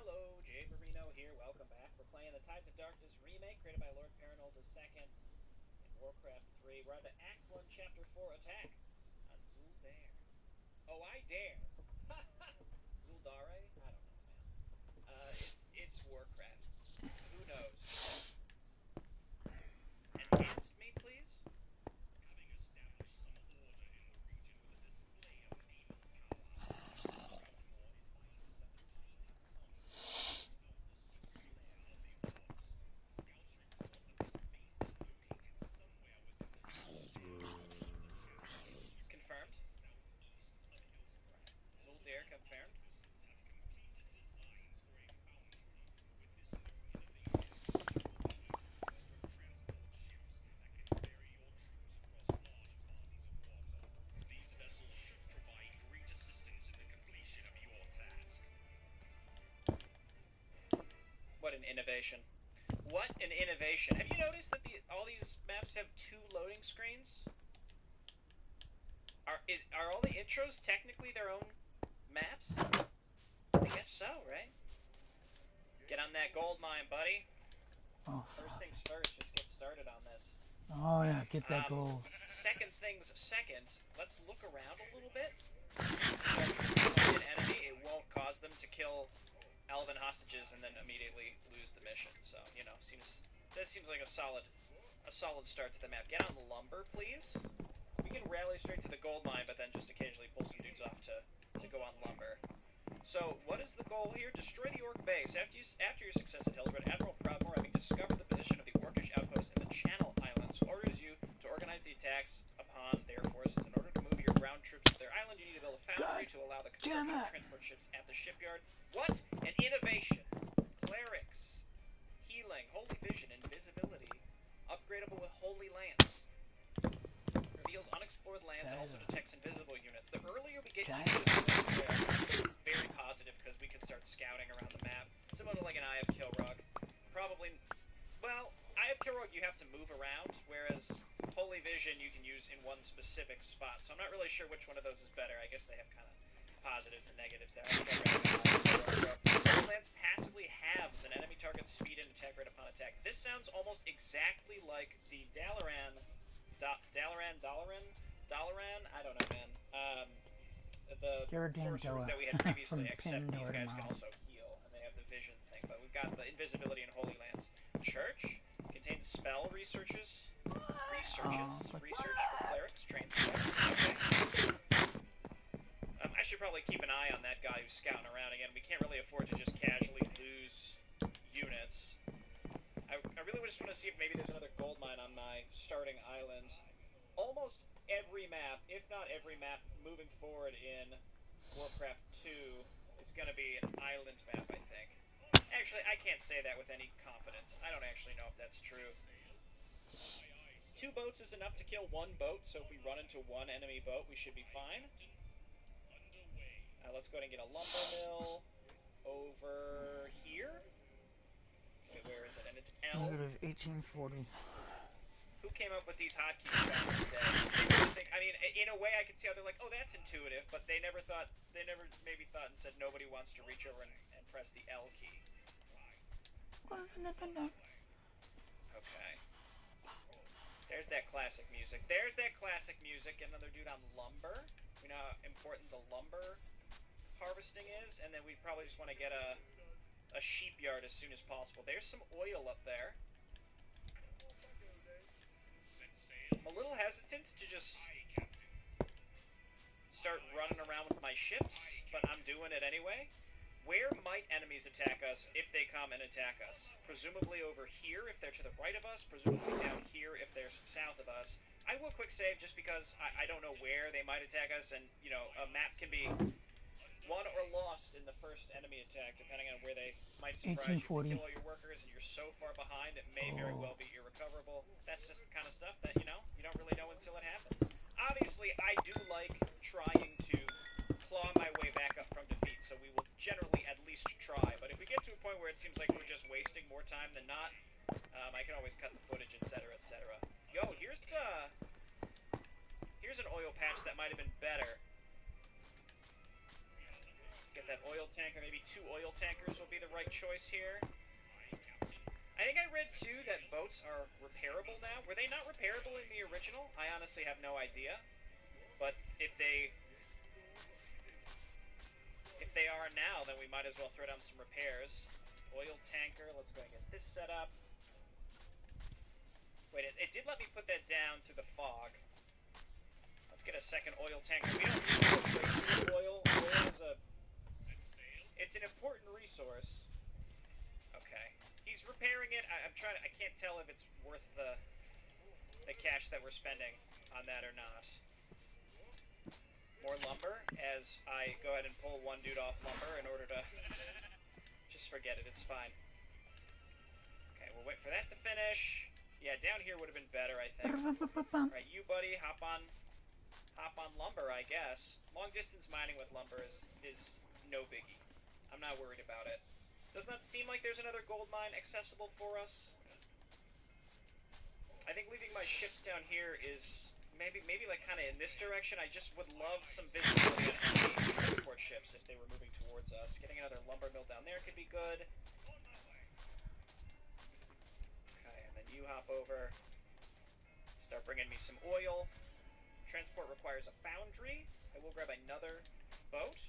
Hello, Jay Barino here. Welcome back. We're playing the Tides of Darkness remake, created by Lord Perinold II in Warcraft 3. We're on to Act 1, Chapter 4, Attack on Zul'Dare. Oh, I dare. Zuldare? I don't know, man. It's Warcraft. Who knows? Enhanced me, please?
Having established some order in the region with a display of naval power, Drudmore advises that the time has come to scout the secret lair of the Orcs. Scouts
What an innovation. What an innovation. Have you noticed that all these maps have 2 loading screens? Are all the intros technically their own maps? I guess so, right? Get on that gold mine, buddy.
Oh.
First things first, just get started on this.
Oh yeah, get that gold.
Second things second, let's look around a little bit. If an enemy, it won't cause them to kill elven hostages and then immediately lose the mission. So, you know, that seems like a solid start to the map. Get on the lumber, please. We can rally straight to the gold mine, but then just occasionally pull some dudes off to go on lumber. So, what is the goal here? Destroy the Orc base. After your success at Hillsred, Admiral Proudmoore, having discovered the position of the Orcish outpost in the Channel Islands, orders you to organize the attacks upon their forces. In order to move your ground troops to their island, you need to build a foundry to allow the construction of transport ships at the shipyard. What an innovation! Clerics, healing, holy vision, invisibility, upgradable with holy lance. Reveals unexplored lands and also detects invisible units. The earlier we get into this, very positive because we can start scouting around the map. Similar to like an Eye of Kilrog. Probably, well, Eye of Kilrog you have to move around, whereas Holy Vision you can use in one specific spot. So I'm not really sure which one of those is better. I guess they have kind of positives and negatives there. Holy Lance passively halves an enemy target's speed and attack rate upon attack. This sounds almost exactly like the Dalaran, I don't know, man. The sorcerers that we had previously, except these guys can also heal, and they have the vision thing. But we've got the invisibility and Holy Lance. Church contains spell research for clerics, trained clerics. Okay. I should probably keep an eye on that guy who's scouting around again. We can't really afford to just casually lose units. I really just want to see if maybe there's another gold mine on my starting island. Almost every map, if not every map, moving forward in Warcraft 2 is going to be an island map, I think. Actually, I can't say that with any confidence. I don't actually know if that's true. 2 boats is enough to kill 1 boat, so if we run into 1 enemy boat, we should be fine. Let's go ahead and get a lumber mill over here. Wait, where is it? And it's L.
Negative 1840.
Who came up with these hotkeys back in the day? I mean, in a way, I could see how they're like, oh, that's intuitive, but they never maybe thought and said nobody wants to reach over and press the L key. Okay. There's that classic music. Another dude on lumber. We know how important the lumber harvesting is, and then we probably just want to get a sheepyard as soon as possible. There's some oil up there. I'm a little hesitant to just start running around with my ships, but I'm doing it anyway. Where might enemies attack us if they come and attack us? Presumably over here if they're to the right of us, presumably down here if they're south of us. I will quick save just because I don't know where they might attack us, and, you know, a map can be won or lost in the first enemy attack, depending on where they might surprise you. If you kill all your workers and you're so far behind, it may very well be irrecoverable. That's just the kind of stuff that, you know, you don't really know until it happens. Obviously, I do like trying to claw my way back up from defeat, so we will generally at least try. But if we get to a point where it seems like we're just wasting more time than not, I can always cut the footage, etc., etc. Yo, here's an oil patch that might have been better. Get that oil tanker, maybe 2 oil tankers will be the right choice here. I think I read too that boats are repairable now. Were they not repairable in the original? I honestly have no idea. But if they are now, then we might as well throw down some repairs. Oil tanker, let's go and get this set up. Wait, it did let me put that down through the fog. Let's get a second oil tanker. We don't need oil. Oil is it's an important resource. Okay. He's repairing it. I can't tell if it's worth the cash that we're spending on that or not. More lumber as I go ahead and pull 1 dude off lumber in order to just forget it. It's fine. Okay, we'll wait for that to finish. Yeah, down here would have been better, I think. Alright, you buddy, hop on lumber, I guess. Long distance mining with lumber is no biggie. I'm not worried about it. Does not seem like there's another gold mine accessible for us. I think leaving my ships down here is maybe like kind of in this direction. I just would love some visibility on enemy transport ships if they were moving towards us. Getting another lumber mill down there could be good. Okay, and then you hop over. Start bringing me some oil. Transport requires a foundry. I will grab another boat.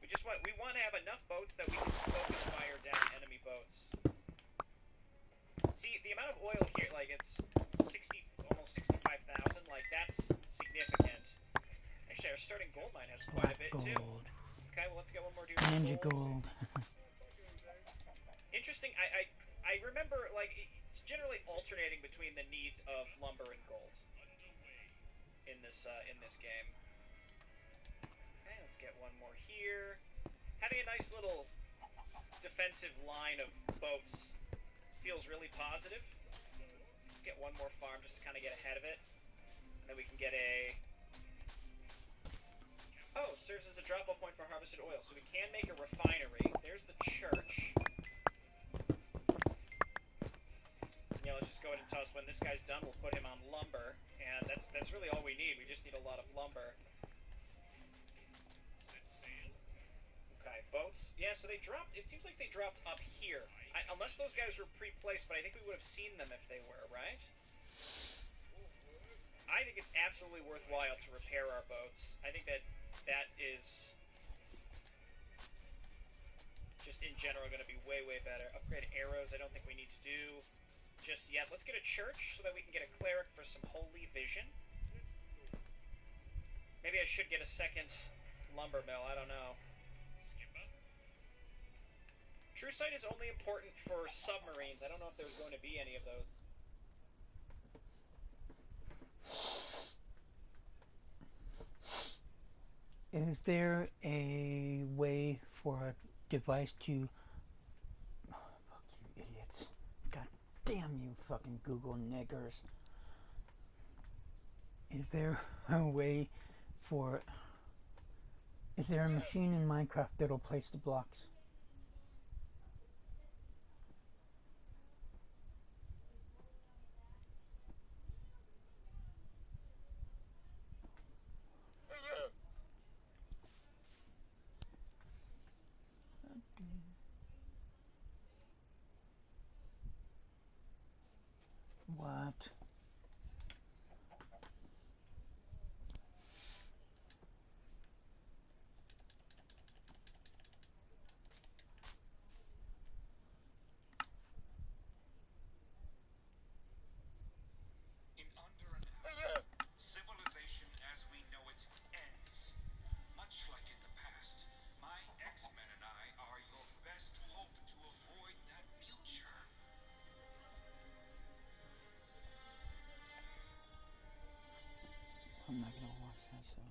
We want to have enough boats that we can focus fire down enemy boats. See, the amount of oil here, like, it's almost 65,000, like, that's significant. Actually, our starting gold mine has quite a bit, too. Okay, well, let's get one more dude.
Ninja gold.
Interesting, I remember, like, it's generally alternating between the need of lumber and gold in this game. Okay, let's get one more here. Having a nice little defensive line of boats feels really positive. Let's get one more farm just to kind of get ahead of it. And then we can get a... Oh, serves as a drop-off point for harvested oil. So we can make a refinery. There's the church. Yeah, let's just go ahead and toss. When this guy's done, we'll put him on lumber. And that's really all we need. We just need a lot of lumber. Okay, boats. Yeah, so they dropped... It seems like they dropped up here. Unless those guys were pre-placed, but I think we would have seen them if they were, right? I think it's absolutely worthwhile to repair our boats. I think that is just in general going to be way, way better. Upgrade arrows, I don't think we need to do just yet. Let's get a church so that we can get a cleric for some holy vision. Maybe I should get a second lumber mill, I don't know. True sight is only important for submarines. I don't know if there's going to be any of those.
Is there a way for a device to... Oh, fuck you idiots. God damn you fucking Google niggers. Is there a way for... Is there a machine in Minecraft that'll place the blocks? What?
In under an hour, civilization as we know it ends. Much like in the past, my X-Men and I are your best hope to avoid that future.
I'm not gonna watch that, so...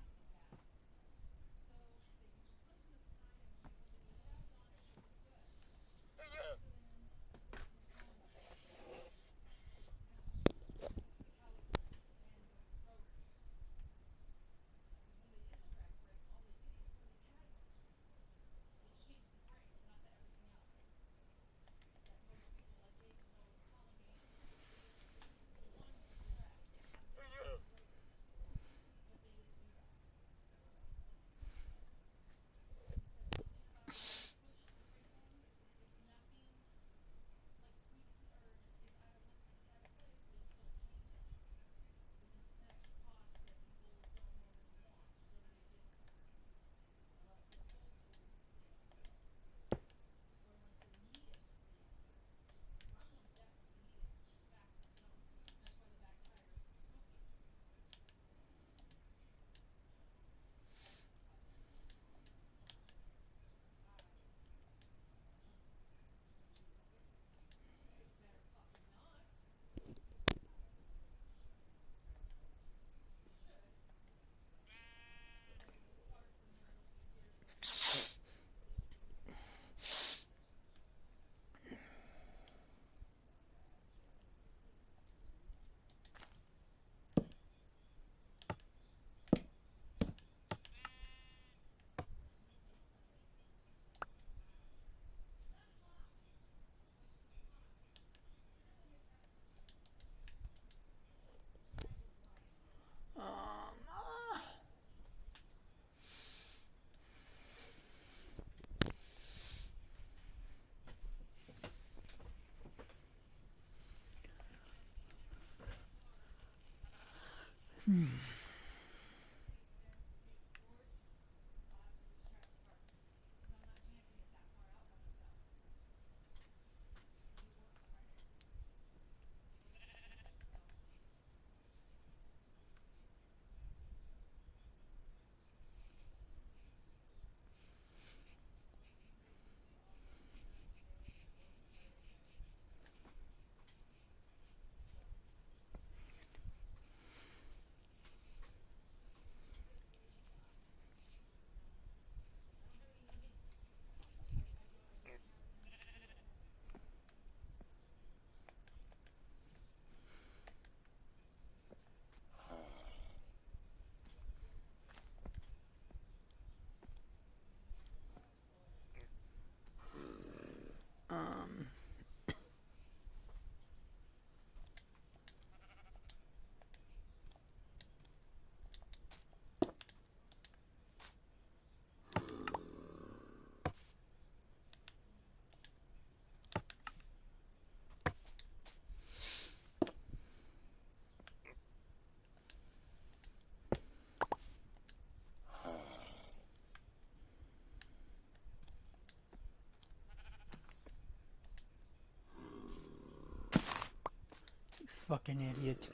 Fucking idiot.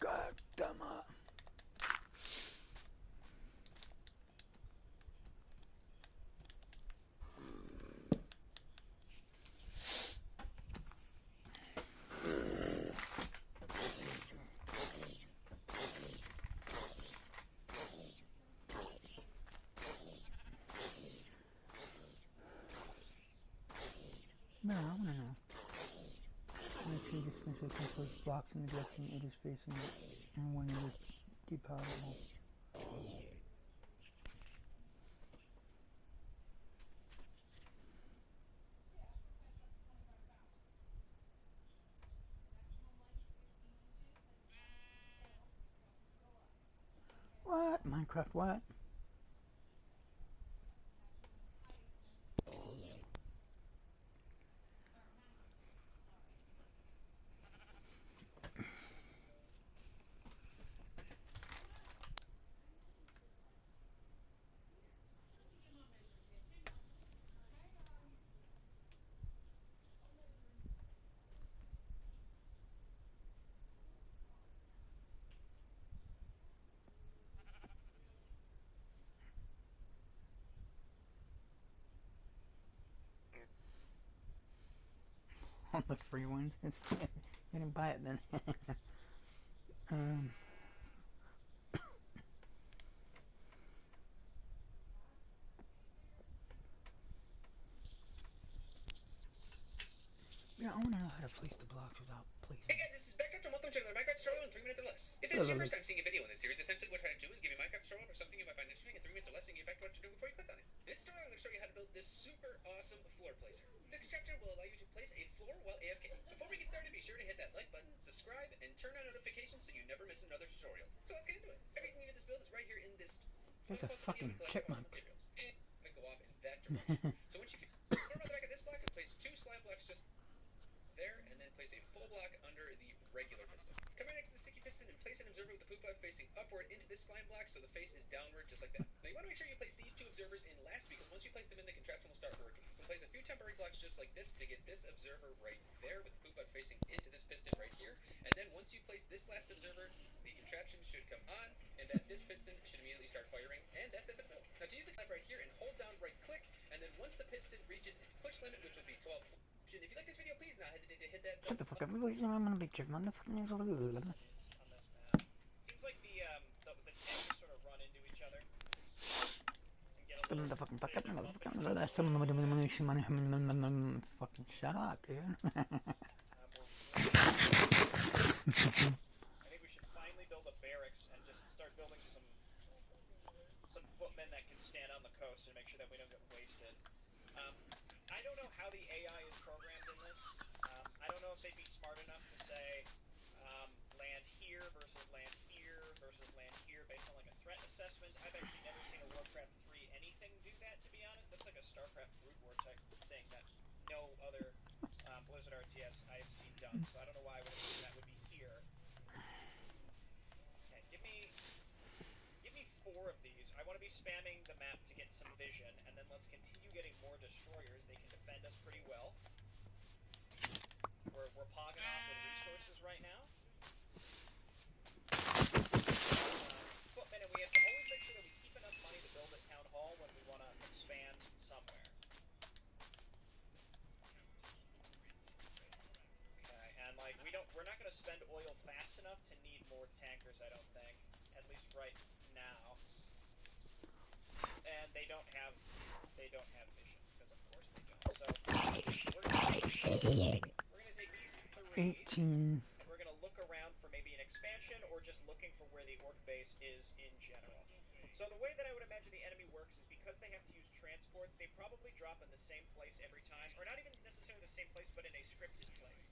God damn it. Man, I wanna know. Make sure you dispense with those blocks in the direction it is facing and when it is depowerable. What? Minecraft what? On the free ones? You didn't buy it then. Yeah, I wanna know how to place the blocks without placing.
Hey guys, this is Backcraft and welcome to another Minecraft tutorial in 3 minutes or less. If this is your first time seeing a video in this series, essentially what I try to do is give you a Minecraft tutorial or something you might find interesting in 3 minutes or less and get back to what you're doing before you click on it. This tutorial I'm going to show you how to build this super awesome floor placer. This contraption will allow you to place a floor while AFK. Before we get started, be sure to hit that like button, subscribe, and turn on notifications so you never miss another tutorial. So let's get into it. Everything you need to build is right here in this
There's a fucking chipmunk.
materials. And I'm going to go off in that direction. So once you form out the back of this block and place 2 slab blocks just there, and then place a full block under the regular piston. Come right next to the sticky piston and place an observer with the poop bug facing upward into this slime block so the face is downward just like that. Now you want to make sure you place these 2 observers in last because once you place them in, the contraption will start working. You can place a few temporary blocks just like this to get this observer right there with the poop bug facing into this piston right here. And then once you place this last observer, the contraption should come on and that this piston should immediately start firing, and that's it for the build. Now to use the clap right here and hold down right click, and then once the piston reaches its push limit, which would be 12. If you like this video, please not hesitate to hit that
Shut the fuck up. I'm gonna be chicken, motherfucking.
On this map. Seems like the tanks sort of run into each other. And get a little
Fucking shut up, dude.
I think we should finally build a barracks and just start building some footmen that can stand on the coast and make sure that we don't get wasted. I don't know how the AI is programmed in this. I don't know if they'd be smart enough to say land here versus land here versus land here based on like a threat assessment. I've actually never seen a Warcraft 3 anything do that, to be honest. That's like a StarCraft Brood War type thing that no other Blizzard RTS I've seen done. So I don't know why I would assume that would be here. Okay, 4 of these. I want to be spamming the map to get some vision, and then let's continue getting more destroyers. They can defend us pretty well. We're pogging off with resources right now. And we have to always make sure that we keep enough money to build a town hall when we want to expand somewhere. Okay, and like we're not going to spend oil fast enough to need more tankers, I don't think, at least right now. And they don't have vision, because of course they don't. So we're gonna take these 3.
18.
And we're going to look around for maybe an expansion or just looking for where the orc base is in general. So the way that I would imagine the enemy works is because they have to use transports, they probably drop in the same place every time, or not even necessarily the same place, but in a scripted place.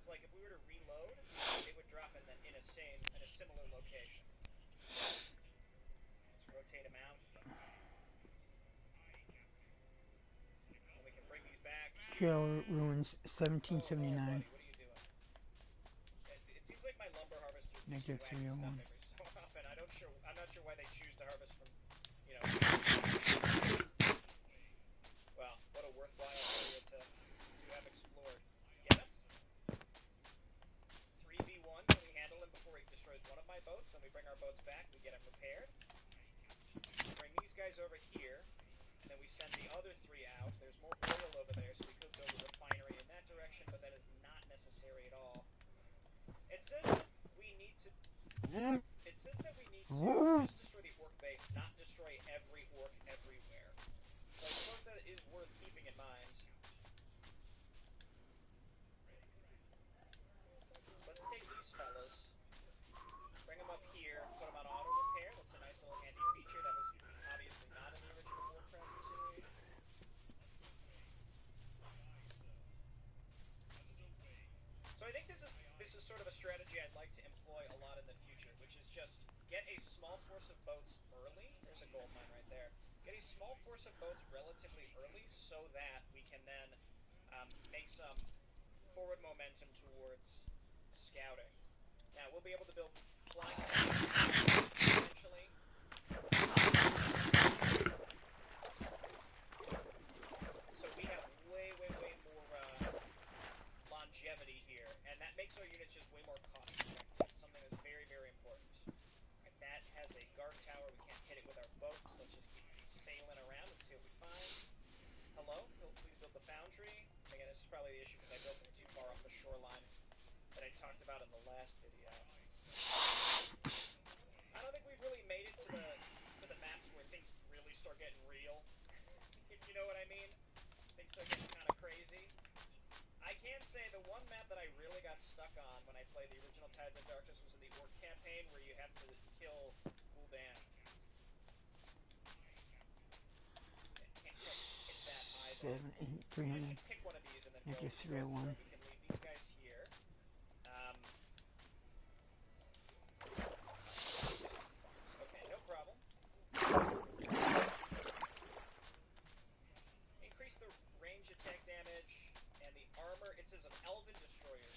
So like if we were to reload, they would drop in a similar location. Let's rotate them out. And we can bring these back.
Trail ruins 1779.
What are you doing? It seems like my lumber harvester is
Negative
wacky stuff
301.
every so often. I'm not sure why they choose to harvest from, you know. Well, what a worthwhile area to have explored. Get him? 3v1. Can we handle him before he destroys one of my boats? Then we bring our boats back. We get him repaired. Bring these guys over here, and then we send the other 3 out. There's more oil over there, so we could build a refinery in that direction, but that is not necessary at all. It says that we need to just destroy the orc base, not destroy every orc everywhere. So I suppose that is worth keeping in mind. Let's take these fellas, bring them up here, put them on auto repair. That's a nice little handy feature that was obviously not in the original Warcraft 2. So I think this is sort of a strategy I'd like to employ a lot in the future, which is just get a small force of boats early. There's a gold mine right there. Get a small force of boats relatively early so that we can then make some forward momentum towards scouting. Now, we'll be able to build flying eventually. So we have way more longevity here, and that makes our units just way more cost-effective, something that's very, very important. Right, that has a guard tower. We can't hit it with our boats. Let's just keep sailing around and see what we find. Hello? Please build the foundry. Again, this is probably the issue because I built it too far off the shoreline that I talked about in the last video. I don't think we've really made it to the maps where things really start getting real. If you know what I mean? Things start getting kind of crazy. I can say the one map that I really got stuck on when I played the original Tides of Darkness was in the Orc campaign where you have to kill Gul'dan. Can't hit that either.
7, 8, 300.
I should pick one of these and then
Negative
go
301.
we can leave these guys here. Okay, no problem. Increase the range attack damage and the armor. It says of elven destroyers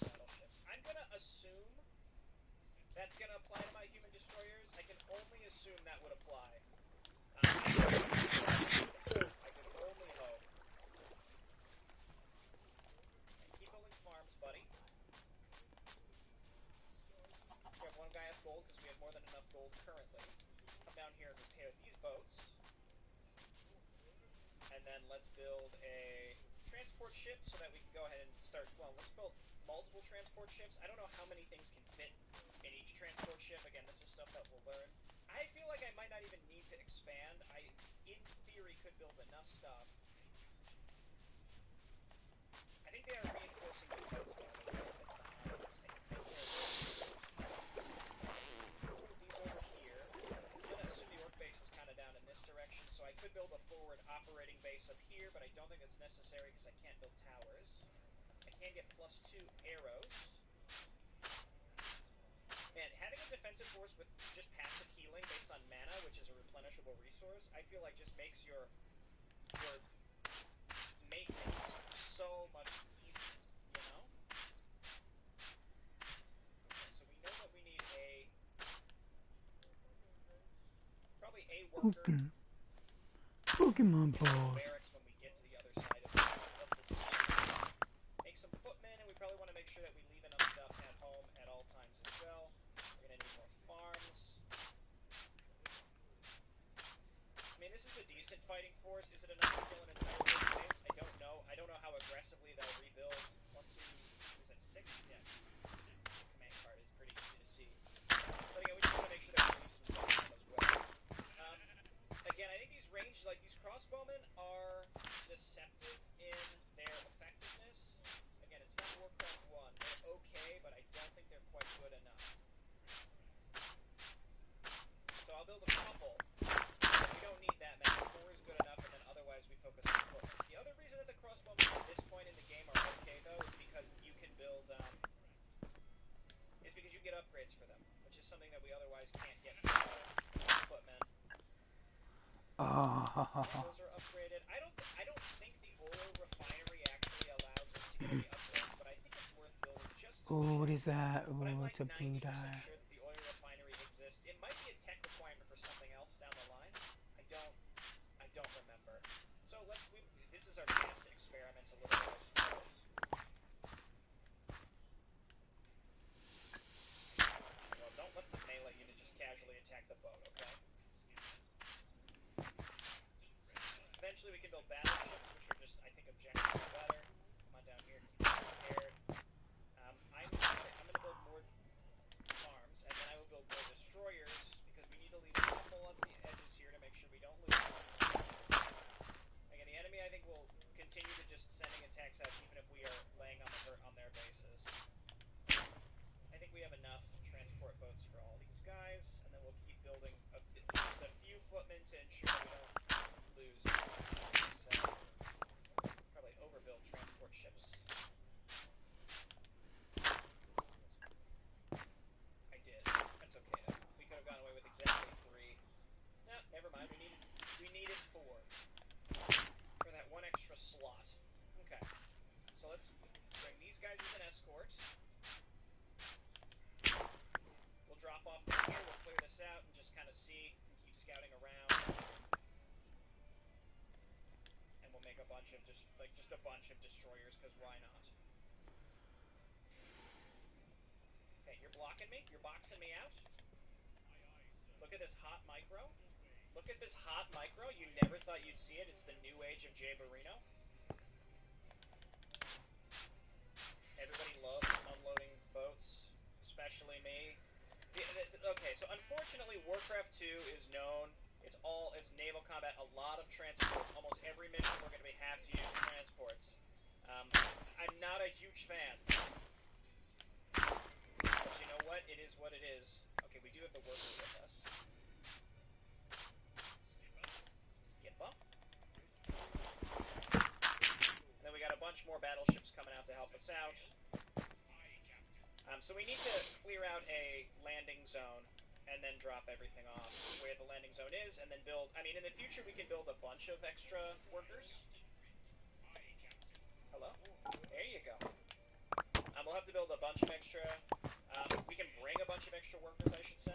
in battleships. I'm gonna assume that's gonna apply to my human destroyers. I can only assume that would apply. I can only hope. Keep building farms, buddy. We have one guy at gold because we have more than enough gold currently. Come down here and repair these boats. And then let's build a transport ship so that we can go ahead and start. Well, let's build multiple transport ships. I don't know how many things can fit in each transport ship. Again, this is stuff that we'll learn. I feel like I might not even need to expand. I, in theory, could build enough stuff. I think they are reinforcing the boats, by the way. That's the obvious. I think they're these over here. I'm going to assume the orc base is kind of down in this direction, so I could build a forward operating base up here, but I don't think it's necessary because I can't build towers. I can get +2 arrows. And having a defensive force with just passive healing based on mana, which is a replenishable resource, I feel like just makes your maintenance so much easier, you know? Okay, so we know that we need a a worker.
Pokemon balls.
Barracks when we get to the other side of the city. Make some footmen, and we probably want to make sure that we leave enough stuff at home at all times as well. We're gonna need more farms. I mean, this is a decent fighting force. Is it enough to kill an entire base? I don't know. I don't know how aggressively they'll rebuild. Is that 6? Yes. Command card is pretty easy to see. But again, we just want to make sure that we leave some stuff as well. Again, I think these these crossbowmen are deceptive in their effectiveness. Again, it's not Warcraft 1. They're okay, but I don't think they're quite good enough. So I'll build a couple. We don't need that many. 4 is good enough, and then otherwise we focus on equipment. The other reason that the crossbowmen at this point in the game are okay, though, is because you can build, is because you get upgrades for them, which is something that we otherwise can't get for footmen. Those are upgraded. I don't think the oil refinery actually allows us to get any upgrades, but I think it's worth building just to
Oh, what is that? Oh,
but
it's a blue dye.
I'm sure that the oil refinery exists. It might be a tech requirement for something else down the line. I don't remember. So this is our chance to experiment a little bit, I suppose. Well, don't let the melee unit just casually attack the boat, okay? Eventually we can build battleships, which are just, I think, objectively better. Come on down here, keep it prepared. I'm going to build more farms, and then I will build more destroyers, because we need to leave a couple on the edges here to make sure we don't lose. Again, the enemy, I think, will continue to just sending attacks out, even if we are laying on their bases. I think we have enough transport boats for all these guys, and then we'll keep building a few footmen to ensure we don't lose. Probably overbuild transport ships. I did. That's okay though. We could have gone away with exactly 3. No, never mind. We needed 4 for that one extra slot. Okay. So let's bring these guys as an escort. We'll drop off down here. We'll clear this out and just kind of see and keep scouting around. Make a bunch of just a bunch of destroyers, because why not? Okay, you're blocking me. You're boxing me out. Look at this hot micro. Look at this hot micro. You never thought you'd see it. It's the new age of Jay Barino. Everybody loves unloading boats, especially me. Okay, so unfortunately, Warcraft 2 is known. It's naval combat, a lot of transports. Almost every mission we're going to have to use transports. I'm not a huge fan. But you know what? It is what it is. Okay, we do have the worker with us. Skipper. And then we got a bunch more battleships coming out to help us out. So we need to clear out a landing zone and then drop everything off where the landing zone is, and then build... I mean, in the future, we can build a bunch of extra workers. Hello? There you go. We'll have to build a bunch of extra... we can bring a bunch of extra workers, I should say.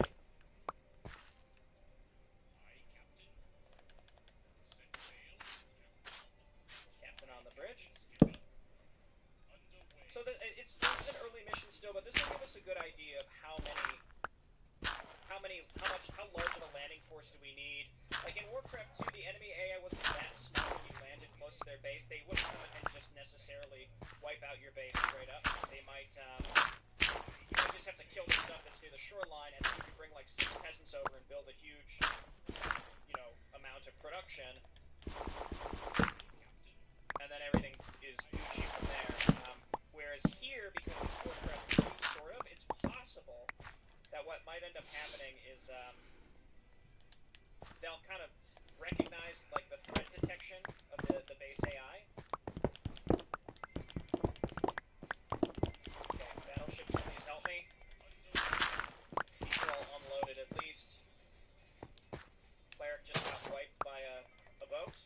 Captain on the bridge. So this is an early mission still, but this will give us a good idea of how large of a landing force do we need. Like in Warcraft 2, the enemy AI wasn't that smart when you landed close to their base. They wouldn't come and just necessarily wipe out your base straight up. They might, you might just have to kill the stuff that's near the shoreline, and then you can bring like 6 peasants over and build a huge, amount of production. And then everything is Gucci from there. Whereas here, because it's Warcraft 2, sort of, it's possible that what might end up happening is, they'll kind of recognize, like, the threat detection of the base AI. Okay, battleships, please help me. These are all unloaded at least. Cleric just got wiped by a boat.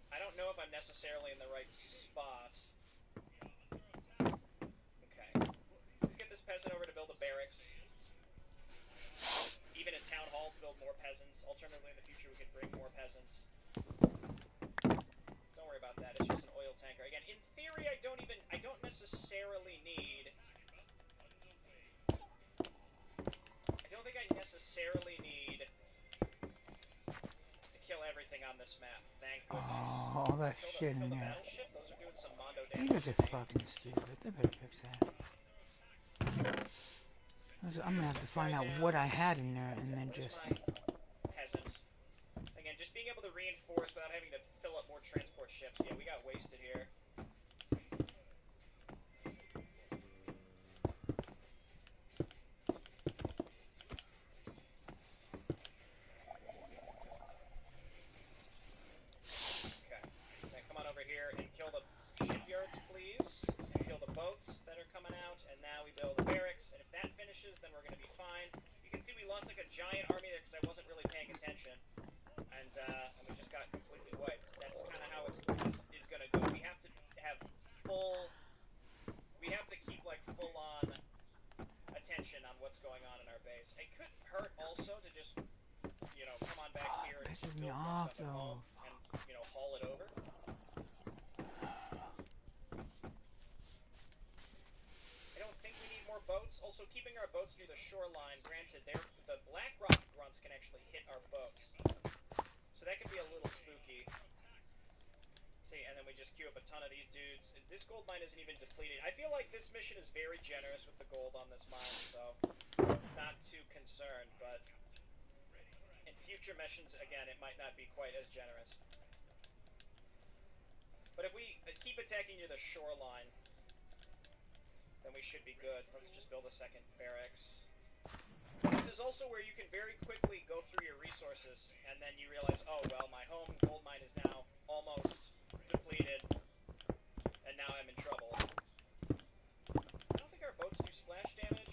I don't know if I'm necessarily in the right spot. Okay. Let's get this peasant over to build a barracks. build more peasants. Alternatively, in the future, we could bring more peasants. Don't worry about that. It's just an oil tanker. Again, in theory, I don't necessarily need. I don't think I necessarily need to kill everything on this map. Thank goodness.
Oh, all that shit in
Kill the
there.
battleship. Those are doing some Mondo
You
damage.
guys are fucking stupid. They better fix that. I'm gonna have to find out what I had in there and then just.
Peasant. Again, just being able to reinforce without having to fill up more transport ships. Yeah, we got wasted here. Okay. Now come on over here and kill the shipyards, please. And kill the boats that are coming out. And now we build a barracks. And if that finishes, then we're going to be fine. You can see we lost like a giant army there because I wasn't really paying attention. And we just got completely wiped. That's kind of how it's is going to go. We have to have we have to keep like full-on attention on what's going on in our base. It could hurt also to just, you know, come on back here and just build more stuff at home and, you know, haul it over. I don't think we need more boats. Also, keeping our boats near the shoreline, granted, the Black Rock grunts can actually hit our boats. So that can be a little spooky. See, and then we just queue up a ton of these dudes. This gold mine isn't even depleted. I feel like this mission is very generous with the gold on this mine, so not too concerned, but in future missions, again, it might not be quite as generous. But if we keep attacking near the shoreline, then we should be good. Let's just build a second barracks. This is also where you can very quickly go through your resources, and then you realize, oh, well, my home gold mine is now almost depleted, and now I'm in trouble. I don't think our boats do splash damage.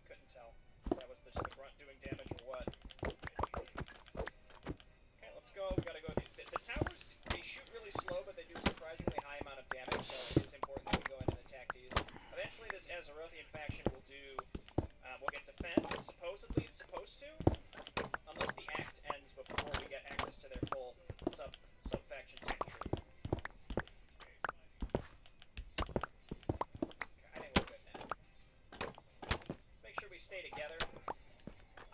Couldn't tell if that was just the grunt doing damage or what. Okay, let's go. We gotta go. The towers, they shoot really slow, but they do a surprisingly high amount of damage, so it is important that we go in and attack these. Eventually, this Azerothian faction will do. We'll get defense. Supposedly, it's supposed to, unless the act ends before we get access to their full sub-faction tech tree. Okay, I think we're good now. Let's make sure we stay together.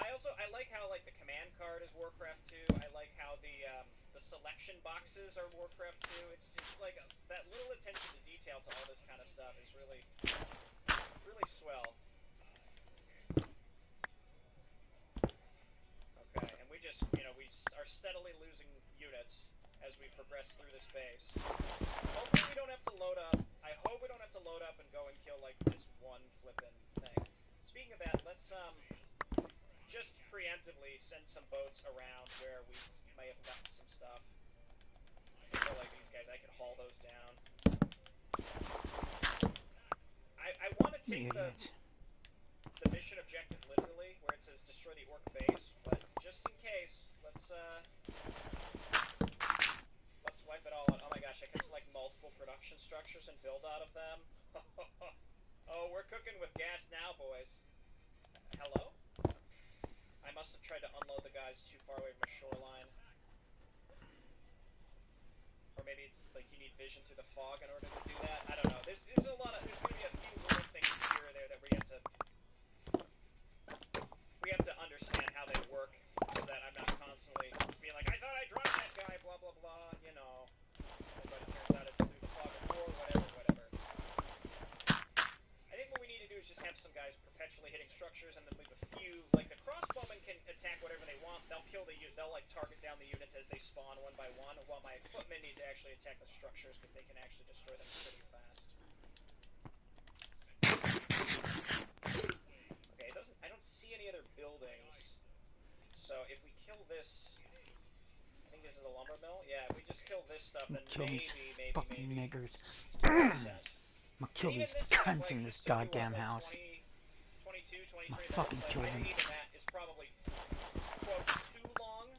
I like how like the command card is Warcraft 2. I like how the selection boxes are Warcraft 2. It's just like that little attention to detail to all this kind of stuff is really swell. Okay, and we just, you know, we are steadily losing units as we progress through this base. Hopefully we don't have to load up. I hope we don't have to load up and go and kill, like, this one flippin' thing. Speaking of that, let's, just preemptively send some boats around where we may have gotten some stuff. So I feel like these guys, I could haul those down. I want to take the mission objective literally, where it says destroy the orc base, but just in case, let's wipe it all out. Oh my gosh, I can select multiple production structures and build out of them. Oh, we're cooking with gas now, boys. Hello? I must have tried to unload the guys too far away from a shoreline. Or maybe it's like you need vision through the fog in order to do that. I don't know. There's a lot of, there's going to be a few little things here or there that we have to understand how they work so that I'm not constantly just being like, I thought I dropped that guy, blah, blah, blah, you know. But it turns out it's through the fog of war, whatever. I think what we need to do is just have some guys perpetually hitting structures and then leave a few, like the crossbowmen can attack whatever they want. They'll kill they'll like target down the units as they spawn one by one, while my footmen need to actually attack the structures because they can actually destroy them pretty fast. Okay, I don't see any other buildings. So if we kill this, I think this is a lumber mill. Yeah, if we just kill this stuff, then maybe.
Fucking niggers. I'm gonna kill these cunts in this goddamn house.
22, 23,
I'm fucking kill them.
That is probably, quote, too long,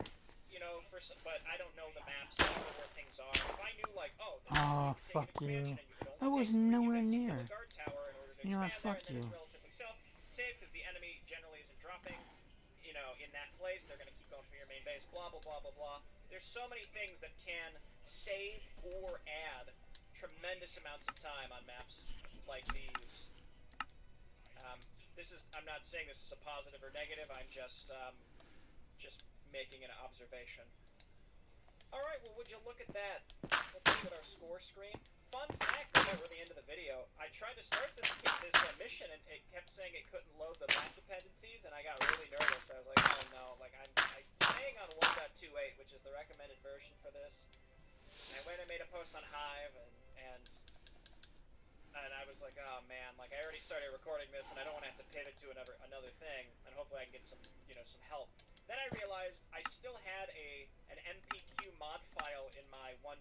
you know, but I don't know the maps, I don't know where things are. If I knew, like, oh,
fuck you. I was nowhere near. You know what, fuck you.
It's relatively safe because the enemy generally isn't dropping, you know, know, in that place, they're going to keep going from your main base, blah, blah, blah, blah, blah. There's so many things that can save or add tremendous amounts of time on maps like these. I'm not saying this is a positive or negative, I'm just making an observation. Alright, well, would you look at that? Let's look at our score screen. Fun fact, right we're at the end of the video, I tried to start this mission, and it kept saying it couldn't load the map dependencies, and I got really nervous. I was like, oh no, like, I'm playing on 1.28, which is the recommended version for this. And I went and made a post on Hive, and I was like, oh man, like, I already started recording this, and I don't want to have to pivot to another thing, and hopefully I can get some, some help. Then I realized I still had an MPQ mod file in my 1.28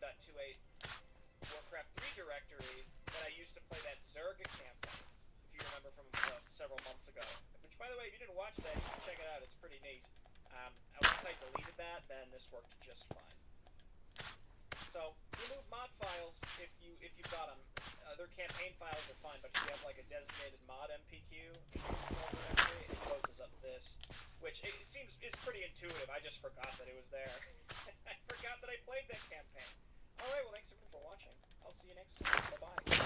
Warcraft 3 directory that I used to play that Zerga campaign, if you remember from several months ago. Which, by the way, if you didn't watch that, you can check it out. It's pretty neat. Once I deleted that, then this worked just fine. So, remove mod files if you've got them. Other campaign files are fine, but if you have like a designated mod MPQ directory, it closes up this, which it seems is pretty intuitive. I just forgot that it was there. I forgot that I played that campaign. All right, well, thanks everyone for watching. I'll see you next time. Bye bye.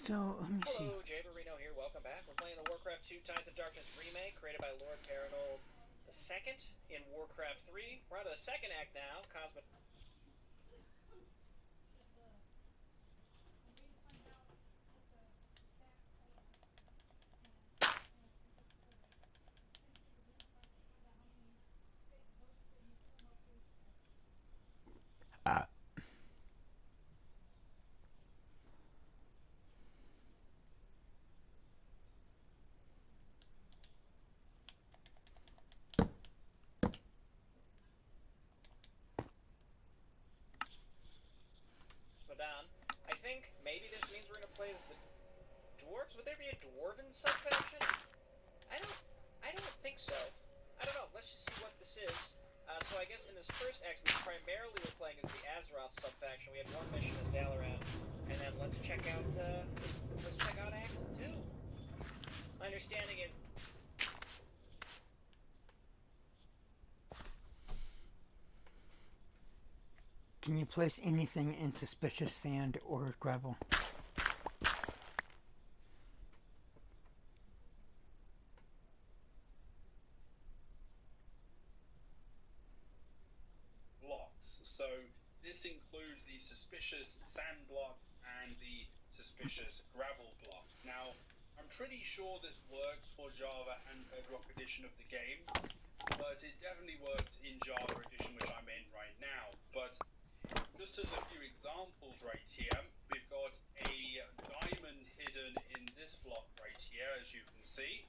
So, let me see.
Hello, Jay Barino here. Welcome back. We're playing the Warcraft 2 Tides of Darkness remake, created by Lord Paranold II in Warcraft 3. We're on to the second act now. Cosmic. Down. I think maybe this means we're gonna play as the dwarves. Would there be a dwarven subfaction? I don't think so. I don't know. Let's just see what this is. So I guess in this first act we primarily were playing as the Azeroth subfaction. We had one mission as Dalaran, and then let's check out Act 2. My understanding is.
Can you place anything in suspicious sand or gravel?
Blocks. So this includes the suspicious sand block and the suspicious gravel block. Now, I'm pretty sure this works for Java and Bedrock edition of the game, but it definitely works in Java edition, which I'm in right now. But just as a few examples right here, we've got a diamond hidden in this block right here, as you can see.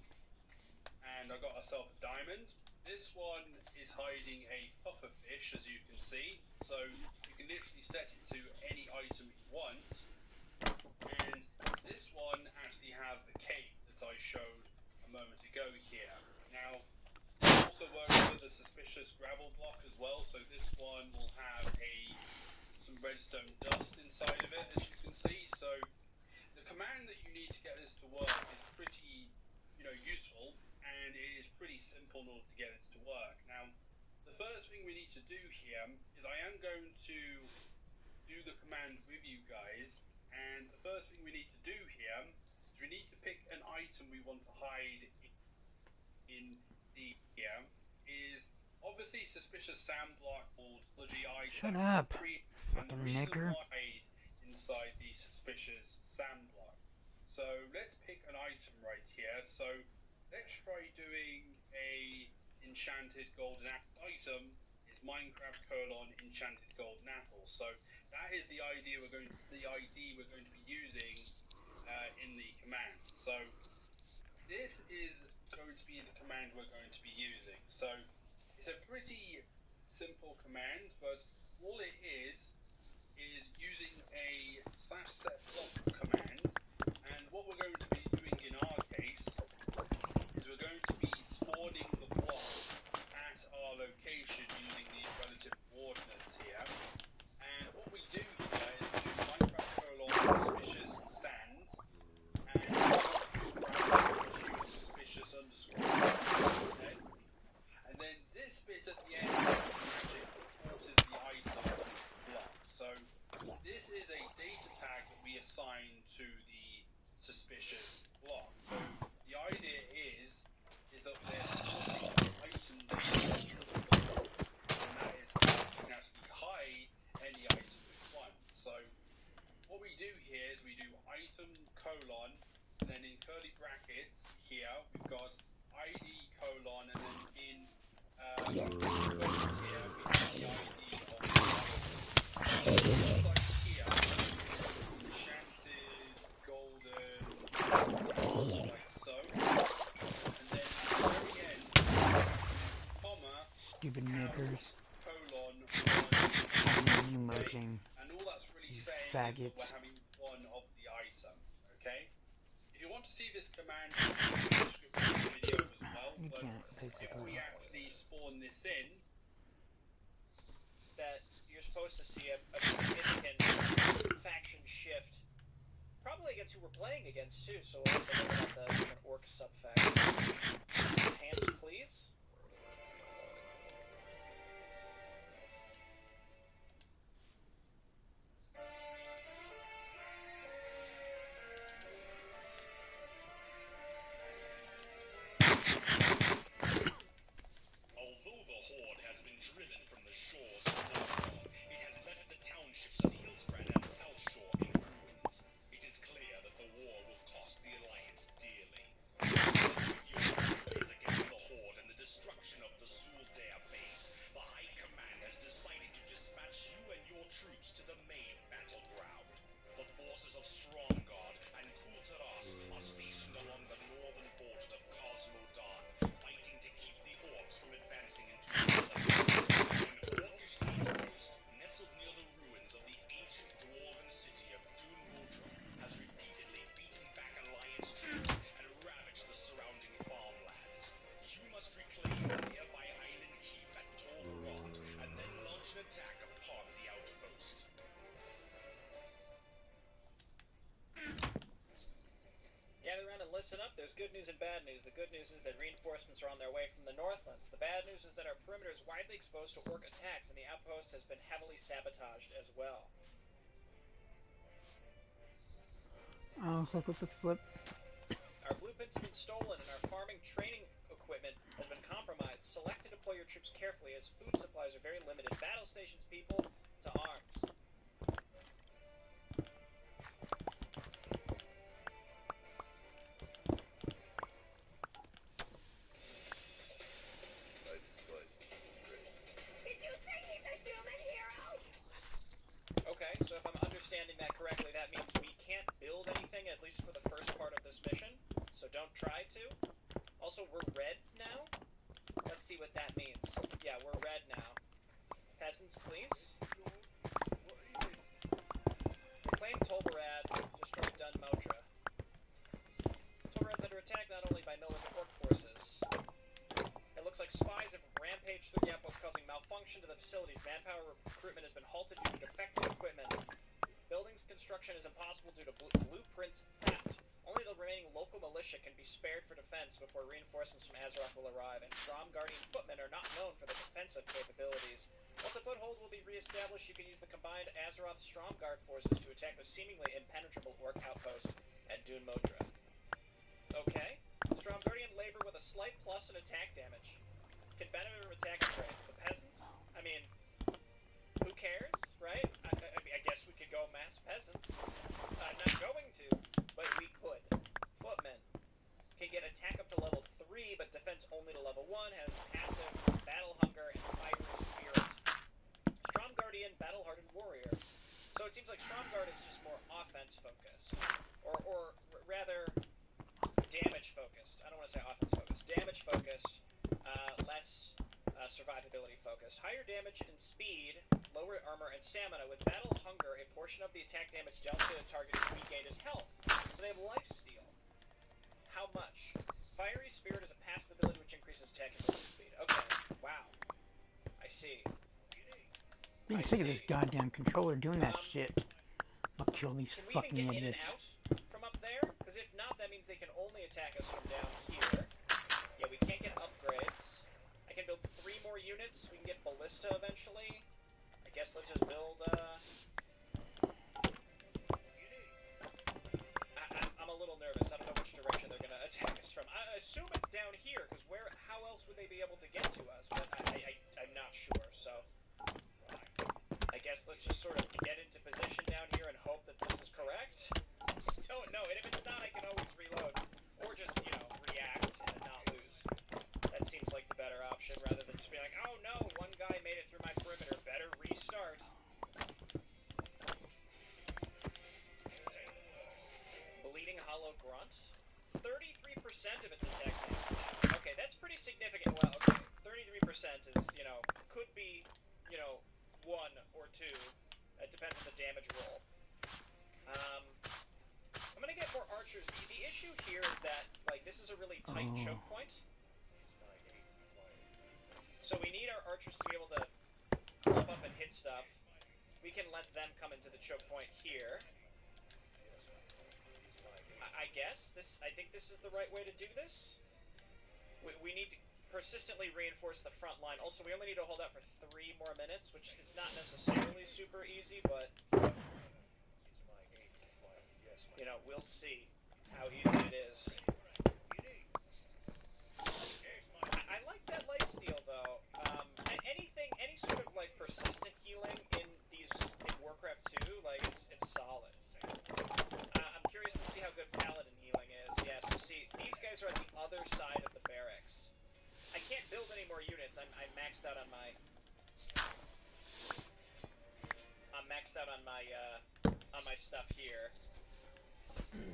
And I got myself a diamond. This one is hiding a pufferfish, as you can see. So you can literally set it to any item you want. And this one actually has the cape that I showed a moment ago here. Now, it also works with the suspicious gravel block as well. So this one will have some redstone dust inside of it, as you can see. So the command that you need to get this to work is pretty, useful, and it is pretty simple in order to get this to work. Now, the first thing we need to do here is I am going to do the command with you guys, and the first thing we need to do here is we need to pick an item we want to hide in the here is obviously suspicious sand block called sludgy item.
Shut up.
And the reason why inside the suspicious sand block. So let's pick an item right here. So let's try doing a enchanted golden apple. Item is Minecraft : enchanted golden apple. So that is the ID we're going to be using in the command. So this is going to be the command we're going to be using. So it's a pretty simple command, but all it is is using a /set block command, and what we're going to be doing in our case is we're going to be spawning the block at our location using these relative coordinates here. And what we do here is we do Minecraft : suspicious sand, and suspicious underscore instead. And then this bit at the end forces the item block. So this is a data tag that we assign to the suspicious block. So the idea is that we're forcing the item data into the block, and that is how we can actually hide any item we want. So what we do here is we do item : and then in curly brackets here we've got ID : and then in here we have the ID of the item. Like here, enchanted, golden, like so. And then at the very end, comma,
Stupid niggers. :
you
merging.
And all that's really saying
faggots.
is that we're having one of the item, okay? If you want to see this command, it's in the description of the video as well,
You
but
can't take
if
the
we actually spawn this in,
That you're supposed to see a significant faction shift. Probably against who we're playing against, too, so we'll have to learn about the different orc sub-factions. Hands, please.
Although the Horde has been driven from the shores of Mordor, it has left the townships of Hillsbrad and South Shore in ruins. It is clear that the war will cost the Alliance dearly. Your victories against the Horde and the destruction of the Suldair base, the High Command has decided to dispatch you and your troops to the main battleground. The forces of Stromgarde and Kultaras are stationed along the northern border of Cosmodan, fighting to keep the orcs from advancing into the southern. An orcish outpost nestled near the ruins of the ancient dwarven city of Dun Modron has repeatedly beaten back Alliance troops and ravaged the surrounding farmlands. You must reclaim the nearby island keep at Tolbarond and then launch an attack upon the outpost.
Gather around and listen up. There's good news and bad news. The good news is that reinforcements are on their way from the Northlands. The bad news is that our perimeter is widely exposed to orc attacks, and the outpost has been heavily sabotaged as well.
Oh, look with the flip.
Our blueprints have been stolen, and our farming training equipment has been compromised. Select to deploy your troops carefully, as food supplies are very limited. Battle stations, people, to arms.
Did you say he's a human hero?
Okay, so if I'm understanding that correctly, that means we can't build anything, at least for the first part of this mission. So don't try to. Also, we're red now? Let's see what that means. Yeah, we're red now. Peasants, please. Reclaim Tolbarad, destroy Dun Modron. Tolbarad's under attack not only by militant orc forces. It looks like spies have rampaged through the outpost, causing malfunction to the facilities. Manpower recruitment has been halted due to defective equipment. Buildings construction is impossible due to blueprints theft. Only the remaining local militia can be spared for defense before reinforcements from Azeroth will arrive, and Stromgardian footmen are not known for their defensive capabilities. Once a foothold will be re-established, you can use the combined Azeroth Stromgarde forces to attack the seemingly impenetrable orc outpost at Dun Modron. Okay. Stromgardian labor with a slight plus in attack damage. Competitive attack rates. The peasants? I mean, who cares, right? I guess we could go mass peasants. I'm not going to, but we could. Footmen can get attack up to level 3, but defense only to level 1, has passive, battle hunger, and fiery spirit. Stromgardian, battle-hardened warrior. So it seems like Stromgarde is just more offense-focused. Or rather, damage-focused. I don't want to say offense-focused. Damage-focused, less survivability focused. Higher damage and speed, lower armor and stamina. With battle hunger, a portion of the attack damage dealt to the target is regained as health. So they have lifesteal. How much? Fiery Spirit is a passive ability which increases attack and movement speed. Okay, wow. I see.
Being sick of this goddamn controller doing that shit. I'll kill these fucking
Can we even
idiots.
get in and out from up there? Because if not, that means they can only attack us from down here. Yeah, we can't get upgrades. I can build 3 more units. We can get Ballista eventually. I guess let's just build, I'm a little nervous. I don't know which direction they're gonna attack us from. I assume it's down here, because how else would they be able to get to us? But I'm not sure, so... I guess let's just sort of get into position down here and hope that this is correct. Don't know, and if it's not, I can always reload. Or just, you know, react and not lose. That seems like the better option, rather than just be like, oh no, one guy made it through my perimeter, better restart. Bleeding Hollow Grunt. 33% of its attack damage. Okay, that's pretty significant. Well, okay, 33% is, you know, could be, you know, 1 or 2. It depends on the damage roll. I'm gonna get more archers. The issue here is that, like, this is a really tight choke point. So we need our archers to be able to clump up and hit stuff. We can let them come into the choke point here. I guess I think this is the right way to do this. We need to persistently reinforce the front line. Also, we only need to hold out for 3 more minutes, which is not necessarily super easy, but you know, we'll see how easy it is. I like that lifesteal though. Any sort of like persistent healing in Warcraft 2, like it's solid. I'm curious to see how good Paladin healing is. Yeah, so see, these guys are at the other side of the barracks. I can't build any more units. I'm maxed out on my. I'm maxed out on my stuff here.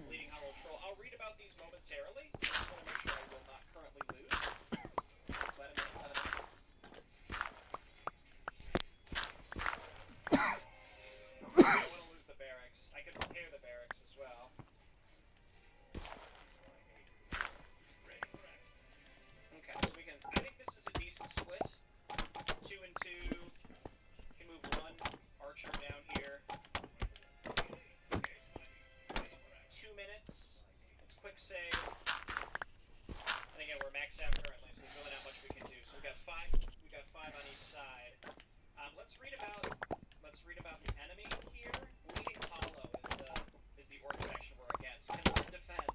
Bleeding Hollow Troll. I'll read about these momentarily. I just want to make sure I will not currently lose. Let him in. I don't want to lose the barracks. I can repair the barracks as well. Okay, so we can. I think this is a decent split. 2 and 2. Can move 1 archer down here. 2 minutes. It's quick save. And again, we're maxed out currently, so there's really not much we can do. So we got 5. We got 5 on each side. Let's read about the enemy here. Bleeding Hollow is the orc faction we're against. Can one defend?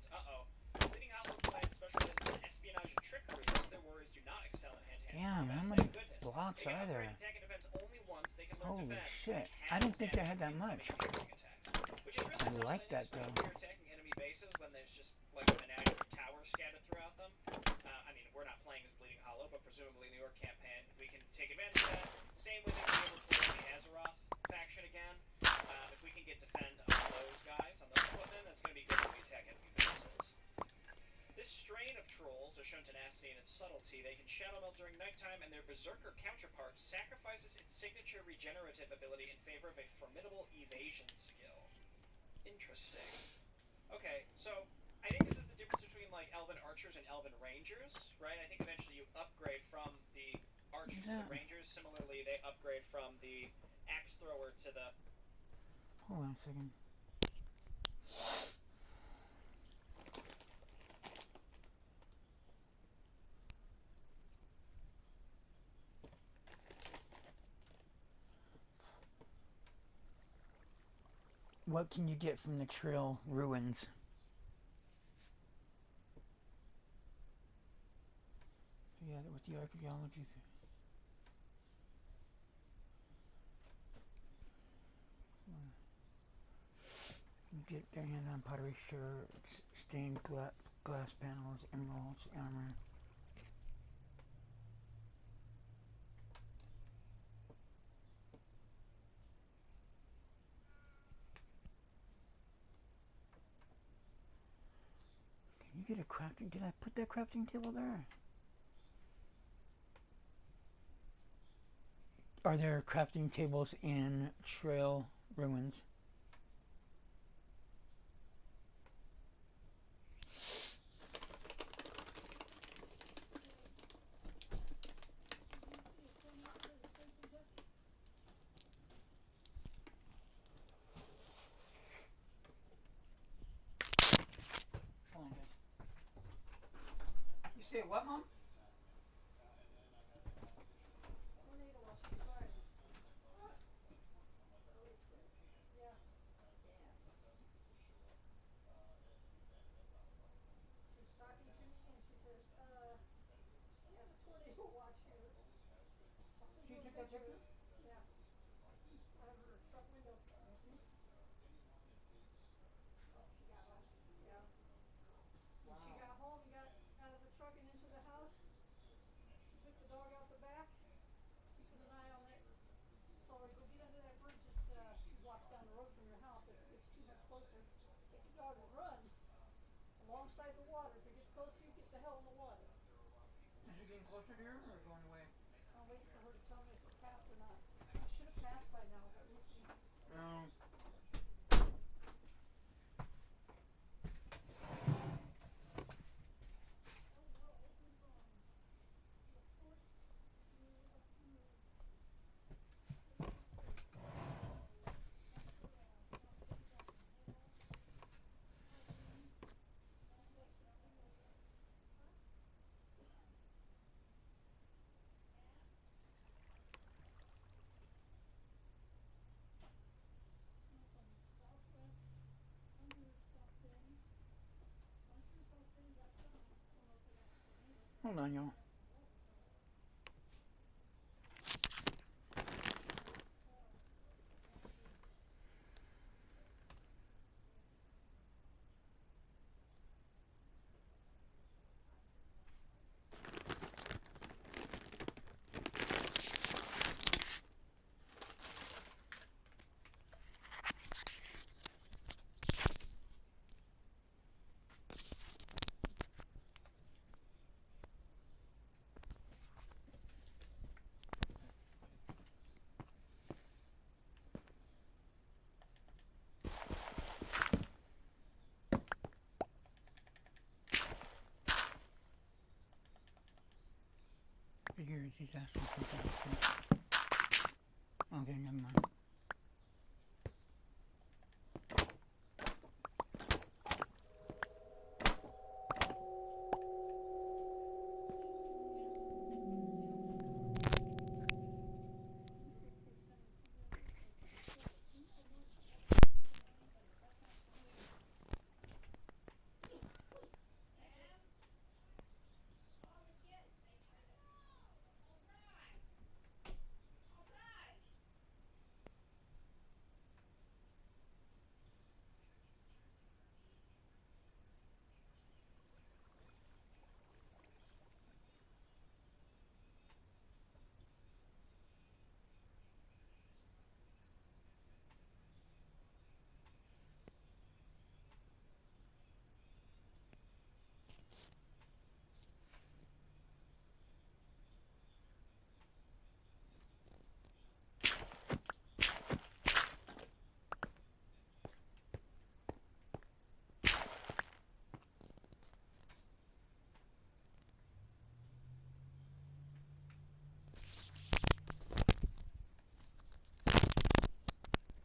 Bleeding Hollow provides specializes in espionage and trickery. Most of their warriors do not excel in hand-to-hand
Damn,
combat.
how many
Thank goodness.
blocks
They can
are there?
upgrade attack and defense only once. They can learn
Holy
defend.
shit.
Which
I didn't think I had that much.
Which is really
I
solid,
like that
especially
though.
when you're attacking enemy bases when there's just like an accurate tower scattered throughout them. I mean, we're not playing as Bleeding Hollow, but presumably in the Orc campaign we can take advantage of that. Same with being able to play the Azeroth faction again. If we can get defend on those guys, on those equipment, that's going to be good when we attack enemy bases. This strain of trolls are shown tenacity and its subtlety. They can shadow melt during nighttime, and their berserker counterpart sacrifices its signature regenerative ability in favor of a formidable evasion skill. Interesting. Okay, so I think this is the difference between like Elven Archers and Elven Rangers, right? I think eventually you upgrade from the Archers to the Rangers. Similarly, they upgrade from the Axe Thrower to the...
Hold on a second. What can you get from the Trail Ruins? Yeah, that was the archaeology. You get their hand on pottery shards, stained glass panels, emeralds, armor. Can you get a crafting? Did I put that crafting table there? Are there crafting tables in Trail Ruins? You say what, Mom?
Tornado while she's driving. Yeah. She was talking to me and she said, we have a tornado watch here. I'll send you a picture. Yeah. Out of her truck window. Oh, she got home. Yeah. When she got home and got out of the truck and into the house, she took the dog out the back, keeping an eye on that. Told her, go get under that bridge that's 2 blocks down the road from your house. If it gets too much closer, take your dog and run alongside the water. If it gets closer, you get the hell in the water.
Is it getting closer to her or going away?
I'm waiting for her to tell me if it passed or not. It should have passed by now, but we'll see.
No. Hold on, y'all. Figures he's asking for that. Okay, never mind.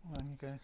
Hold on, you guys.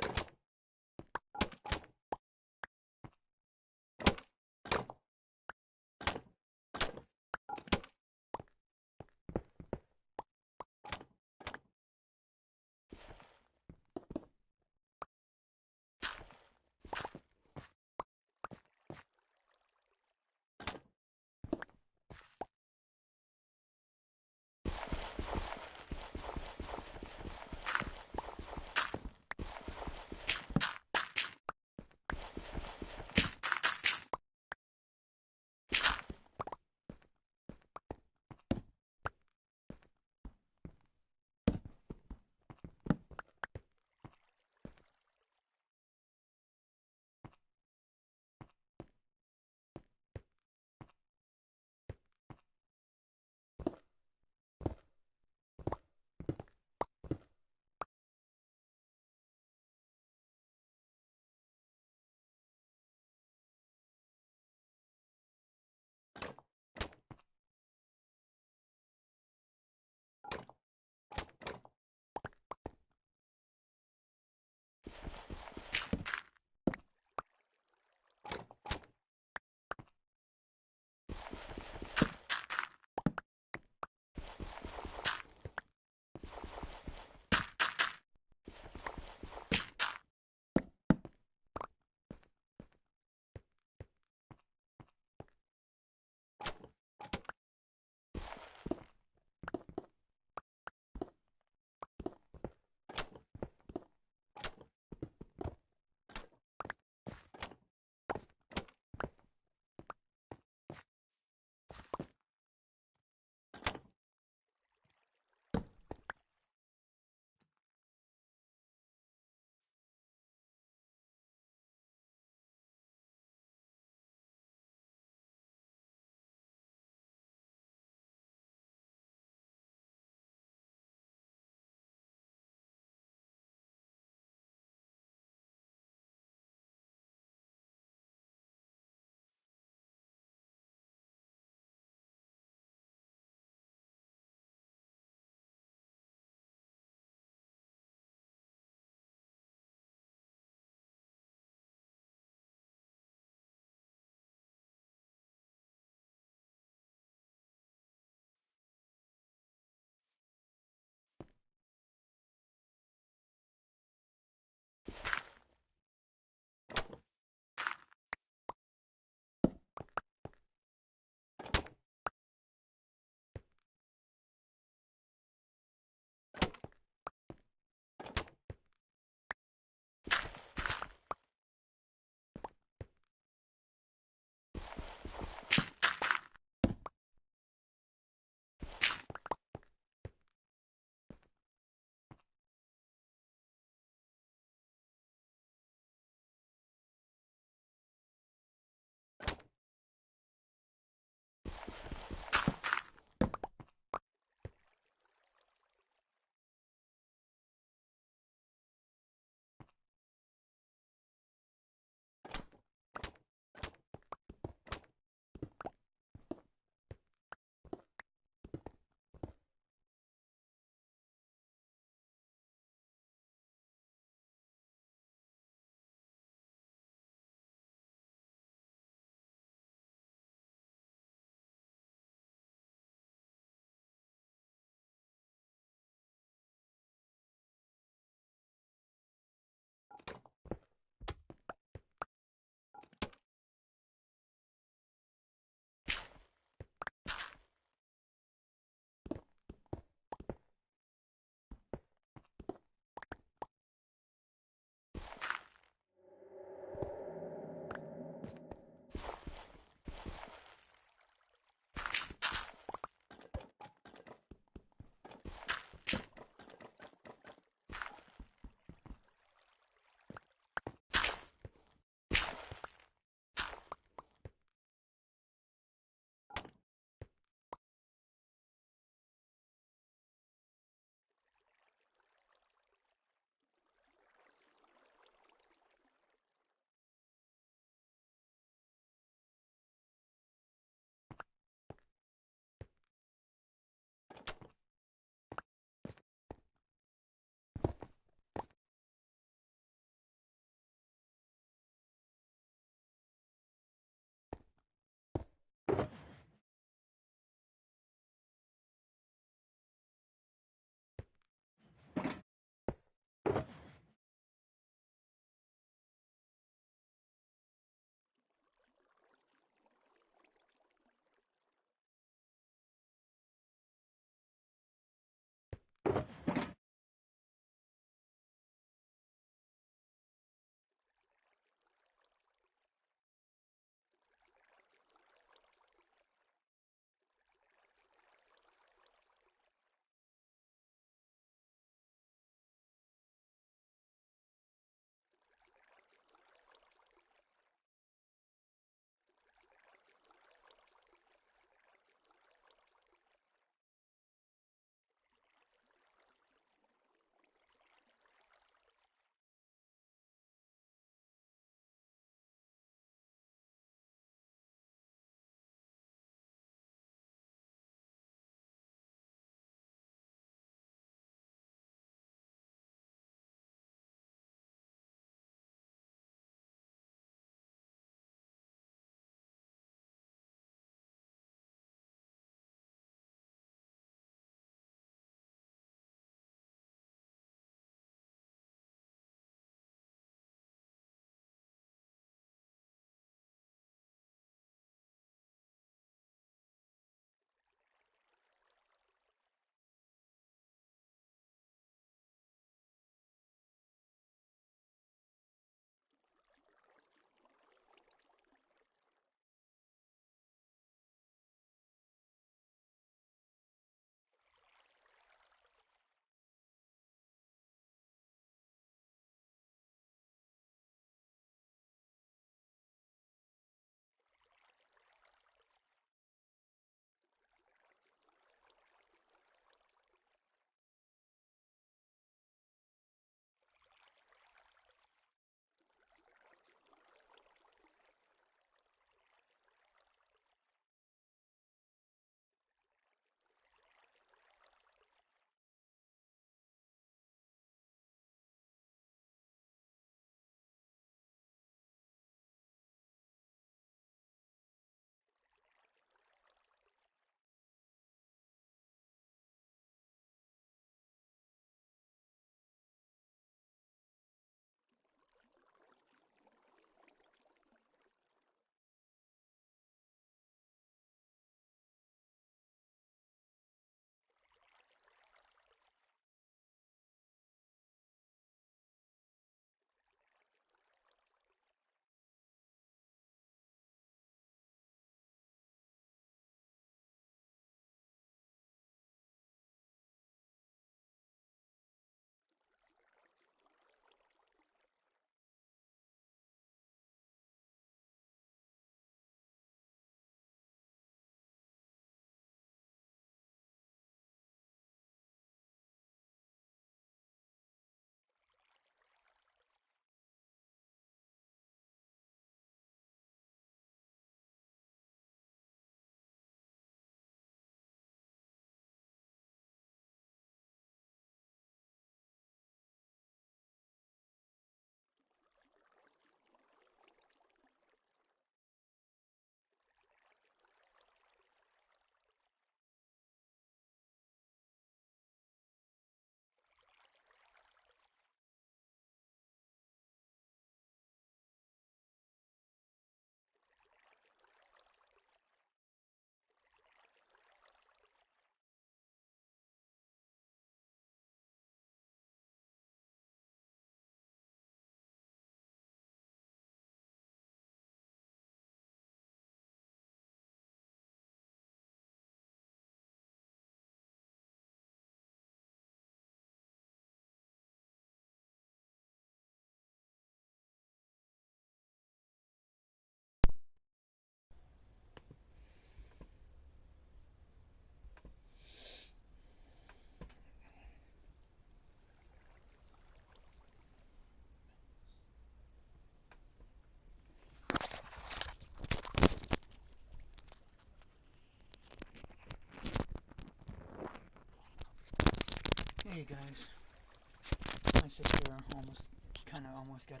almost got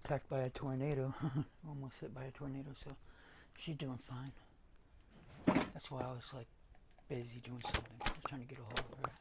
attacked by a tornado. Almost hit by a tornado, so she's doing fine. That's why I was like busy doing something. I was trying to get a hold of her.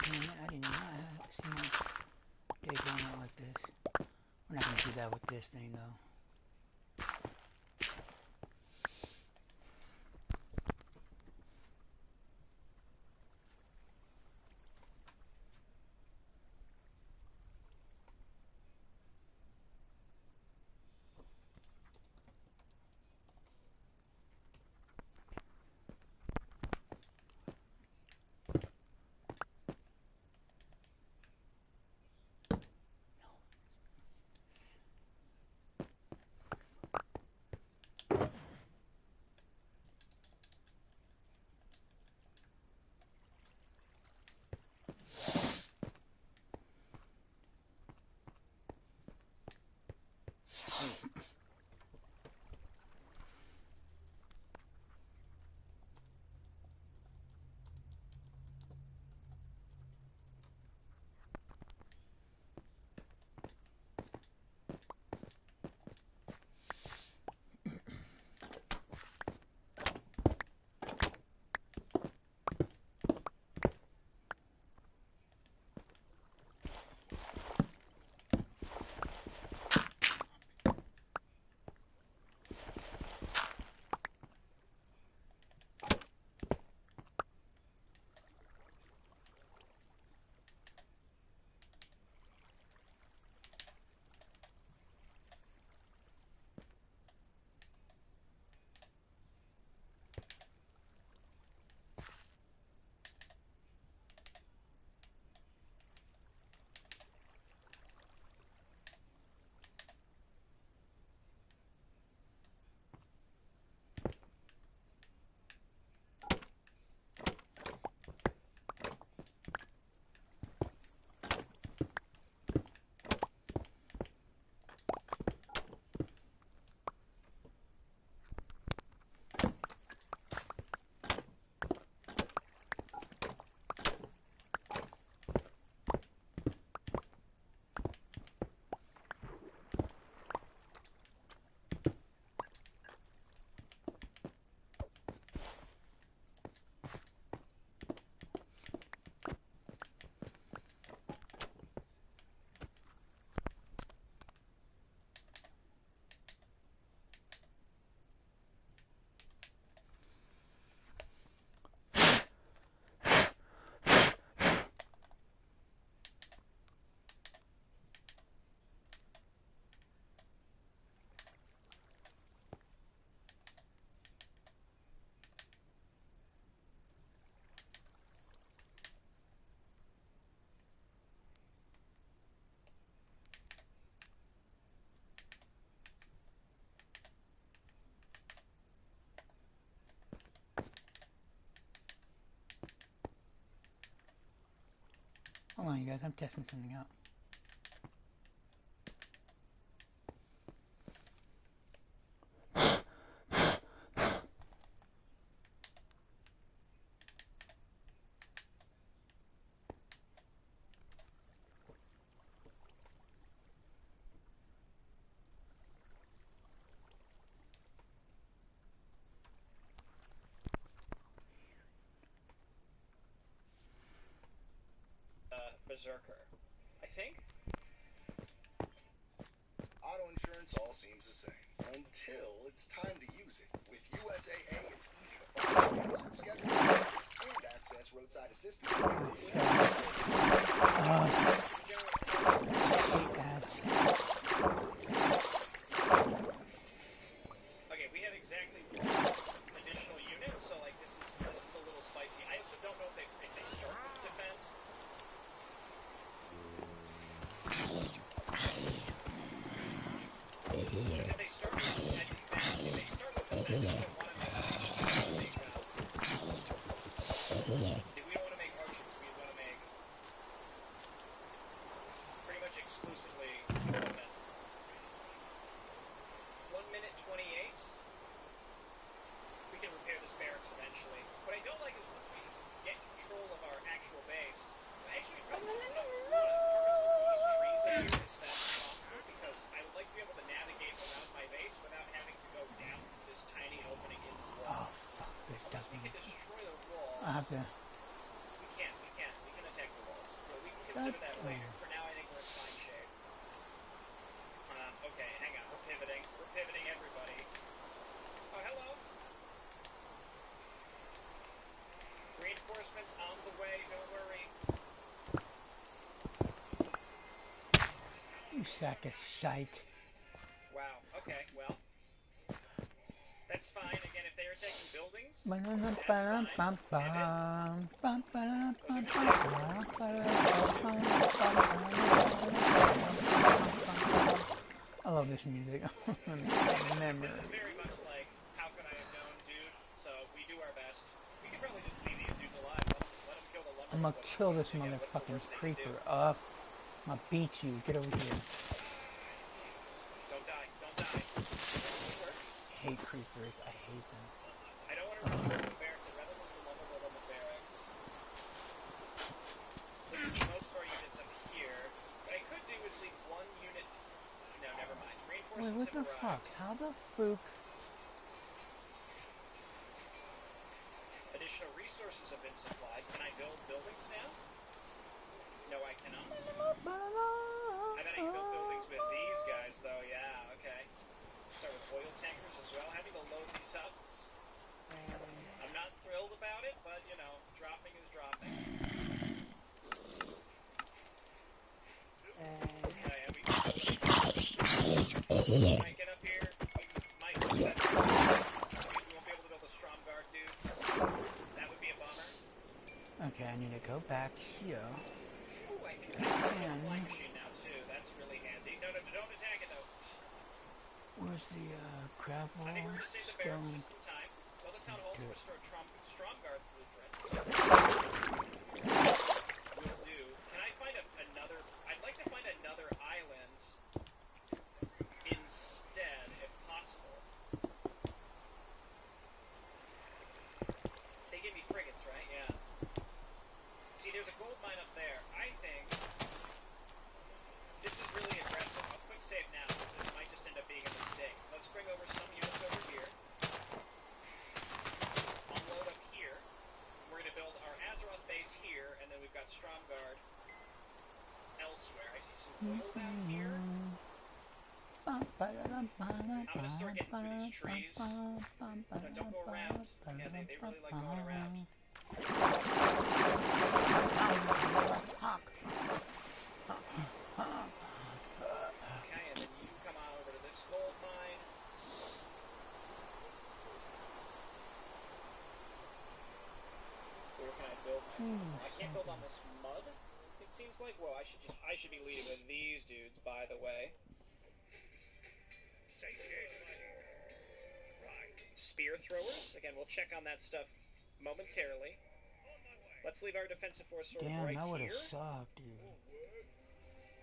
I did not see my day going out like this. We're not going to do that with this thing though. Hold on, you guys. I'm testing something out.
Berserker, I think.
Auto insurance all seems the same until it's time to use it. With USAA, it's easy to find claims, schedule and access roadside assistance.
Okay, we have exactly one additional unit, so like this is a little spicy. I also don't know if they start with defense. Because if they start with the mid, we don't want to make if we don't want to make archers, we want to make pretty much exclusively men. 1 minute 28. We can repair this barracks eventually. What I don't like is once we get control of our actual base, actually we probably just want to harvest these trees up here as fast as possible, because I would like to be able to navigate around my base without having to go down this tiny opening in the wall. Unless we can destroy the walls.
I have to.
We can attack the walls. But we can consider that later. For now, I think we're in fine shape. Okay, hang on. We're pivoting. We're pivoting, everybody. Oh, hello. Reinforcements on the way. Don't worry.
You sack of shite.
Wow. Okay. Well, that's fine. Again, if they are taking buildings,
I love this music. Remember.
This is very much like How Could I Have Known, dude. So we do our best. We could probably just leave these dudes alive. Let them kill the lumber.
I'm gonna kill this motherfucking creeper up. I'm gonna beat you. Get over here.
Don't die. Don't die.
I hate creepers. I hate them.
I don't want to restore the barracks. I'd rather lose the lumber than the barracks. Let's keep most of our units up here. What I could do is leave one unit. No, never mind.
Wait, what the fuck? How the fuck?
Additional resources have been supplied. Can I build buildings now? No, I cannot. I bet I can build buildings with these guys, though. Yeah, okay. Start with oil tankers as well. Having to load these up. I'm not thrilled about it, but, you know, dropping is dropping. Okay, and we can Mike, get up here. Mike, we won't be able to build a Stromgarde, dudes. That would be a bummer.
Okay, I need to go back here.
Ooh, I think I have a flying machine now, too. That's really handy. No, don't attack it, though.
Where's the gravel?
I think we're going to save the barracks
stone?
just in time. Well, the town halls restore Stromgarde blueprints. Will do. Can I find another... I'd like to find another island instead, if possible. They give me frigates, right? Yeah. See, there's a gold mine up there. I think this is really aggressive. I'll quick save now. This might just end up being a mistake. Let's bring over some units over here. Unload up here. We're going to build our Azeroth base here, and then we've got Stromgarde elsewhere. I see some oil down here. I'm gonna start getting through these trees. No, don't go around. Yeah, they really like going around. Okay, and then you come on over to this gold mine. Where can I build my town? I can't build on this mud. It seems like. Whoa, I should be leading with these dudes, by the way. Spear throwers. Again, we'll check on that stuff momentarily. Let's leave our defensive force sort of
Damn,
right
that would have
here.
sucked, dude.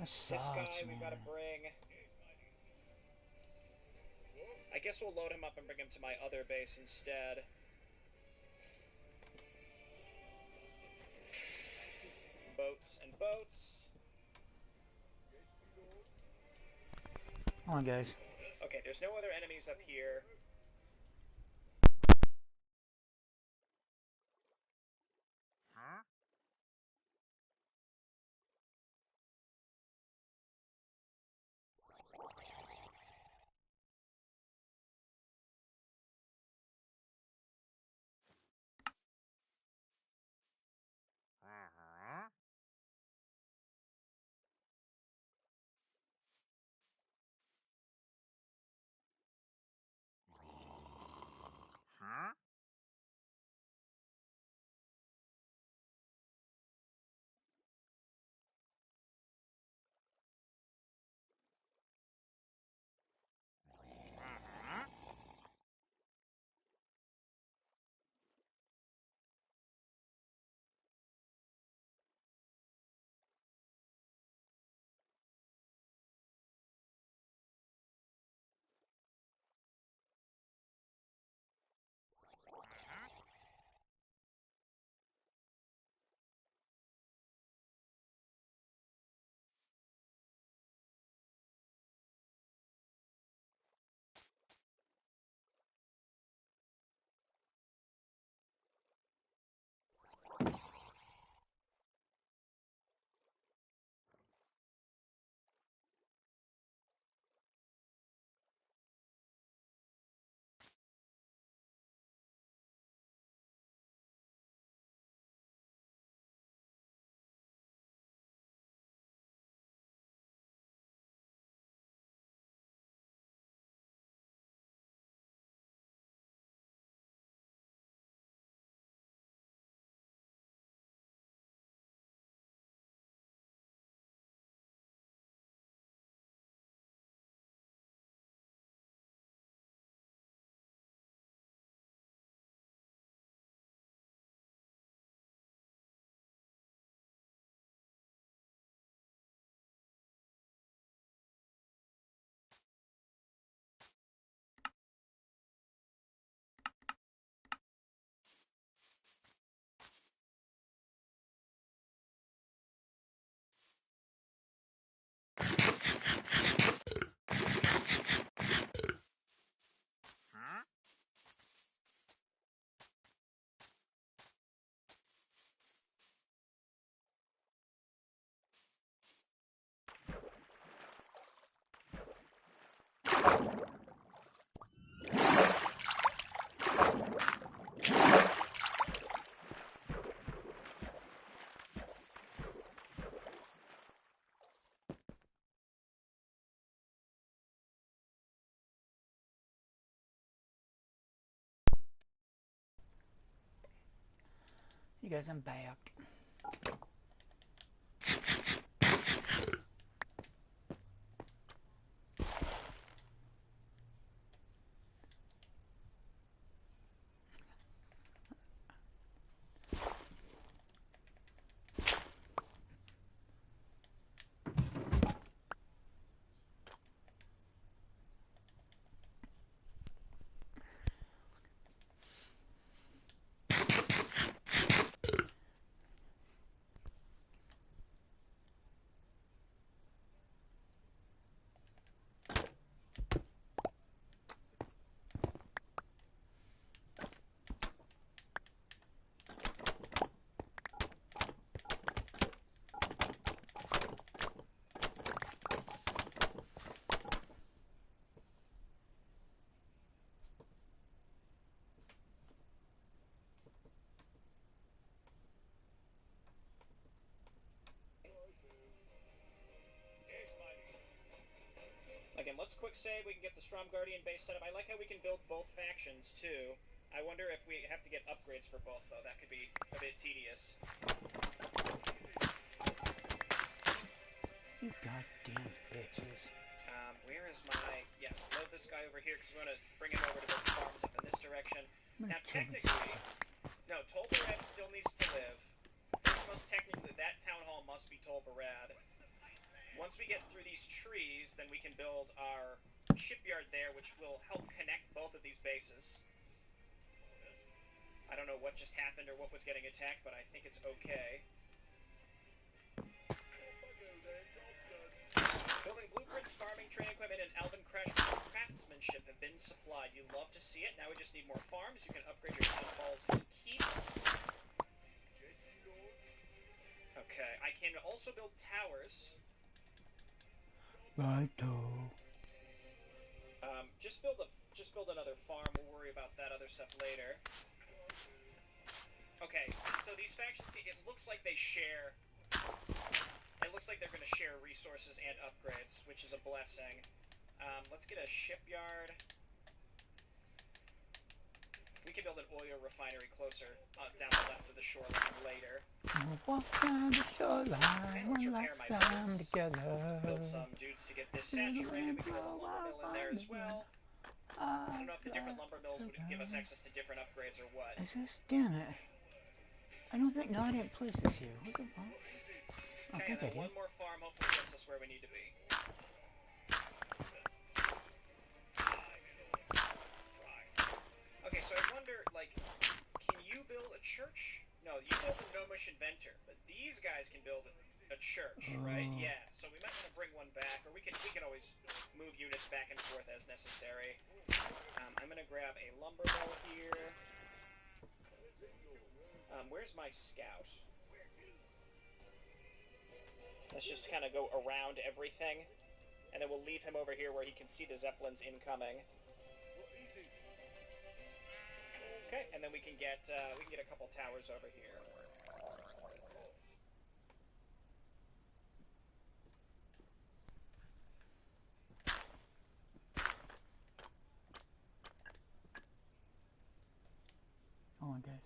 That sucks,
This guy
man.
we gotta bring. I guess we'll load him up and bring him to my other base instead. Boats and boats.
Come on, guys.
Okay, there's no other enemies up here.
You guys, I'm back.
Again, let's quick save. We can get the Strom Guardian base set up. I like how we can build both factions, too. I wonder if we have to get upgrades for both, though. That could be a bit tedious.
You goddamn bitches.
Where is my... Yes, load this guy over here, because we want to bring him over to build farms up in this direction. Now, technically... No, Tolbarad still needs to live. This must technically... That town hall must be Tolbarad. Once we get through these trees, then we can build our shipyard there, which will help connect both of these bases. I don't know what just happened or what was getting attacked, but I think it's okay. Building blueprints, farming, training equipment, and Elven craftsmanship have been supplied. You love to see it. Now we just need more farms. You can upgrade your town halls into keeps. Okay, I can also build towers.
Righto.
Just build another farm. We'll worry about that other stuff later. Okay, so these factions, it looks like they share. It looks like they're going to share resources and upgrades, which is a blessing. Let's get a shipyard. We can build an oil refinery closer, down the left of the shoreline later.
Walk down the shoreline one last time together.
Let's build some dudes to get this saturated. We can build a lumber mill in there as well. I don't know if the different lumber mills would give us access to different upgrades or what.
Is this? Damn it. I don't think... No, I didn't place this here. What the fuck? Oh,
Okay, and then
idea.
one more farm hopefully gets us where we need to be. Okay, so I wonder, like, can you build a church? No, you build a Gnomish Inventor, but these guys can build a church, right? Yeah, so we might want to bring one back, or we can always move units back and forth as necessary. I'm going to grab a lumber mill here. Where's my scout? Let's just kind of go around everything, and then we'll leave him over here where he can see the Zeppelins incoming. Okay, and then we can get a couple towers over here.
Hold on, guys.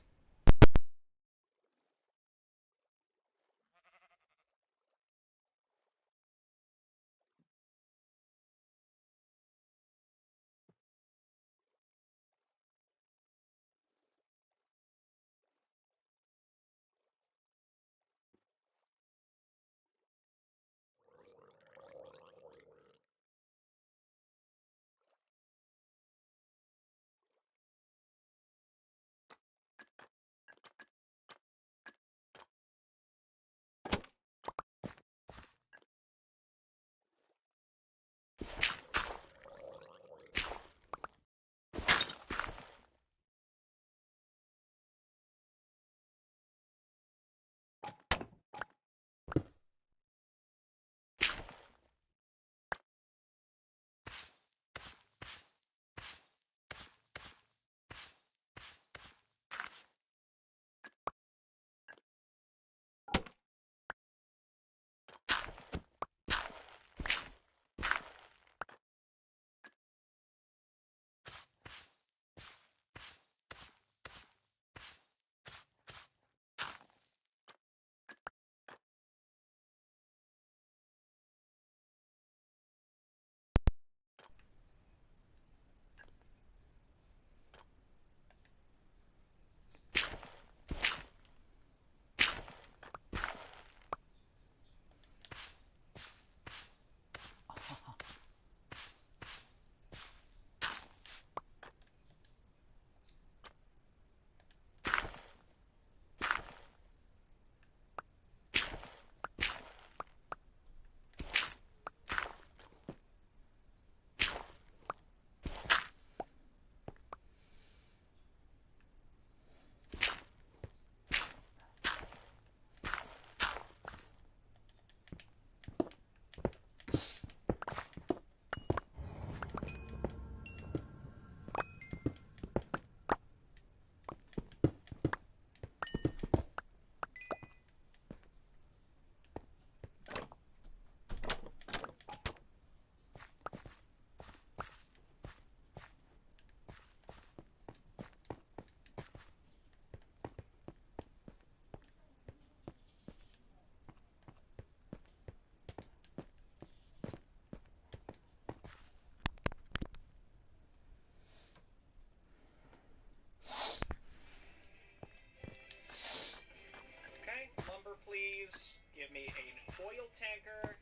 me an oil tanker.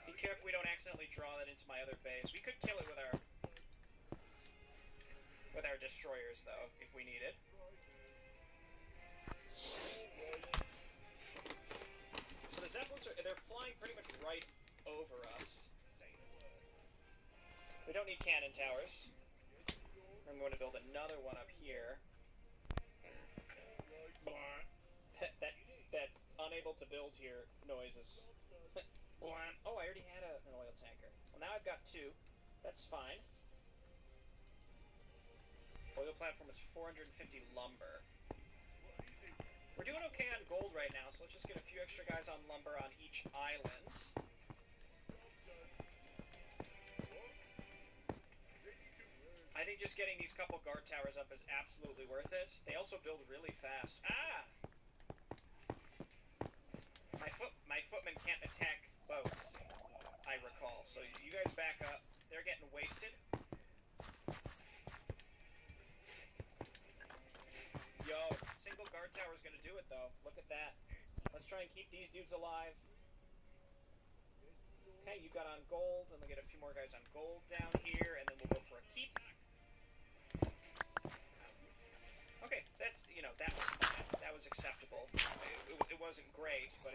Be careful we don't accidentally draw that into my other base. We could kill it with our destroyers, though, if we need it. So the Zeppelins they're flying pretty much right over us. We don't need cannon towers. I'm going to build another one up here. That unable to build here noise is... Oh, I already had an oil tanker. Well, now I've got two. That's fine. Oil platform is 450 lumber. We're doing okay on gold right now, so let's just get a few extra guys on lumber on each island. I think just getting these couple guard towers up is absolutely worth it. They also build really fast. Ah! My footmen can't attack boats, I recall. So you guys back up. They're getting wasted. Yo, single guard tower is going to do it, though. Look at that. Let's try and keep these dudes alive. Okay, you got on gold, and we'll get a few more guys on gold down here, and then we'll go for a keep. Okay, that's, that was fine. That was acceptable. It wasn't great, but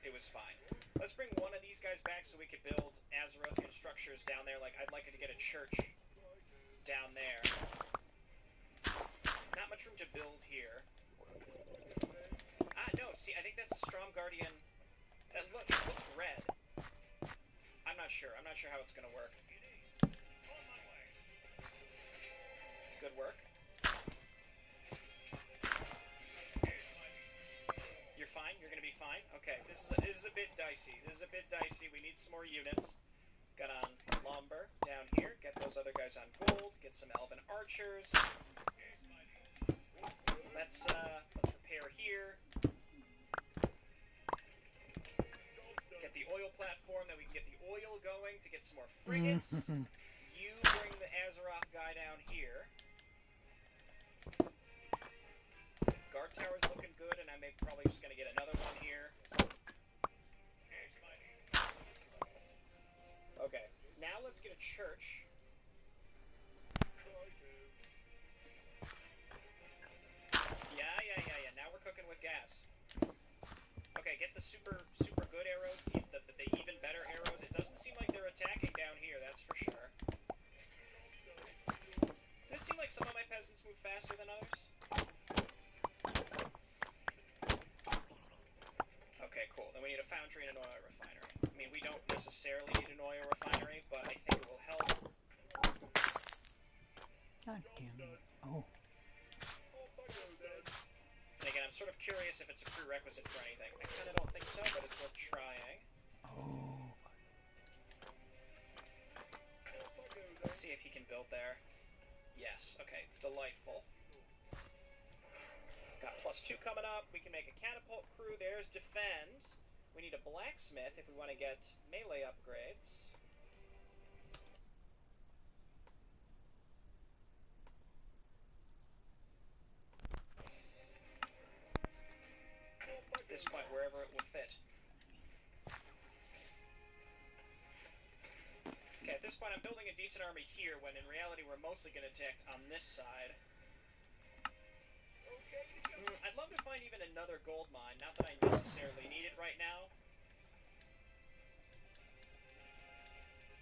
it was fine. Let's bring one of these guys back so we could build Azerothian structures down there. Like, I'd like it to get a church down there. Not much room to build here. Ah, no, see, I think that's a Strom Guardian. It looks red. I'm not sure. I'm not sure how it's going to work. Good work. You're fine? You're going to be fine? Okay, this is a bit dicey. We need some more units. Got on lumber down here. Get those other guys on gold. Get some elven archers. Let's repair here. Get the oil platform, then we can get the oil going to get some more frigates. You bring the Azeroth guy down here. Guard tower's looking good, and I'm probably just going to get another one here. Okay, now let's get a church. Yeah. Now we're cooking with gas. Okay, get the super good arrows, the even better arrows. It doesn't seem like they're attacking down here, that's for sure. Does it seem like some of my peasants move faster than others? Okay, cool. Then we need a foundry and an oil refinery. I mean, we don't necessarily need an oil refinery, but I think it will help.
God damn it. Oh.
And again, I'm sort of curious if it's a prerequisite for anything. I kind of don't think so, but it's worth trying.
Oh.
Let's see if he can build there. Yes, okay, delightful. Got +2 coming up. We can make a catapult crew. There's defend. We need a blacksmith if we want to get melee upgrades. At this point, wherever it will fit. Okay, at this point I'm building a decent army here, when in reality we're mostly going to attack on this side. I'd love to find even another gold mine, not that I necessarily need it right now.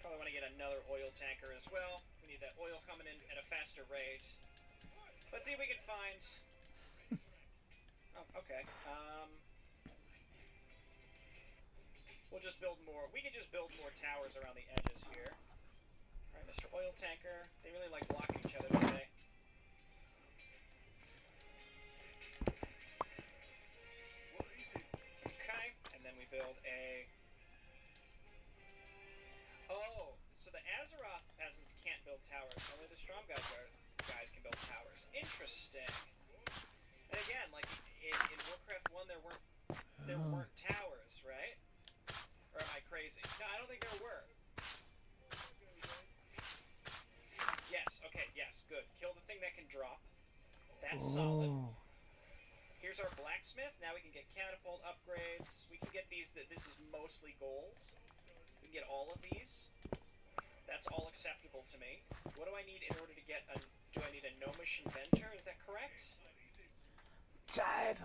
Probably want to get another oil tanker as well. We need that oil coming in at a faster rate. Let's see if we can find... Oh, okay. We'll just build more. We can just build more towers around the edges here. Alright, Mr. Oil Tanker. They really like blocking each other, don't they? Okay, and then we build a... Oh, so the Azeroth peasants can't build towers. Only the Stromguard guys can build towers. Interesting. And again, like, in Warcraft 1 there weren't towers, right? Or am I crazy? No, I don't think there were. Yes, okay, yes, good. Kill the thing that can drop. That's solid. Here's there's our blacksmith. Now we can get catapult upgrades. We can get these. This is mostly gold. We can get all of these. That's all acceptable to me. What do I need in order to get a... Do I need a gnomish inventor? Is that correct?
Child.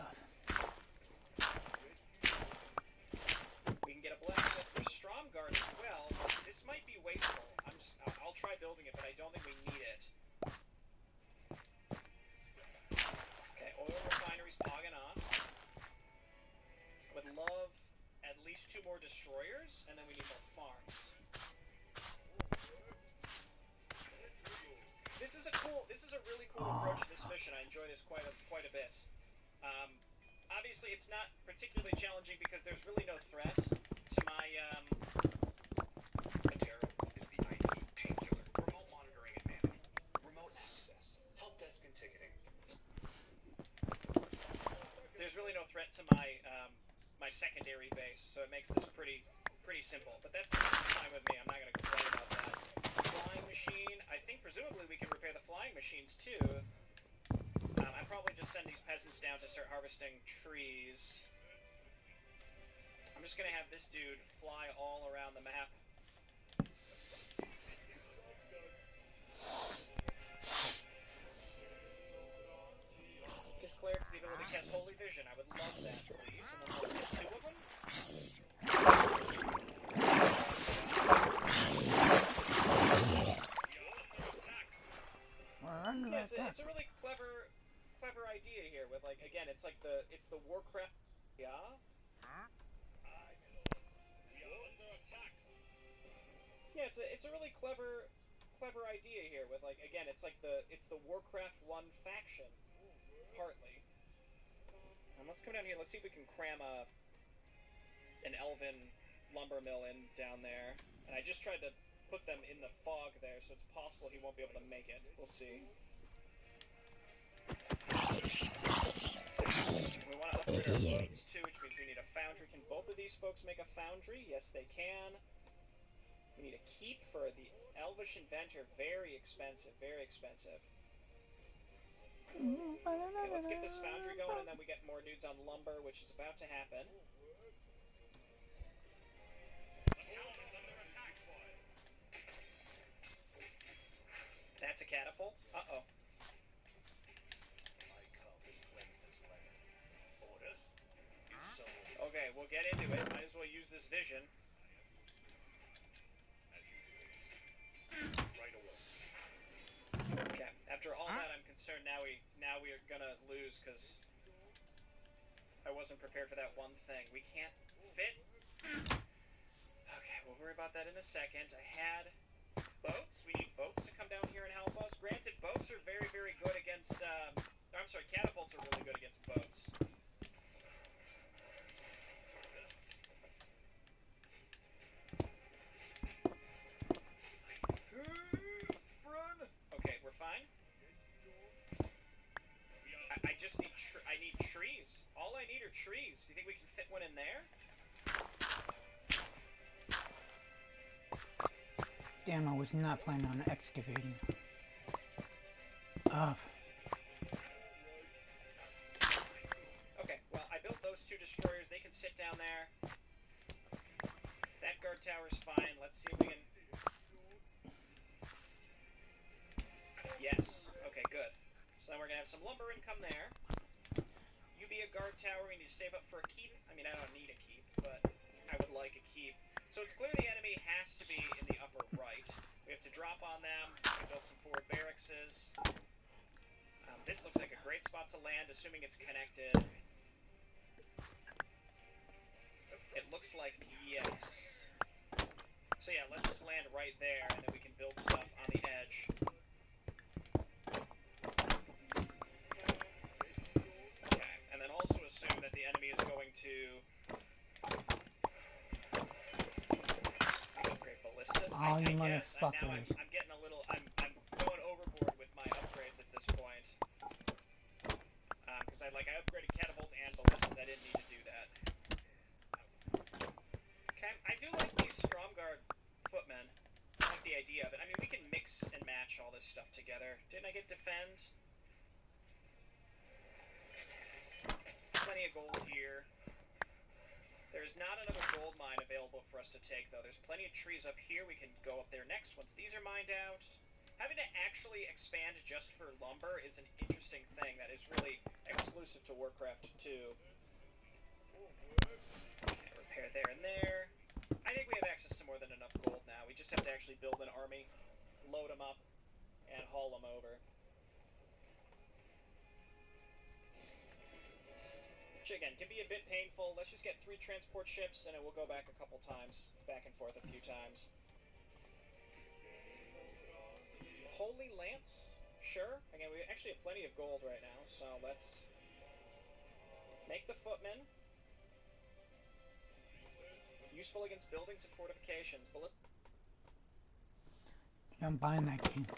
We can get a blacksmith for Stromgarde as well, but this might be wasteful. I'll try building it, but I don't think we need it. Okay, oil refinery's pogging off. I would love at least 2 more destroyers, and then we need more farms. This is a really cool approach to this mission. I enjoy this quite a bit. Obviously, it's not particularly challenging because there's really no threat to my.
Atero is the IT painkiller. Remote monitoring and management, remote access, help desk and ticketing.
There's really no threat to my my secondary base, so it makes this pretty simple. But that's fine with me. I'm not going to complain about that. Flying machine. I think presumably we can repair the flying machines too. I'd probably just send these peasants down to start harvesting trees. I'm just going to have this dude fly all around the map. Gives clerics the ability to cast Holy Vision. I would love that, please. And then let's get 2 of them. Yeah, it's a really clever idea here. With like, again, it's the Warcraft. Yeah. Yeah, it's a really clever idea here. With like, again, it's the Warcraft 1 faction, partly. And let's come down here. Let's see if we can cram an elven lumber mill in down there. And I just tried to put them in the fog there, so it's possible he won't be able to make it. We'll see. We want to upgrade our boats too, which means we need a foundry. Can both of these folks make a foundry? Yes, they can. We need a keep for the Elvish Inventor. Very expensive, very expensive. Okay, let's get this foundry going, and then we get more dudes on lumber, which is about to happen. That's a catapult. Uh-oh. Okay, we'll get into it. Might as well use this vision. Okay, after all that, I'm concerned now we are gonna lose because I wasn't prepared for that one thing. We can't fit. Okay, we'll worry about that in a second. I had boats. We need boats to come down here and help us. Granted, boats are very, very good against. I'm sorry, catapults are really good against boats. Okay, we're fine. I just need I need trees. All I need are trees. Do you think we can fit one in there?
Damn, I was not planning on excavating.
Okay, well, I built those 2 destroyers. They can sit down there. That guard tower's fine. Let's see if we can... Yes. Okay, good. So then we're going to have some lumber income there. You be a guard tower. We need to save up for a keep. I mean, I don't need a keep, but I would like a keep. So it's clear the enemy has to be in the upper right. We have to drop on them. We build some forward barracks. This looks like a great spot to land, assuming it's connected. It looks like yes. So yeah, let's just land right there, and then we can build stuff on the edge. Okay, and then also assume that the enemy is going to upgrade ballistas.
Oh, you
I guess.
motherfuckers.
I'm getting a little. I'm going overboard with my upgrades at this point. Because I upgraded catapults and ballistas. I didn't need to do that. Okay, I do like these Stromgarde footmen. I like the idea of it. I mean, we can mix and match all this stuff together. Didn't I get defend? plenty of gold here. There's not another gold mine available for us to take, though. There's plenty of trees up here. We can go up there next once these are mined out. Having to actually expand just for lumber is an interesting thing that is really exclusive to Warcraft 2. Okay, repair there and there. I think we have access to more than enough gold now. We just have to actually build an army, load them up, and haul them over. Which again can be a bit painful. Let's just get 3 transport ships and it will go back a couple times, back and forth a few times. Holy Lance? Sure. Again, we actually have plenty of gold right now, so let's make the footmen. Useful against buildings and fortifications. But
I'm buying that game.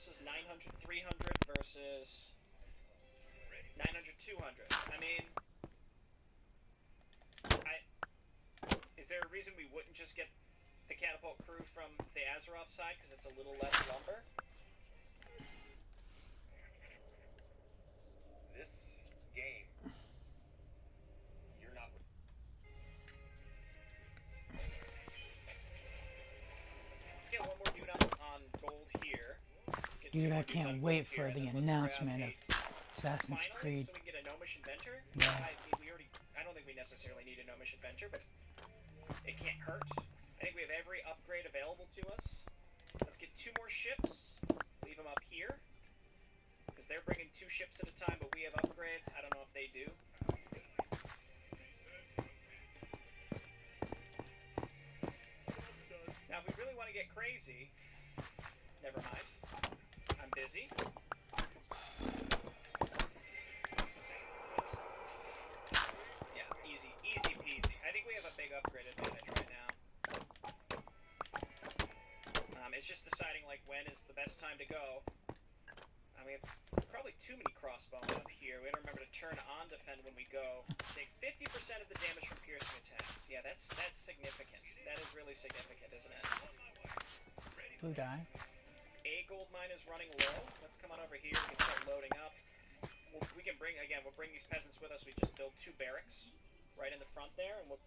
this is 900, 300 versus 900, 200. I mean, is there a reason we wouldn't just get the catapult crew from the Azeroth side because it's a little less lumber?
This game, you're not.
Let's get one more dude on gold here.
Dude, I can't wait for the announcement of Assassin's Creed.
So we can get a Gnomish Inventor.
Yeah.
I don't think we necessarily need a Gnomish Inventor, but it can't hurt. I think we have every upgrade available to us. Let's get 2 more ships. Leave them up here. Because they're bringing 2 ships at a time, but we have upgrades. I don't know if they do. Now, if we really want to get crazy, never mind. I'm busy. Yeah, easy peasy. I think we have a big upgrade advantage right now. It's just deciding like when is the best time to go. We have probably too many crossbows up here. We have to remember to turn on defend when we go. Take 50% of the damage from piercing attacks. Yeah, that's significant. That is really significant, isn't it?
Who died?
A gold mine is running low. Let's come on over here. We can start loading up. We can bring, again, we'll bring these peasants with us. We just build 2 barracks right in the front there, and we'll...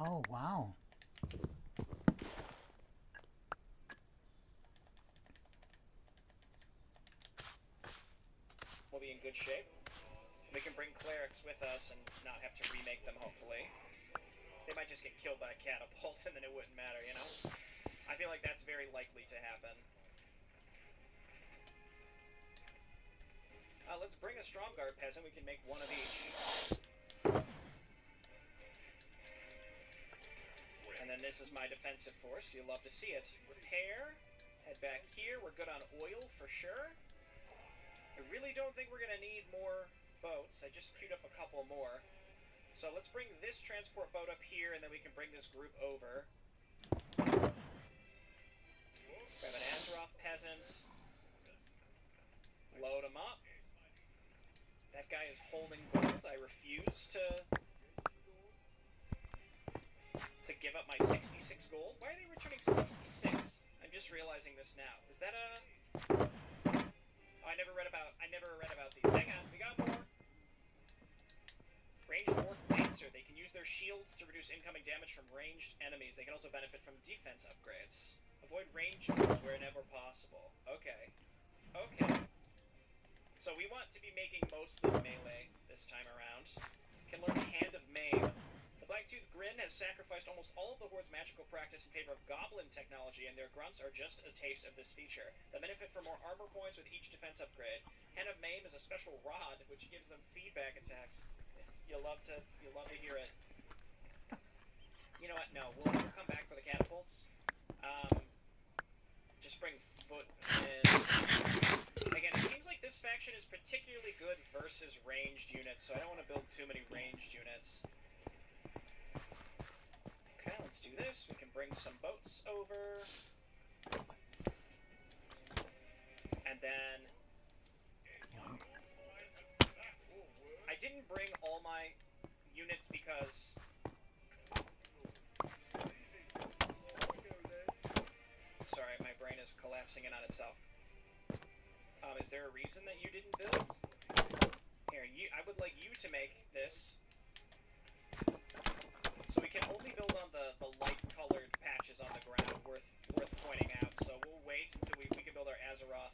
Oh, wow.
We'll be in good shape. We can bring clerics with us and not have to remake them, hopefully. They might just get killed by a catapult and then it wouldn't matter, you know? I feel like that's very likely to happen. Let's bring a Stromguard peasant. We can make 1 of each. And then this is my defensive force. You'll love to see it. Repair. Head back here. We're good on oil for sure. I really don't think we're going to need more boats. I just queued up a couple more. So let's bring this transport boat up here, and then we can bring this group over. Grab an Azeroth peasant. Load him up. That guy is holding gold. I refuse to give up my 66 gold. Why are they returning 66? I'm just realizing this now. Is that a... Oh, I I never read about these. Hang on, we got more. Ranged Orc Lancer. They can use their shields to reduce incoming damage from ranged enemies. They can also benefit from defense upgrades. Avoid range moves wherever possible. Okay. Okay. So we want to be making mostly melee this time around. Can learn Hand of Maim. The Blacktooth Grin has sacrificed almost all of the Horde's magical practice in favor of Goblin technology, and their grunts are just a taste of this feature. They benefit from more armor points with each defense upgrade. Hand of Maim is a special rod, which gives them feedback attacks. You'll love to hear it. You know what? No, we'll come back for the catapults. Just bring footmen. Again, it seems like this faction is particularly good versus ranged units, so I don't want to build too many ranged units. Okay, let's do this. We can bring some boats over. And then... I didn't bring all my units because... Sorry, my brain is collapsing in on itself. Is there a reason that you didn't build? Here, I would like you to make this. So we can only build on the light-colored patches on the ground, worth pointing out. So we'll wait until we can build our Azeroth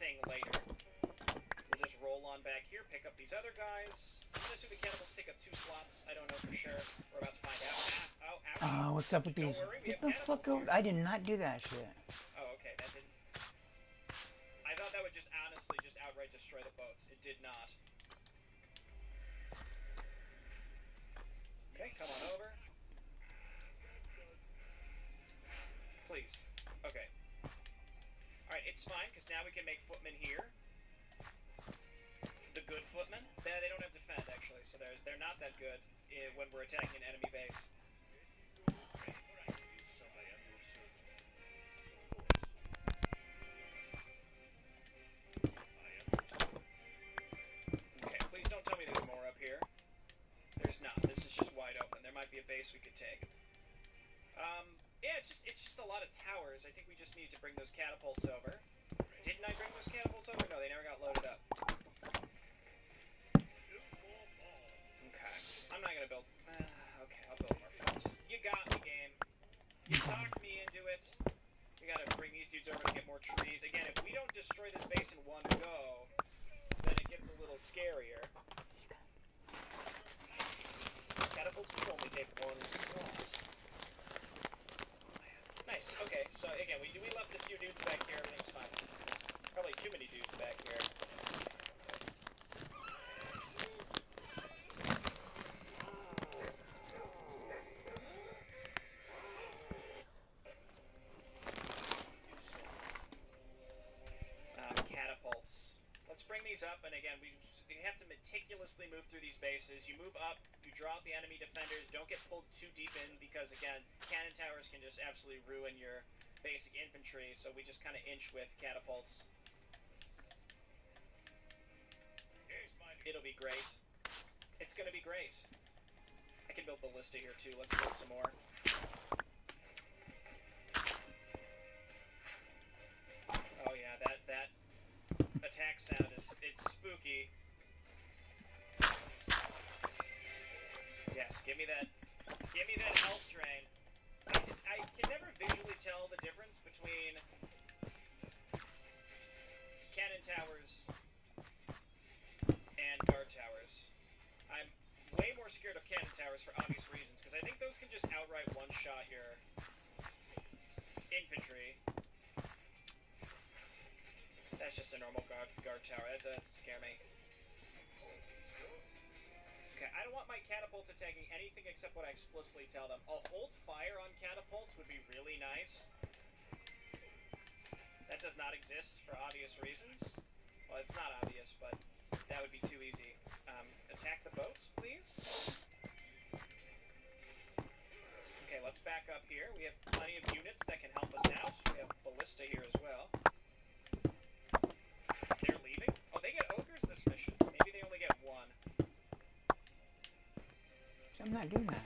thing later. We'll just roll on back here, pick up these other guys. I'm gonna assume the catapults take up 2 slots. I don't know for sure. We're about to find out. Oh, ouch.
What's up with these? Get the fuck out! I did not do that shit.
Oh, okay, that didn't... I thought that would just honestly just outright destroy the boats. It did not. Okay, come on over. Please. Okay. Alright, it's fine, because now we can make footmen here. The good footmen. They don't have defend, actually, so they're not that good when we're attacking an enemy base. Okay, please don't tell me there's more up here. There's not. This is just wide open. There might be a base we could take. Yeah, it's just a lot of towers. I think we just need to bring those catapults over. Didn't I bring those catapults over? No, they never got loaded up. Okay. I'm not gonna build... okay, I'll build more farms. You got me, game. You talked me into it. We gotta bring these dudes over to get more trees. Again, if we don't destroy this base in one go, then it gets a little scarier. Catapults can only take 1 slot. Nice. Okay, so again, we left a few dudes back here. Everything's fine. Probably too many dudes back here. Catapults. Let's bring these up, and again, we have to meticulously move through these bases. You move up, you draw out the enemy defenders, don't get pulled too deep in, because again, cannon towers can just absolutely ruin your basic infantry, so we just kind of inch with catapults. It'll be great. It's gonna be great. I can build ballista here too. Let's build some more. Oh yeah, that attack sound it's spooky. Yes, give me that health drain. I can never visually tell the difference between cannon towers and guard towers. I'm way more scared of cannon towers for obvious reasons, because I think those can just outright one-shot your infantry. That's just a normal guard tower. That doesn't scare me. Okay, I don't want my catapults attacking anything except what I explicitly tell them. A hold fire on catapults would be really nice. That does not exist for obvious reasons. Well, it's not obvious, but that would be too easy. Attack the boats, please. Okay, let's back up here. We have plenty of units that can help us out. We have ballista here as well. They're leaving? Oh, they get ogres this mission. Maybe they only get 1.
I'm not doing that.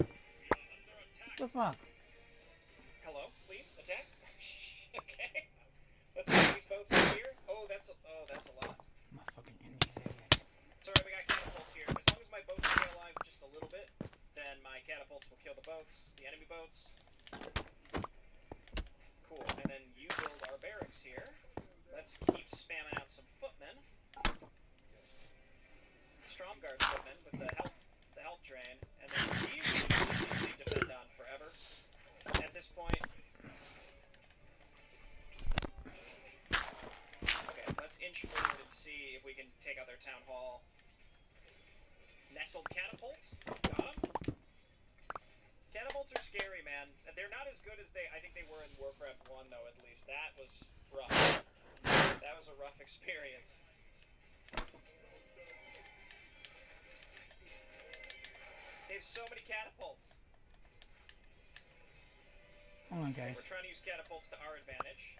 What the fuck?
Hello, please, attack. Okay. Let's put these boats in here. Oh, that's a lot.
My fucking enemy's idiot.
It's alright, we got catapults here. As long as my boats stay alive just a little bit, then my catapults will kill the boats, the enemy boats. Cool, and then you build our barracks here. Let's keep spamming out some footmen. Stromguard footmen with the health drain, and then these we defend on forever. At this point. Okay, let's inch forward and see if we can take out their town hall. Nestled catapults. Got them. Catapults are scary, man. They're not as good as I think they were in Warcraft 1, though, at least. That was rough. That was a rough experience. They have so many catapults.
Hold on, guys.
We're trying to use catapults to our advantage.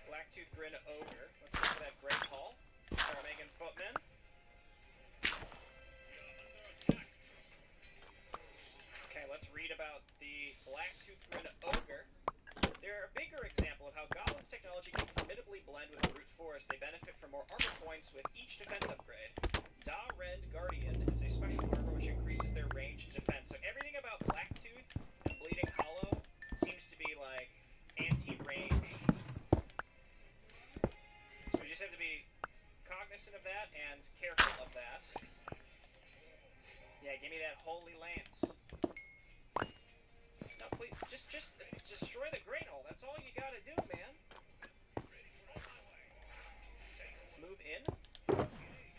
Blacktooth Grin Ogre. Let's go for that Great Hall. Start making footmen. Okay, let's read about the Blacktooth Grin Ogre. They're a bigger example of how Goblin's technology can formidably blend with the brute force. They benefit from more armor points with each defense upgrade. Da Rend Guardian is a special armor which increases their ranged defense. So everything about Blacktooth and Bleeding Hollow seems to be like anti-ranged. So we just have to be cognizant of that and careful of that. Yeah, give me that holy lance. No, please, just destroy the Great Hall. That's all you gotta do, man. Move in.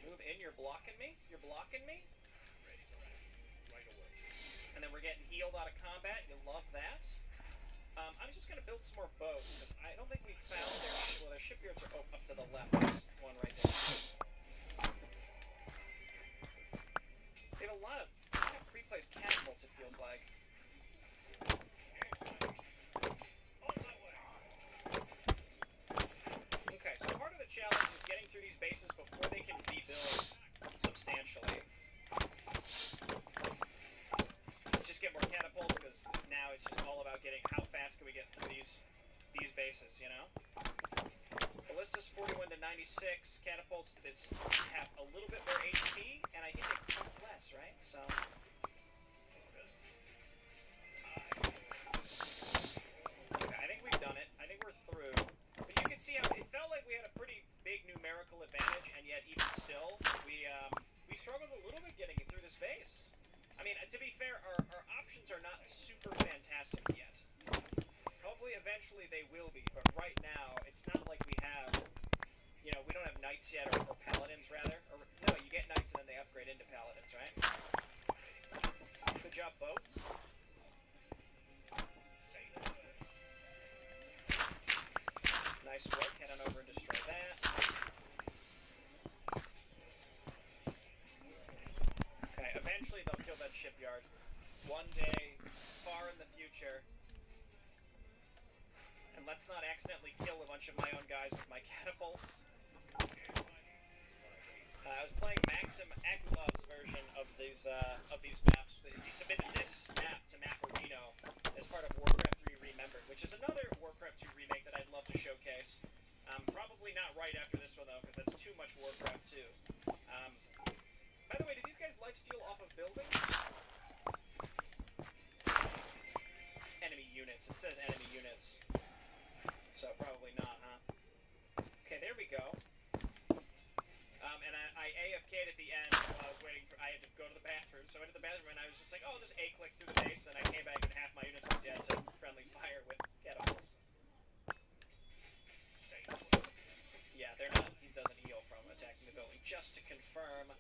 Move in. You're blocking me. You're blocking me. And then we're getting healed out of combat. You love that. I'm just gonna build some more boats because I don't think we found their shipyards are up to the left. There's one right there. They have a lot of pre-placed catapults. It feels like. Okay, so part of the challenge is getting through these bases before they can rebuild substantially. Let's just get more catapults because now it's just all about getting how fast can we get through these bases, you know? Ballistas 41 to 96, catapults that have a little bit more HP, and I think they cost less, right? So. Okay, I think we've done it. I think we're through. But you can see how it felt like we had a pretty big numerical advantage, and yet even still, we struggled a little bit getting through this base. I mean, to be fair, our options are not super fantastic yet. Hopefully, eventually they will be, but right now, it's not like we have, we don't have knights yet, or paladins, rather. No, you get knights and then they upgrade into paladins, right? Good job, boats. Nice work. Head on over and destroy that. Okay, eventually they'll kill that shipyard. One day, far in the future. And let's not accidentally kill a bunch of my own guys with my catapults. I was playing Maxim Akulov's version of these maps. He submitted this map to Matt Marino as part of Warcraft 3 Remembered, which is another Warcraft 2 remake that I'd love to showcase. Probably not right after this one, though, because that's too much Warcraft 2. By the way, do these guys lifesteal off of buildings? Enemy units. It says enemy units. So probably not, huh? Okay, there we go. And I AFK'd at the end while I was waiting for... I had to go to the bathroom, so I went to the bathroom and I was just like, oh, I'll just A-click through the base, and I came back and half my units were dead to friendly fire with catapults. Yeah, they're not... He doesn't heal from attacking the building. Just to confirm...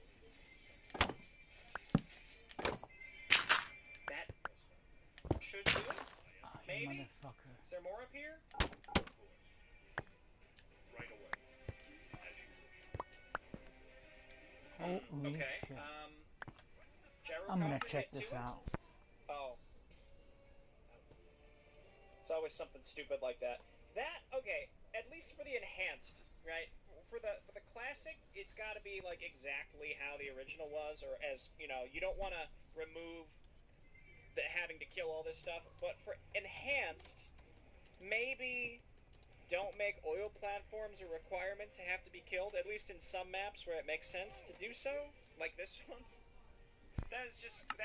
That should do it? Maybe? Is there more up here?
Right away. As you wish.
Holy
Okay,
shit.
Gyro
I'm gonna
copter,
check
hit
this
to it?
out.
Oh. It's always something stupid like that. Okay, at least for the enhanced, right? For the classic, it's got to be like exactly how the original was, or as, you don't want to remove the having to kill all this stuff, but for enhanced, maybe don't make oil platforms a requirement to have to be killed, at least in some maps where it makes sense to do so, like this one. That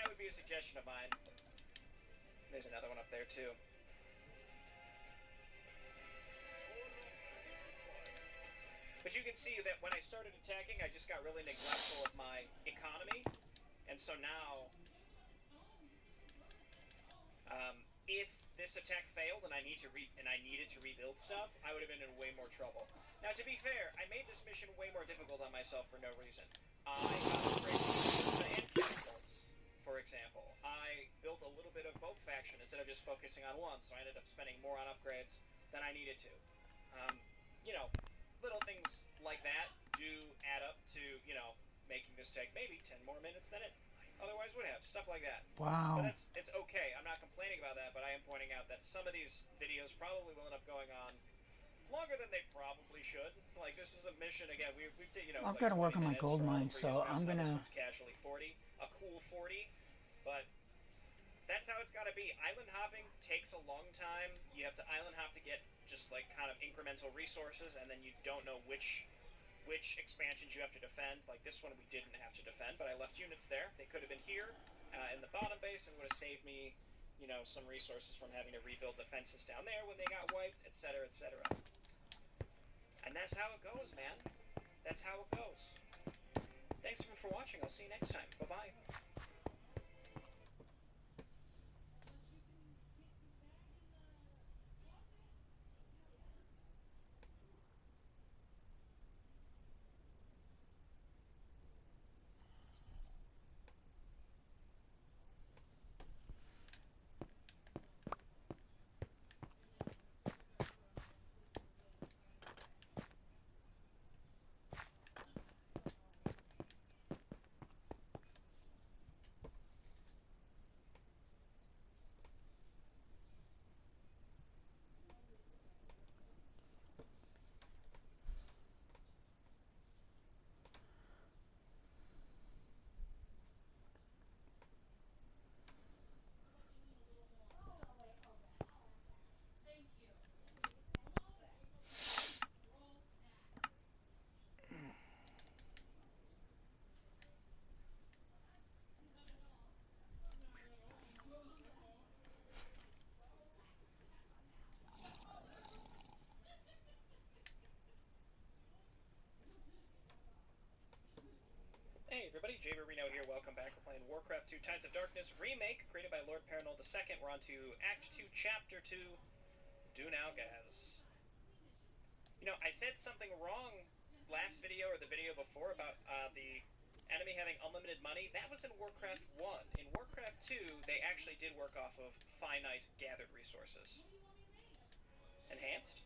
would be a suggestion of mine. There's another one up there too. But you can see that when I started attacking, I just got really neglectful of my economy, and so now, if this attack failed and I needed to rebuild stuff, I would have been in way more trouble. Now, to be fair, I made this mission way more difficult on myself for no reason. I got upgraded and catapults, for example. I built a little bit of both factions instead of just focusing on one, so I ended up spending more on upgrades than I needed to. You know, little things like that do add up to, you know, making this take maybe 10 more minutes than it otherwise would have. Stuff like that.
Wow.
But it's okay. I'm not complaining about that, but I am pointing out that some of these videos probably will end up going on longer than they probably should. Like, this is a mission, again, we did, you know,
I've
it's like
got to work on my
20 minutes
gold
for all
mine,
the previous
so
maps.
I'm
Now
gonna.
this one's casually 40. A cool 40. But that's how it's got to be. Island hopping takes a long time. You have to island hop to get just like kind of incremental resources, and then you don't know which expansions you have to defend. Like this one we didn't have to defend, but I left units there. They could have been here in the bottom base and would have saved me, you know, some resources from having to rebuild defenses down there when they got wiped, etc., etc. And that's how it goes, man. That's how it goes. Thanks everyone for watching. I'll see you next time. Bye-bye. Hey everybody, Jay Reno here, welcome back. We're playing Warcraft 2 Tides of Darkness Remake, created by Lord Paranol II. We're on to Act 2, Chapter 2, Dun Algaz. You know, I said something wrong last video or the video before about the enemy having unlimited money. That was in Warcraft 1. In Warcraft 2, they actually did work off of finite gathered resources. Enhanced?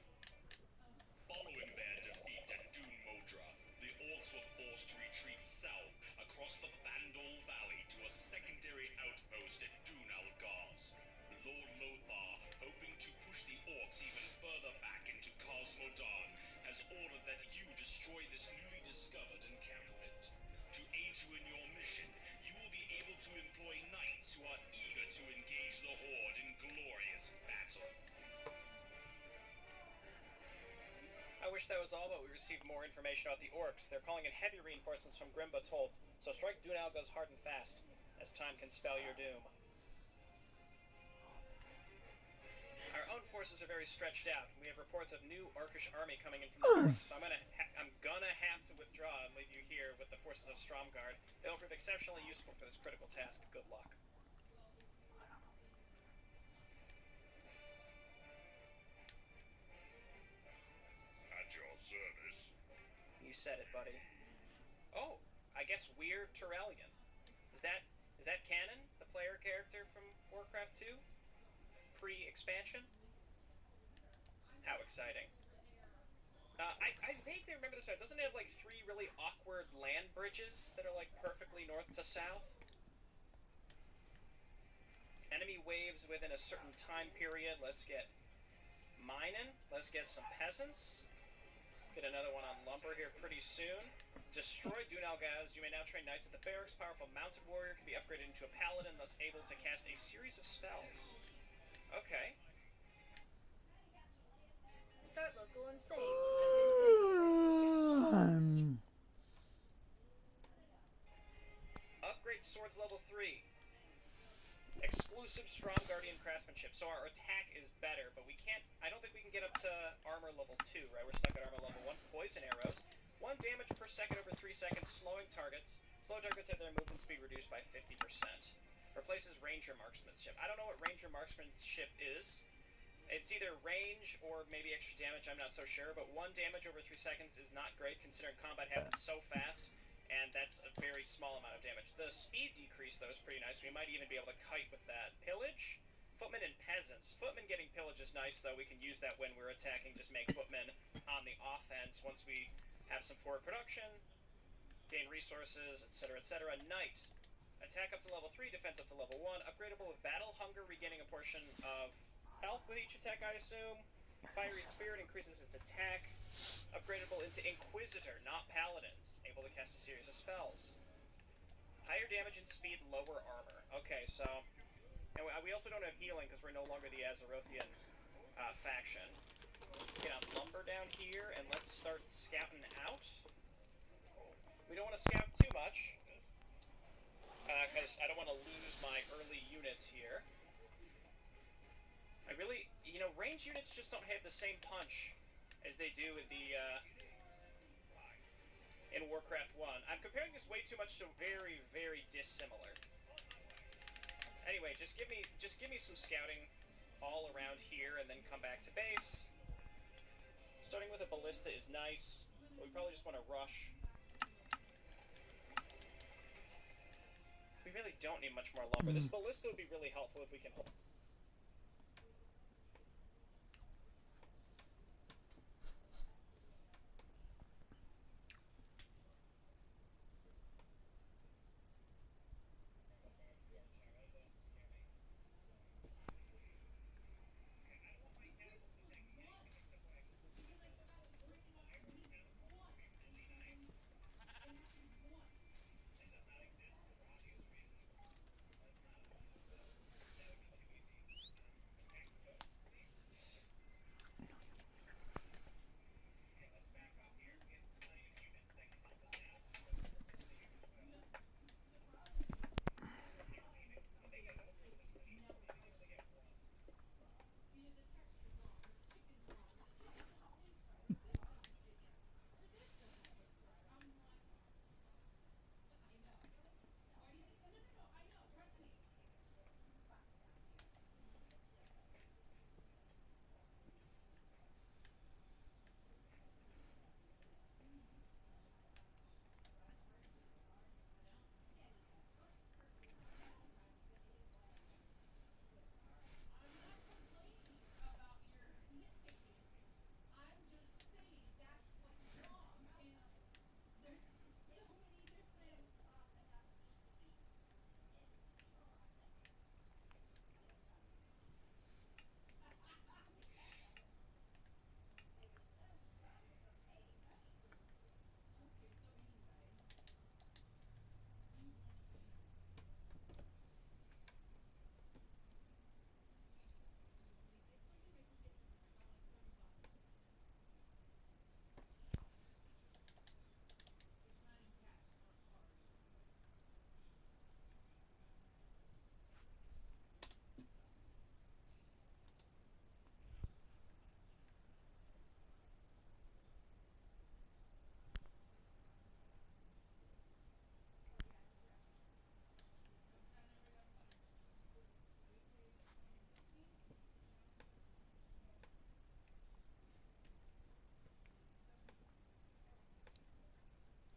Following their defeat at Dun Modra, the Orcs were forced to retreat south across the Vandal Valley to a secondary outpost at Dun Algaz. Lord Lothar, hoping to push the Orcs even further back into Cosmodan, has ordered that you destroy this newly discovered encampment. To aid you in your mission, you will be able to employ knights who are eager to engage the Horde in glorious battle.
I wish that was all, but we received more information about the Orcs. They're calling in heavy reinforcements from Grimbut's holds, so strike Dun Algaz hard and fast, as time can spell your doom. Our own forces are very stretched out. We have reports of new Orcish army coming in from the north, so I'm gonna have to withdraw and leave you here with the forces of Stromgarde. They'll prove exceptionally useful for this critical task. Good luck.
At your service.
You said it, buddy. Oh, I guess Weird Turellian. Is that canon? The player character from Warcraft 2? Pre-expansion? How exciting. I vaguely remember this map. Doesn't it have like 3 really awkward land bridges that are like perfectly north to south? Enemy waves within a certain time period. Let's get mining. Let's get some peasants. Get another one on lumber here pretty soon. Destroy Dun Algaz. You may now train knights at the barracks. Powerful mounted warrior can be upgraded into a paladin, thus able to cast a series of spells. Okay.
Start local and save.
Upgrade swords level 3. Exclusive strong guardian craftsmanship. So our attack is better, but we can't. I don't think we can get up to armor level 2, right? We're stuck at armor level 1. Poison arrows. 1 damage per second over 3 seconds, slowing targets. Slow targets have their movement speed reduced by 50%. Replaces ranger marksmanship. I don't know what ranger marksmanship is. It's either range or maybe extra damage, I'm not so sure, but 1 damage over 3 seconds is not great considering combat happens so fast, and that's a very small amount of damage. The speed decrease, though, is pretty nice. We might even be able to kite with that. Pillage, footmen and peasants. Footmen getting pillage is nice, though. We can use that when we're attacking, just make footmen on the offense once we have some forward production, gain resources, etc., etc. Knight. Attack up to level 3, defense up to level 1. Upgradable with battle hunger, regaining a portion of health with each attack, I assume. Fiery Spirit increases its attack. Upgradable into Inquisitor, not Paladins. Able to cast a series of spells. Higher damage and speed, lower armor. Okay, so... And we also don't have healing because we're no longer the Azerothian faction. Let's get on lumber down here and let's start scouting out. We don't want to scout too much because I don't want to lose my early units here. I really, you know, range units just don't have the same punch as they do in the in Warcraft 1. I'm comparing this way too much to very, very dissimilar. Anyway, just give me some scouting all around here and then come back to base. Starting with a ballista is nice, but we probably just want to rush. We really don't need much more lumber. This ballista would be really helpful if we can hold.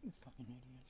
You fucking idiot.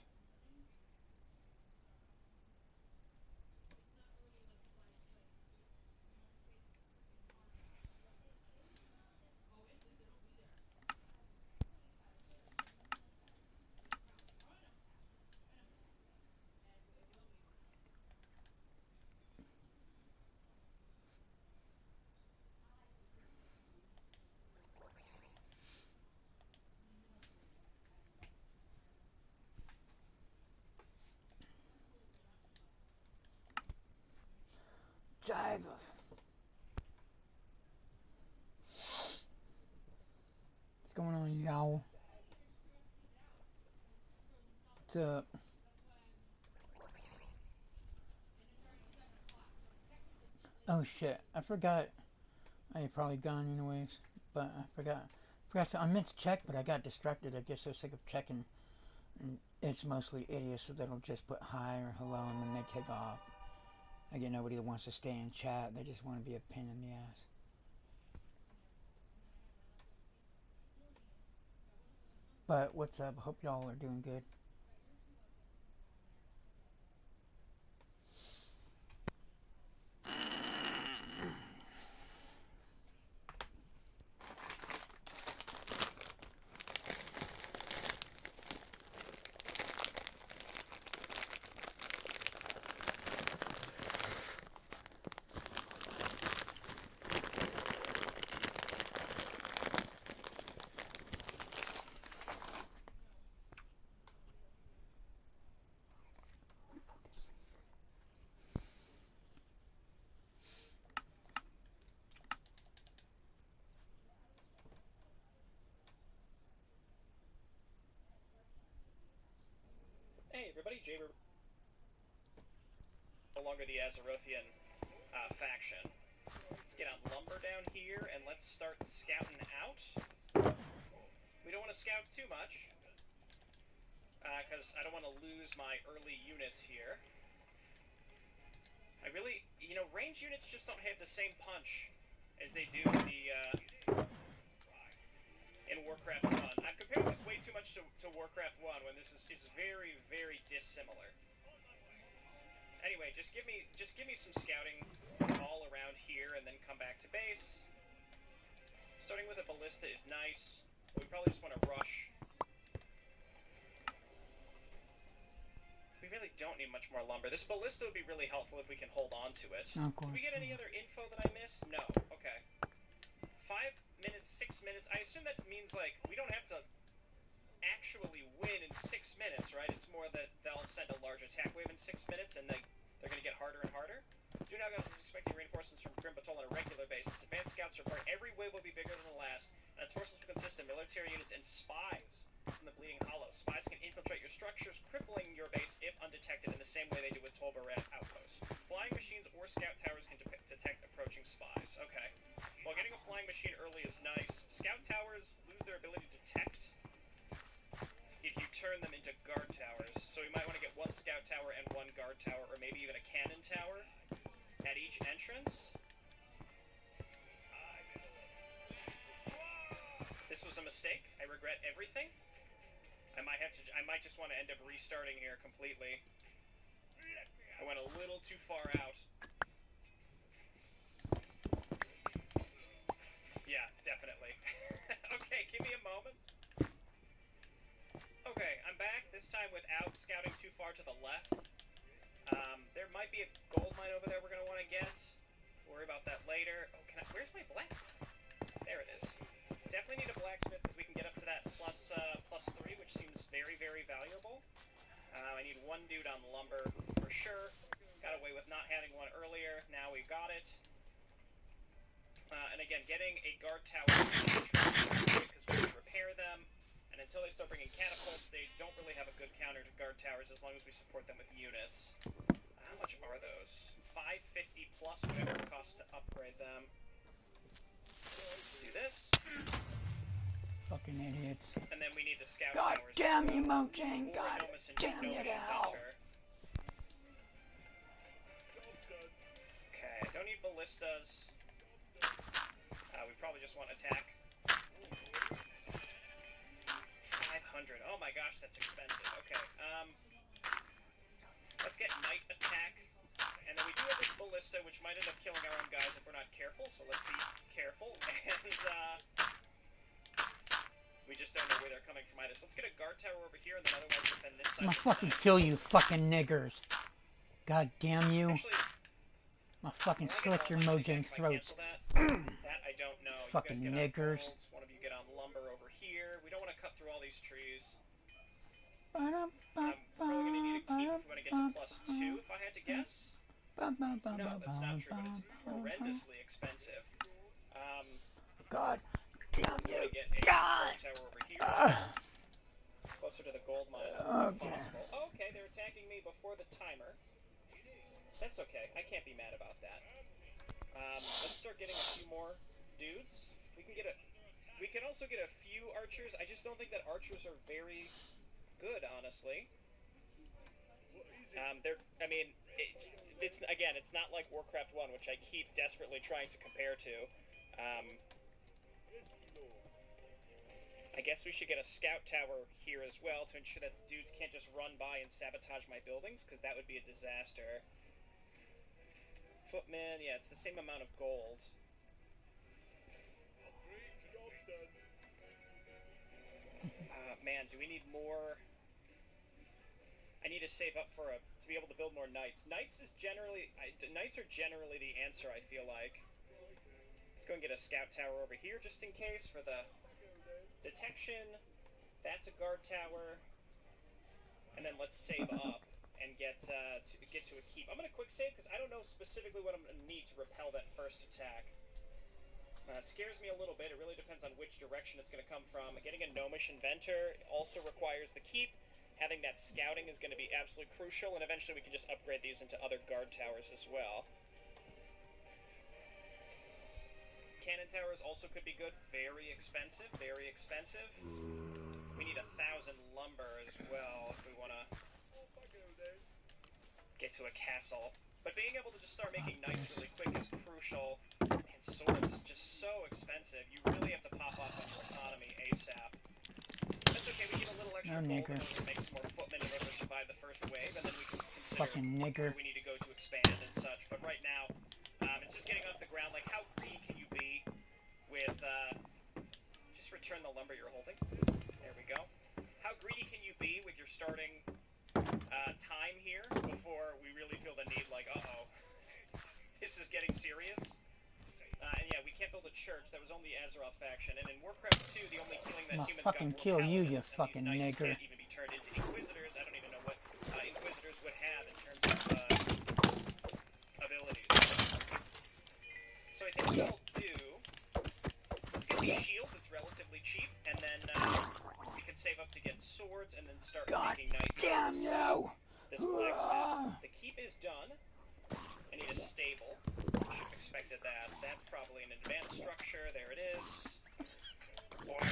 Jive. What's up? Oh shit, I forgot. I probably gone anyways, but I forgot. I meant to check, but I got distracted. I guess I was sick of checking. And it's mostly idiots that'll just put hi or hello and then they take off. I get nobody that wants to stay in chat. They just want to be a pain in the ass. But what's up? Hope y'all are doing good.
Hey everybody, Jaber. No longer the Azerothian faction. Let's get on lumber down here and let's start scouting out. We don't want to scout too much, because I don't want to lose my early units here. I really, range units just don't have the same punch as they do in Warcraft 1. I'm comparing this way too much to Warcraft 1 when this is very, very dissimilar. Anyway, just give me some scouting all around here and then come back to base. Starting with a ballista is nice, but we probably just want to rush. We really don't need much more lumber. This ballista would be really helpful if we can hold on to it. Did we get any other info that I missed? No. Okay. 5 minutes, 6 minutes. I assume that means, like, we don't have to actually win in 6 minutes, right? It's more that they'll send a large attack wave in 6 minutes, and they're going to get harder and harder. Junagos is expecting reinforcements from Grim Patrol on a regular basis. Advanced scouts report every wave will be bigger than the last, and its forces will consist of military units and spies from the Bleeding Hollow. Spies can infiltrate your structures, crippling your base if undetected in the same way they do with Tolbaran outposts. Flying machines or scout towers can detect approaching spies. Okay. Well, getting a flying machine early is nice. Scout towers lose their ability to detect if you turn them into guard towers. So we might want to get one scout tower and one guard tower, or maybe even a cannon tower at each entrance. This was a mistake. I regret everything. I might just want to end up restarting here completely. I went a little too far out. Yeah, definitely. Okay, give me a moment. Okay, I'm back, this time without scouting too far to the left. There might be a gold mine over there we're going to want to get. Worry about that later. Oh, where's my blacksmith? There it is. Definitely need a blacksmith because we can get up to that plus 3, which seems very, very valuable. I need one dude on lumber for sure. Got away with not having one earlier. Now we got it. And again, getting a guard tower because we can repair them. And until they start bringing catapults, they don't really have a good counter to guard towers as long as we support them with units. How much are those? 550 plus whatever it costs to upgrade them. Do this.
Fucking idiots.
And then we need the scout
God
towers.
damn you, Mojang. God damn you to hell.
Okay, don't need ballistas. We probably just want attack. 500. Oh my gosh, that's expensive. Okay, let's get night attack. And then we do have this ballista, which might end up killing our own guys if we're not careful, so let's be careful. And, we just don't know where they're coming from either. So let's get a guard tower over here, and then otherwise defend this side.
I'm gonna fucking kill you, fucking niggers. God damn you.
Actually,
I'm gonna fucking slit your Mojang throats.
That I don't know.
Fucking
you guys get
niggers.
On bolts, one of you get on lumber over here. We don't want to cut through all these trees.
Ba-dum,
Probably going to need a keep if we want to get to +2, if I had to guess. No, that's not true, but it's horrendously expensive.
God damn you.
Get a
God.
tower over here. closer to the gold mine as possible. Oh, okay, they're attacking me before the timer. That's okay. I can't be mad about that. Let's start getting a few more dudes. If we can get we can also get a few archers. I just don't think that archers are very good, honestly. It's not like Warcraft 1, which I keep desperately trying to compare to. I guess we should get a scout tower here as well to ensure that dudes can't just run by and sabotage my buildings, because that would be a disaster. Footman, yeah, it's the same amount of gold. Man, do we need more? I need to save up to be able to build more knights. Knights are generally the answer, I feel like. Let's go and get a scout tower over here just in case for the detection. That's a guard tower. And then let's save up and get to a keep. I'm gonna quick save because I don't know specifically what I'm gonna need to repel that first attack. Scares me a little bit. It really depends on which direction it's going to come from. Getting a gnomish inventor also requires the keep. Having that scouting is going to be absolutely crucial, and eventually we can just upgrade these into other guard towers as well. Cannon towers also could be good. Very expensive, very expensive. We need 1,000 lumber as well if we want to get to a castle. But being able to just start making knights really quick is crucial. And swords is just so expensive. You really have to pop off on your economy ASAP. That's okay, we get a little extra gold in order to make some more footmen in order to survive the first wave, and then we can consider where we need to go to expand and such. But right now, it's just getting off the ground. Like, how greedy can you be with, just return the lumber you're holding. There we go. How greedy can you be with your starting time here before we really feel the need, like, uh-oh, this is getting serious? And yeah, we can't build a church. That was only the Azeroth faction. And in Warcraft 2, the only healing that humans got were
kill you, you
paladins,
fucking
and these
nigger.
knights can't even be turned into inquisitors. I don't even know what inquisitors would have in terms of abilities. So I think what we'll do, let's get these shields. It's relatively cheap, and then we can save up to get swords, and then start making knights.
Damn you!
This blacksmith. The keep is done. I need a stable. Should have expected that. That's probably an advanced structure. There it is. Or no,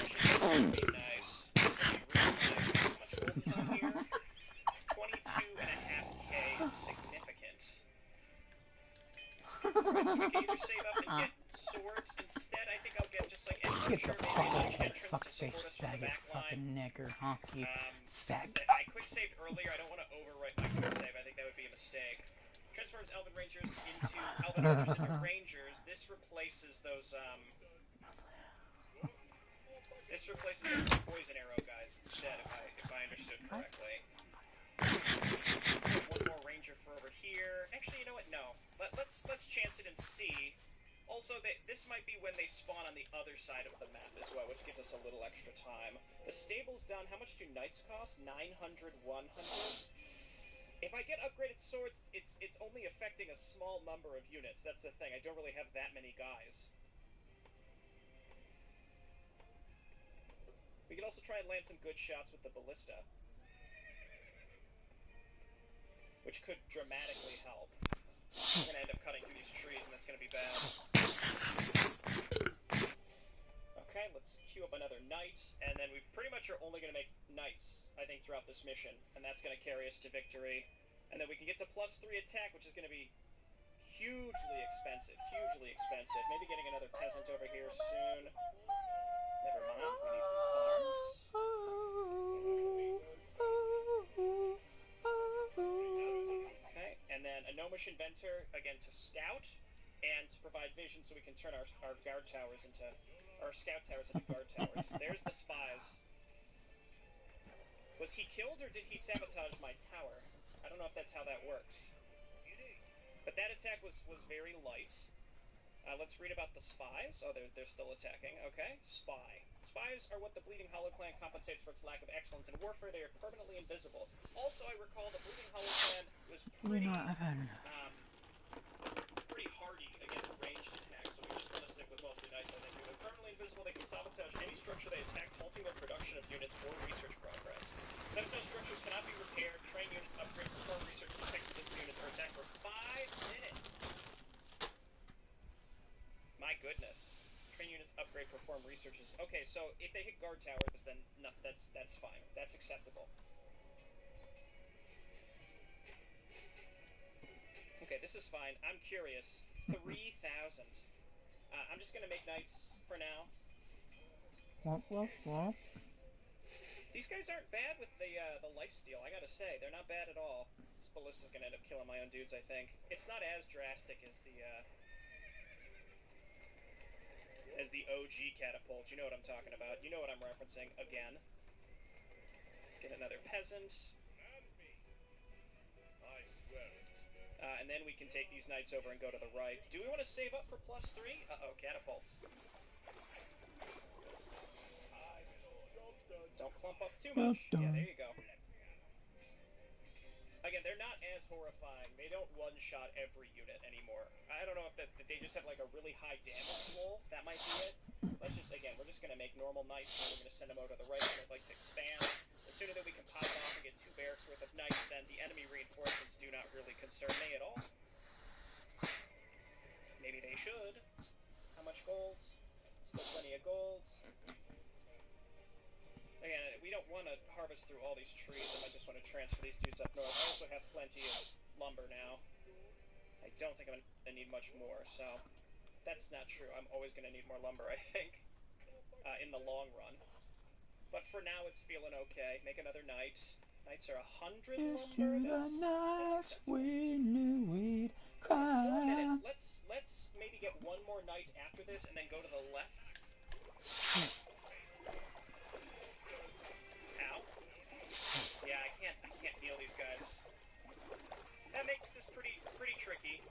should be nice. Really nice. How much gold is on here? 22.5k is significant. Right, so we can either save up and get swords. Instead, I think I'll get just like an archer, maybe an entrance to support us from the back line.
Nigger, huh? You faggot.
I quick saved earlier. I don't want to overwrite my quick save. I think that would be a mistake. Transforms Elven Rangers into Elven Archers into Rangers. This replaces those this replaces the poison arrow guys instead, if I understood correctly. Let's get one more Ranger for over here. Actually, you know what? No. Let's chance it and see. Also, this might be when they spawn on the other side of the map as well, which gives us a little extra time. The stable's done. How much do knights cost? 900, 100? If I get upgraded swords, it's only affecting a small number of units. That's the thing. I don't really have that many guys. We could also try and land some good shots with the ballista, which could dramatically help. We're going to end up cutting through these trees, and that's going to be bad. Okay, let's queue up another knight, and then we pretty much are only going to make knights, I think, throughout this mission, and that's going to carry us to victory. And then we can get to +3 attack, which is going to be hugely expensive, Maybe getting another peasant over here soon. Never mind, we need farms. Okay, and then a gnomish inventor, again, to scout, and to provide vision so we can turn our guard towers into... Our scout towers into guard towers. There's the spies. Was he killed, or did he sabotage my tower? I don't know if that's how that works. But that attack was very light. Let's read about the spies. Oh, they're still attacking. Okay, spy. Spies are what the Bleeding Hollow clan compensates for its lack of excellence in warfare. They are permanently invisible. Also, I recall the Bleeding Hollow clan was pretty hardy against ranged attacks, so we just want to stick with mostly knights, I think. They're permanently invisible. They can sabotage any structure they attack, halting their production of units or research progress. Sentinel structures cannot be repaired, train units, upgrade, perform research, detect invisible units, or attack for 5 minutes. My goodness. Train units, upgrade, perform researches. Okay, so if they hit guard towers, then no, that's fine. That's acceptable. Okay, this is fine. I'm curious. 3,000. I'm just gonna make knights for now.
What?
These guys aren't bad with the lifesteal, I gotta say. They're not bad at all. This ballista's gonna end up killing my own dudes, I think. It's not as drastic as the OG catapult. You know what I'm talking about. You know what I'm referencing again. Let's get another peasant.
I swear it.
And then we can take these knights over and go to the right. Do we want to save up for +3? Uh-oh, catapults. Don't clump up too much. Yeah, there you go. Again, they're not as horrifying. They don't one-shot every unit anymore. I don't know if they just have like a really high damage roll. That might be it. Let's just, again, we're just going to make normal knights, and we're going to send them over to the right. I'd like to expand. The sooner that we can pop off and get 2 barracks worth of knights, then the enemy reinforcements do not really concern me at all. Maybe they should. How much gold? Still plenty of gold. Again, we don't want to harvest through all these trees. I might just want to transfer these dudes up north. I also have plenty of lumber now. I don't think I'm going to need much more, so that's not true. I'm always going to need more lumber, I think, in the long run. But for now, it's feeling okay. Make another knight. Knights are 100 lumber. That's
we knew we'd
4
cry.
minutes. Let's maybe get one more knight after this and then go to the left. Ow. Yeah, I can't deal these guys. That makes this pretty tricky.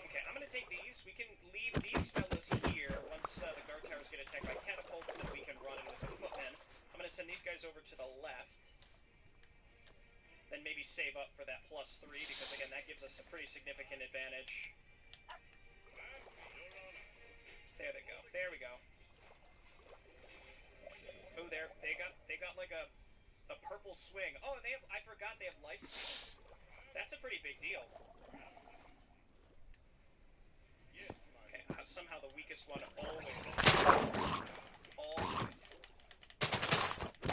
Okay, I'm gonna take these. We can leave these fellas here once the guard towers get attacked by catapults, then we can run in with the footmen. I'm gonna send these guys over to the left. Then maybe save up for that +3, because again, that gives us a pretty significant advantage. There they go. There we go. Oh, they got like a purple swing. Oh, I forgot they have lifesteal. That's a pretty big deal. Okay, somehow the weakest one always.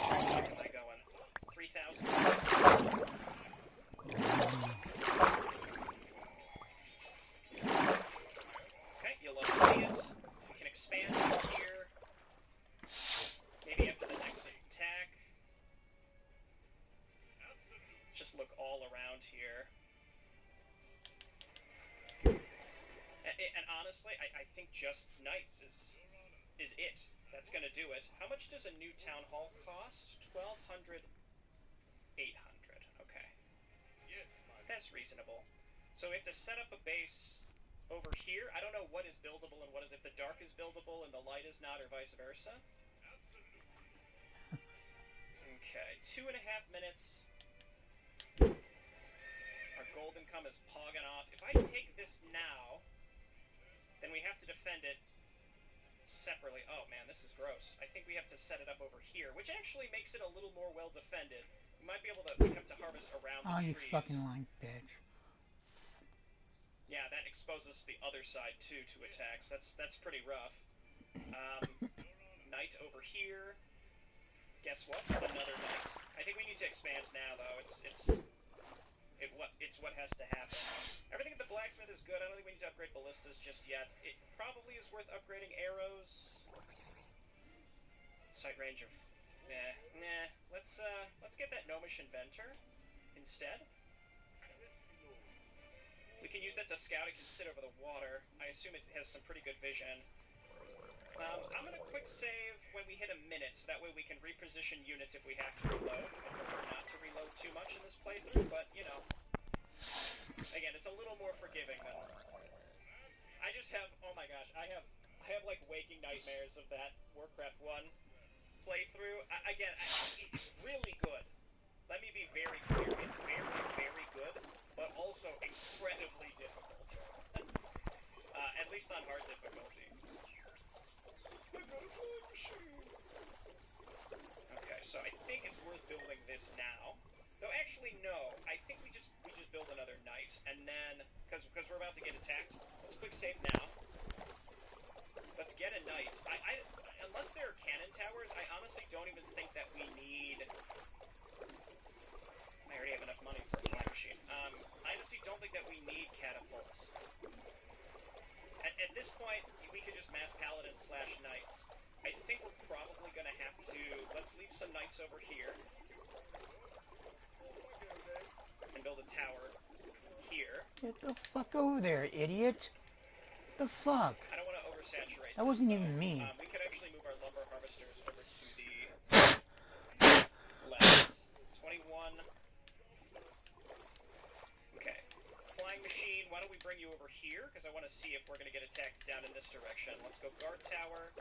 Where am I going? 3,000. Okay, you'll love to see it. We can expand here. Maybe after the next attack. Just look all around here. And honestly, I think just knights is it. That's gonna do it. How much does a new town hall cost? 1,200, 800. Okay. That's reasonable. So we have to set up a base over here. I don't know what is buildable and what is, if the dark is buildable and the light is not, or vice versa. Okay, 2.5 minutes. Our gold income is pogging off. If I take this now, then we have to defend it separately. Oh man, this is gross. I think we have to set it up over here, which actually makes it a little more well defended. We might be able to have to harvest around the trees.
You fucking lying bitch.
Yeah, that exposes the other side too to attacks. That's pretty rough. Knight over here. Guess what? Another knight. I think we need to expand now, though. It's what has to happen. Everything at the blacksmith is good. I don't think we need to upgrade ballistas just yet. It probably is worth upgrading arrows. Sight range of nah. Let's get that gnomish inventor instead. We can use that to scout. It can sit over the water. I assume it has some pretty good vision. I'm going to quick save when we hit a minute, so that way we can reposition units if we have to reload. I prefer not to reload too much in this playthrough, but, you know. Again, it's a little more forgiving than... I just have... Oh my gosh, I have like, waking nightmares of that Warcraft 1 playthrough. It's really good. Let me be very clear. It's very, very good, but also incredibly difficult. At least on hard difficulty. I got a flying machine. so I think it's worth building this now. Though actually, no. I think we just build another knight, and then because we're about to get attacked. Let's quick save now. Let's get a knight. I unless there are cannon towers, I honestly don't even think that we need. I already have enough money for a flying machine. I honestly don't think that we need catapults. At this point, we could just mass paladin / knights. I think we're probably going to have to... Let's leave some knights over here. And build a tower here.
Get the fuck over there, idiot. The fuck?
I don't want to oversaturate.
That wasn't even me.
We could actually move our lumber harvesters over to the left. 21. Okay. Flying machine, why don't we bring you over here? Because I want to see if we're going to get attacked down in this direction. Let's go guard tower.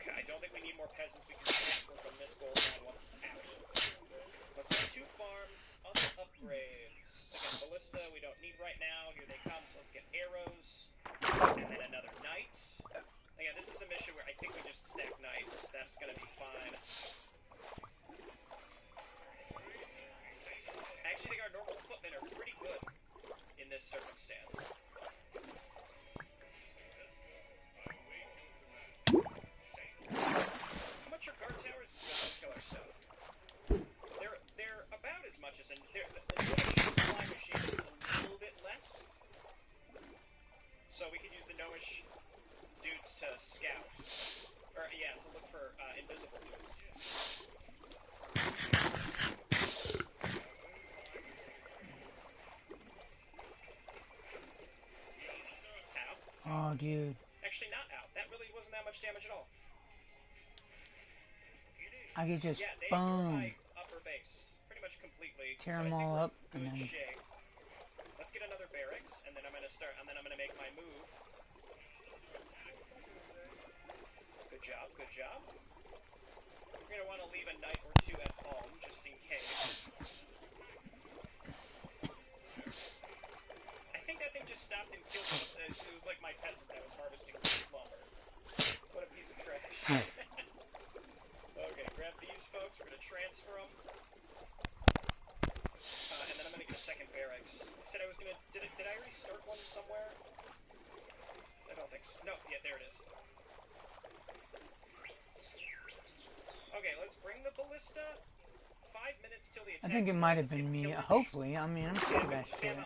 Okay, I don't think we need more peasants. We can transfer from this gold mine once it's out. Let's go 2 farms. Other upgrades. Again, ballista we don't need right now. Here they come, so let's get arrows. And then another knight. Again, this is a mission where I think we just stack knights. That's going to be fine. I actually think our normal footmen are pretty good in this circumstance. How much are guard towers kill our stuff? They're about as much as the flying machine is a little bit less. So we could use the gnomish dudes to scout. Or yeah, to look for invisible dudes.
Oh, dude.
Actually, not out. That really wasn't that much damage at all.
I could just,
yeah, they
boom.
my upper base pretty much completely.
Tear
so
them all up, and then...
shape. Let's get another barracks, and then I'm gonna start. And then I'm gonna make my move. Good job. Good job. We're gonna want to leave a knight or 2 at home just in case. I think that thing just stopped and killed me. It was like my peasant that was harvesting lumber. What a piece of trash. Okay, grab these folks. We're gonna transfer them. And then I'm gonna get a second barracks. I said I was gonna... Did I already start one somewhere? I don't think so. No, yeah, there it is. Okay, let's bring the ballista. 5 minutes till the attack.
I think it might have been me. Hopefully. I mean, I'm sure that shit.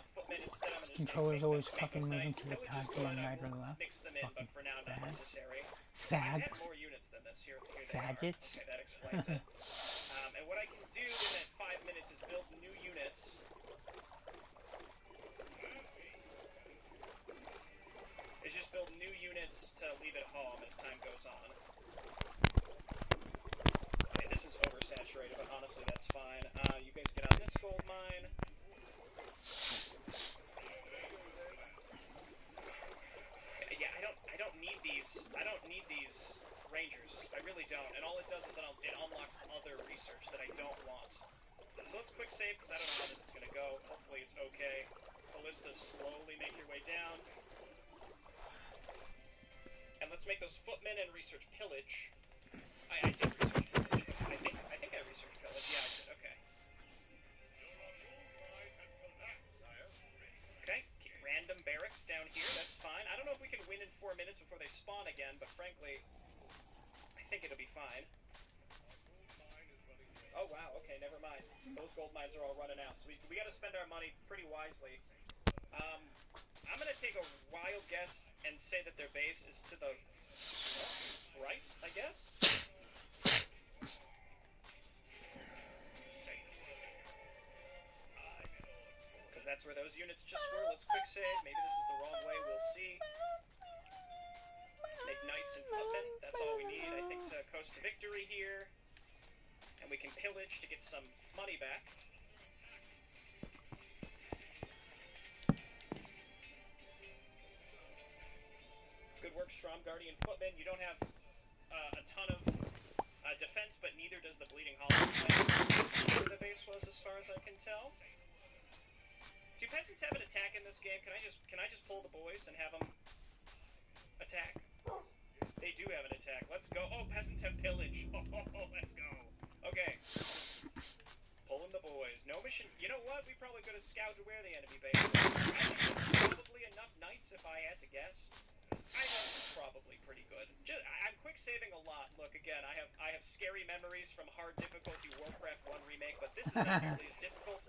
Controller's always fucking moving to the goddamn right or left. Fucking bad. Fags. Faggots.
Okay, that explains it. And what I can do in that 5 minutes is build new units. Is just build new units to leave at home as time goes on. Okay, this is oversaturated, but honestly that's fine. You guys get on this gold mine. Yeah, I don't need these. I don't need these rangers. I really don't. And all it does is it unlocks other research that I don't want. So let's quick save because I don't know how this is gonna go. Hopefully it's okay. Ballista, slowly make your way down. And let's make those footmen and research pillage. I did research pillage. I think I researched pillage. Yeah, I did. Okay. Okay. Random barracks down here. That's fine. I don't know if we can win in 4 minutes before they spawn again, but frankly, I think it'll be fine. Oh wow. Okay. Never mind. Those gold mines are all running out, so we got to spend our money pretty wisely. I'm gonna take a wild guess and say that their base is to the right, I guess? Because that's where those units just were. Let's quick save. Maybe this is the wrong way. We'll see. Make knights and footmen. That's all we need, I think, to coast to victory here. And we can pillage to get some money back. Good work, Strom Guardian Footman. You don't have a ton of defense, but neither does the Bleeding Hollow. Where the base was, as far as I can tell. Do peasants have an attack in this game? Can I just pull the boys and have them attack? They do have an attack. Let's go. Oh, peasants have pillage. Oh, let's go. Okay. Pulling the boys. No mission. You know what? We probably could have scouted where the enemy base is. I think there's probably enough knights if I had to guess. I know it's probably pretty good. I'm quick saving a lot. Look, again, I have scary memories from hard difficulty Warcraft 1 remake, but this is not nearly as difficult.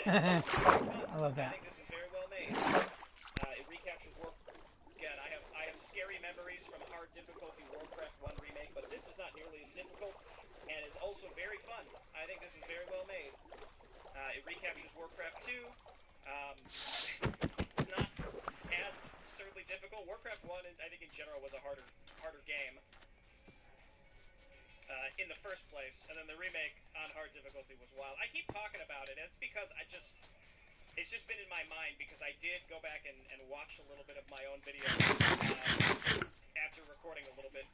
And it's fun.
I love that.
I think this is very well made. It recaptures Warcraft. Again, I have scary memories from hard difficulty Warcraft 1 remake, but this is not nearly as difficult, and it's also very fun. I think this is very well made. It recaptures Warcraft 2. It's not as absurdly difficult. Warcraft 1, I think in general, was a harder game in the first place, and then the remake on hard difficulty was wild. I keep talking about it, and it's because it's just been in my mind because I did go back and watch a little bit of my own videos after recording a little bit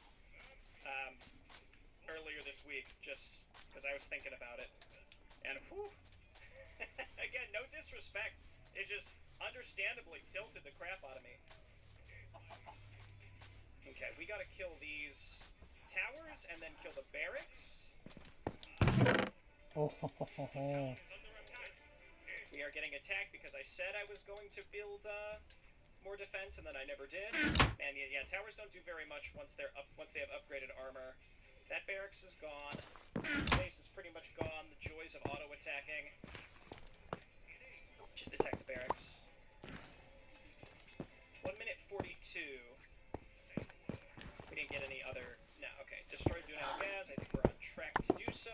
earlier this week, just because I was thinking about it. And whew, again, no disrespect, it just understandably tilted the crap out of me. Okay, we gotta kill these towers and then kill the barracks. We are getting attacked because I said I was going to build more defense, and then I never did. And yeah, towers don't do very much once they have upgraded armor. That barracks is gone. This base is pretty much gone. The joys of auto attacking. Just attack the barracks. 1 minute 42. We didn't get any other. No, okay. Destroyed Dunal Gaz. I think we're on track to do so.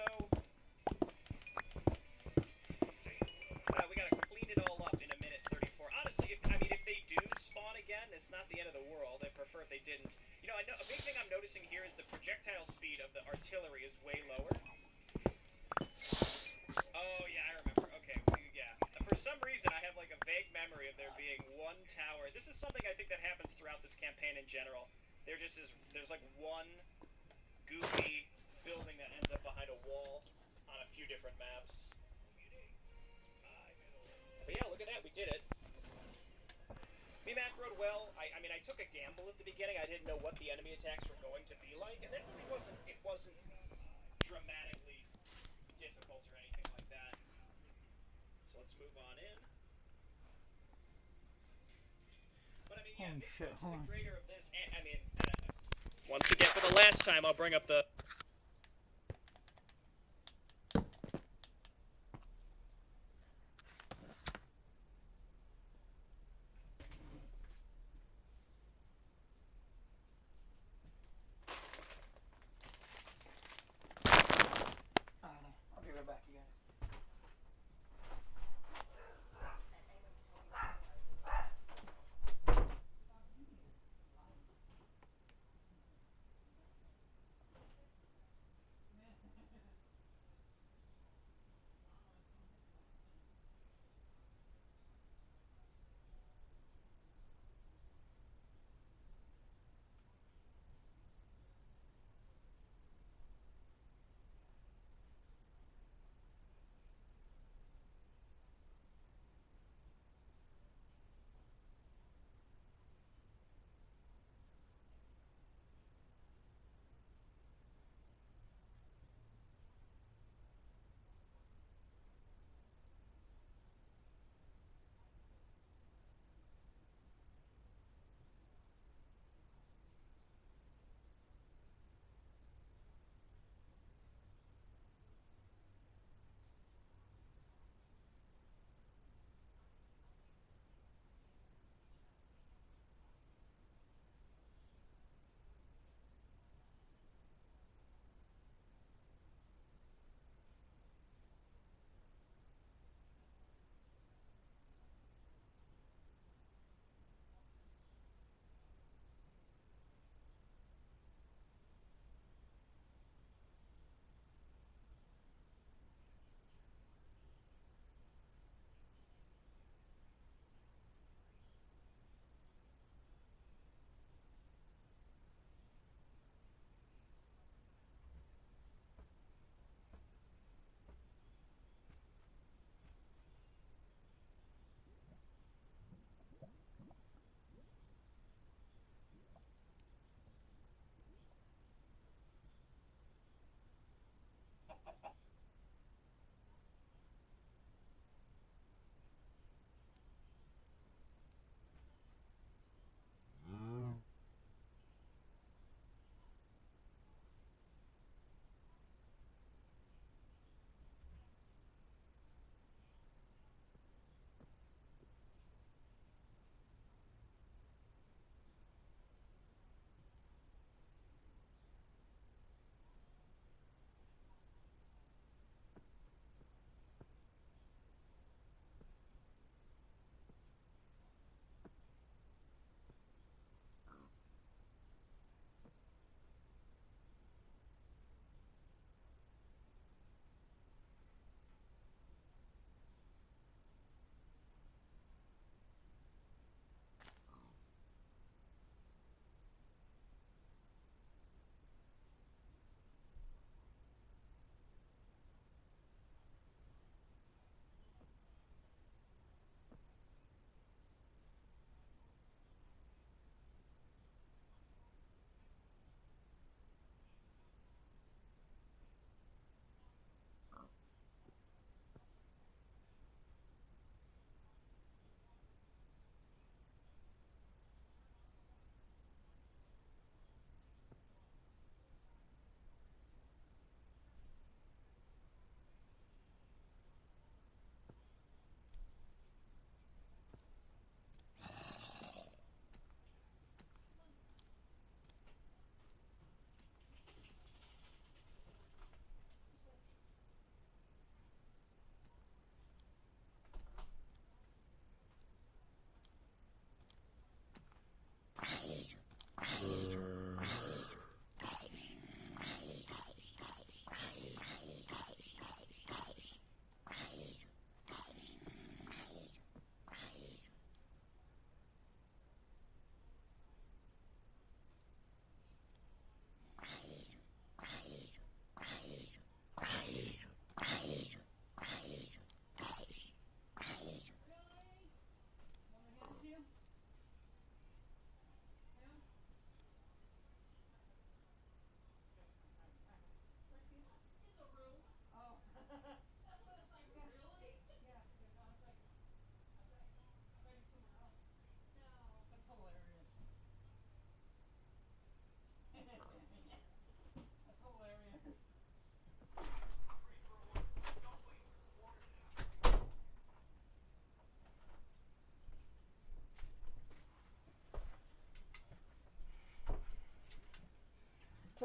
We gotta clean it all up in 1 minute 34. Honestly, if they do spawn again, it's not the end of the world. I prefer if they didn't. You know, a big thing I'm noticing here is the projectile speed of the artillery is way lower. Oh yeah, I remember. Okay, yeah. For some reason, I have like a vague memory of there being one tower. This is something I think that happens throughout this campaign in general. There's like one goofy building that ends up behind a wall on a few different maps. But yeah, look at that, we did it. MeMac rode well. I mean, I took a gamble at the beginning. I didn't know what the enemy attacks were going to be like, and it wasn't dramatically difficult or anything like that. So let's move on in. But I mean, yeah, the creator of this, I mean, once again, for the last time, I'll bring up the...
I'll be right back, you guys.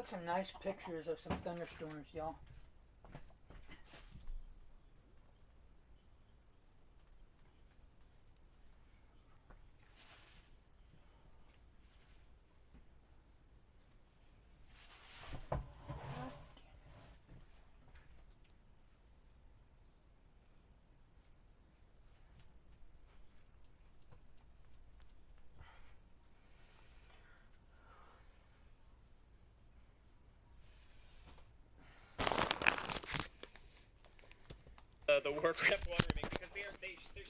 Took some nice pictures of some thunderstorms, y'all.
The Warcraft 1 remake, because they're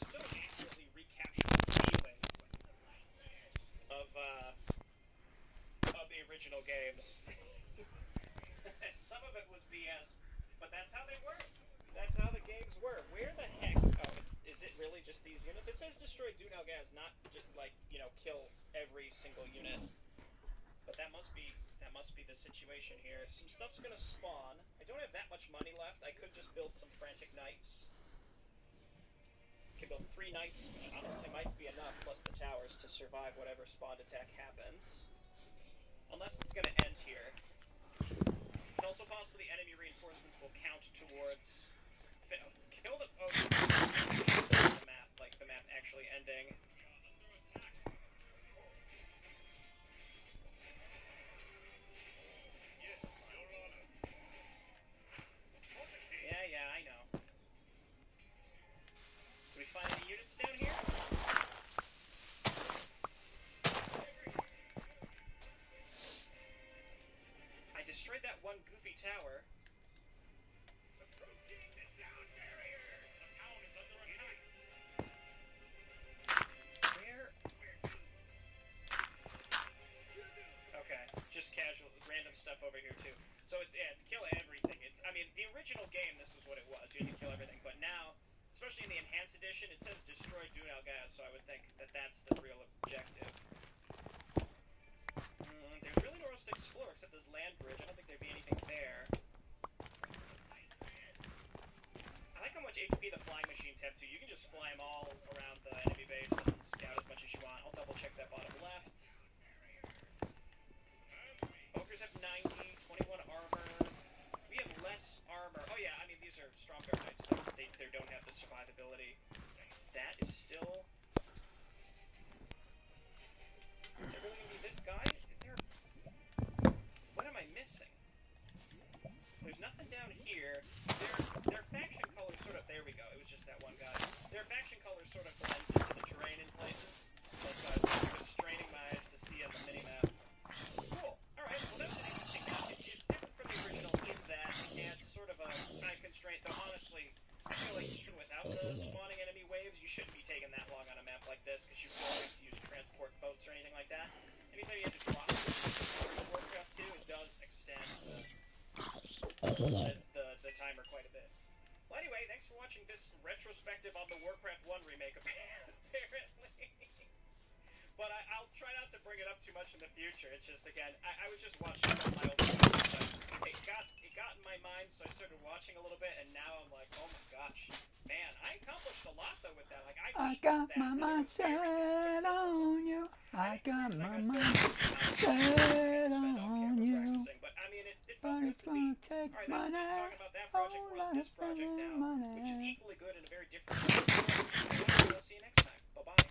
so accurately recapturing the feeling of the original games. Some of it was BS, but that's how they were. That's how the games were. Where the heck? Oh, is it really just these units? It says destroy Dunalgaz, not just like, you know, kill every single unit. But that must be the situation here. Some stuff's gonna spawn. I don't have that much money left. I could just build some frantic knights. Can build 3 knights, which honestly might be enough, plus the towers to survive whatever spawned attack happens. Unless it's gonna end here. It's also possible the enemy reinforcements will count towards kill the map, like the map actually ending. Yeah, I know. Do we find any units down here? I destroyed that one goofy tower.
Approaching the sound barrier. The town is under attack.
Where? Okay, just casual, random stuff over here too. So it's kill everything. I mean, the original game, this was what it was. You had to kill everything. But now, especially in the enhanced edition, it says destroy Dunalgaz. So I would think that that's the real objective. There's really nowhere else to explore except this land bridge. I don't think there'd be anything there. I like how much HP the flying machines have too. You can just fly them all around the enemy base and scout as much as you want. I'll double check that bottom left. Ogres have 90, 21 armor. We have less armor. Oh yeah, I mean these are Stromgarde Knights. They don't have the survivability. That is still... Is it really gonna be this guy? Is there... What am I missing? There's nothing down here. Their faction colors sort of... There we go. It was just that one guy. Their faction colors sort of blends into the terrain in places. Like I was straining my eyes to see on the minimap. Cool. Alright, well that's an interesting map. It's different from the original in that it adds sort of a time constraint, though honestly, I feel like even without the spawning enemy waves, you shouldn't be taking that long on a map like this, because you don't have to use transport boats or anything like that. Anytime you have to drop in Warcraft 2, it does extend the timer quite a bit. Well anyway, thanks for watching this retrospective on the Warcraft 1 remake, apparently. But I'll try not to bring it up too much in the future. It's just, again, I was just watching some of my old videos, but it got in my mind, so I started watching a little bit, and now I'm like, oh my gosh, man, I accomplished a lot though with that. Like
I got my mind set on you. I got my mind set on you.
But I mean, it
But it's gonna take money.
talking about that project. We're on this project now, which is equally good in a very different way. We'll see you next time. Bye-bye.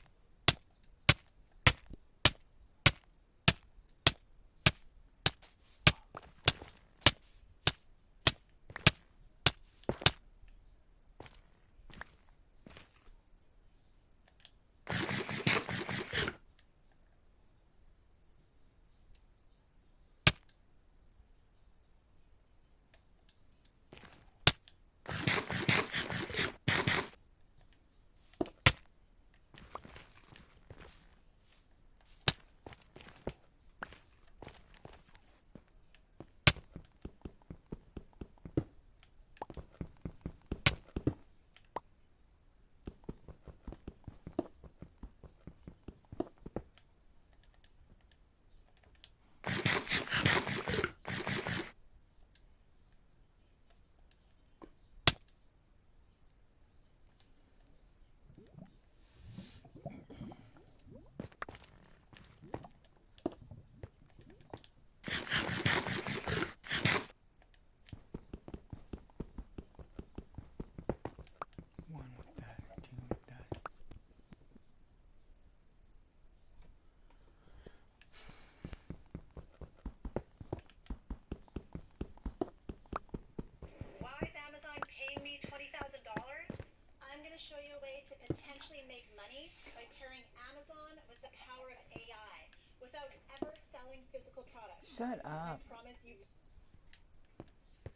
the power of AI without ever selling physical products.
Shut up.
I promise you.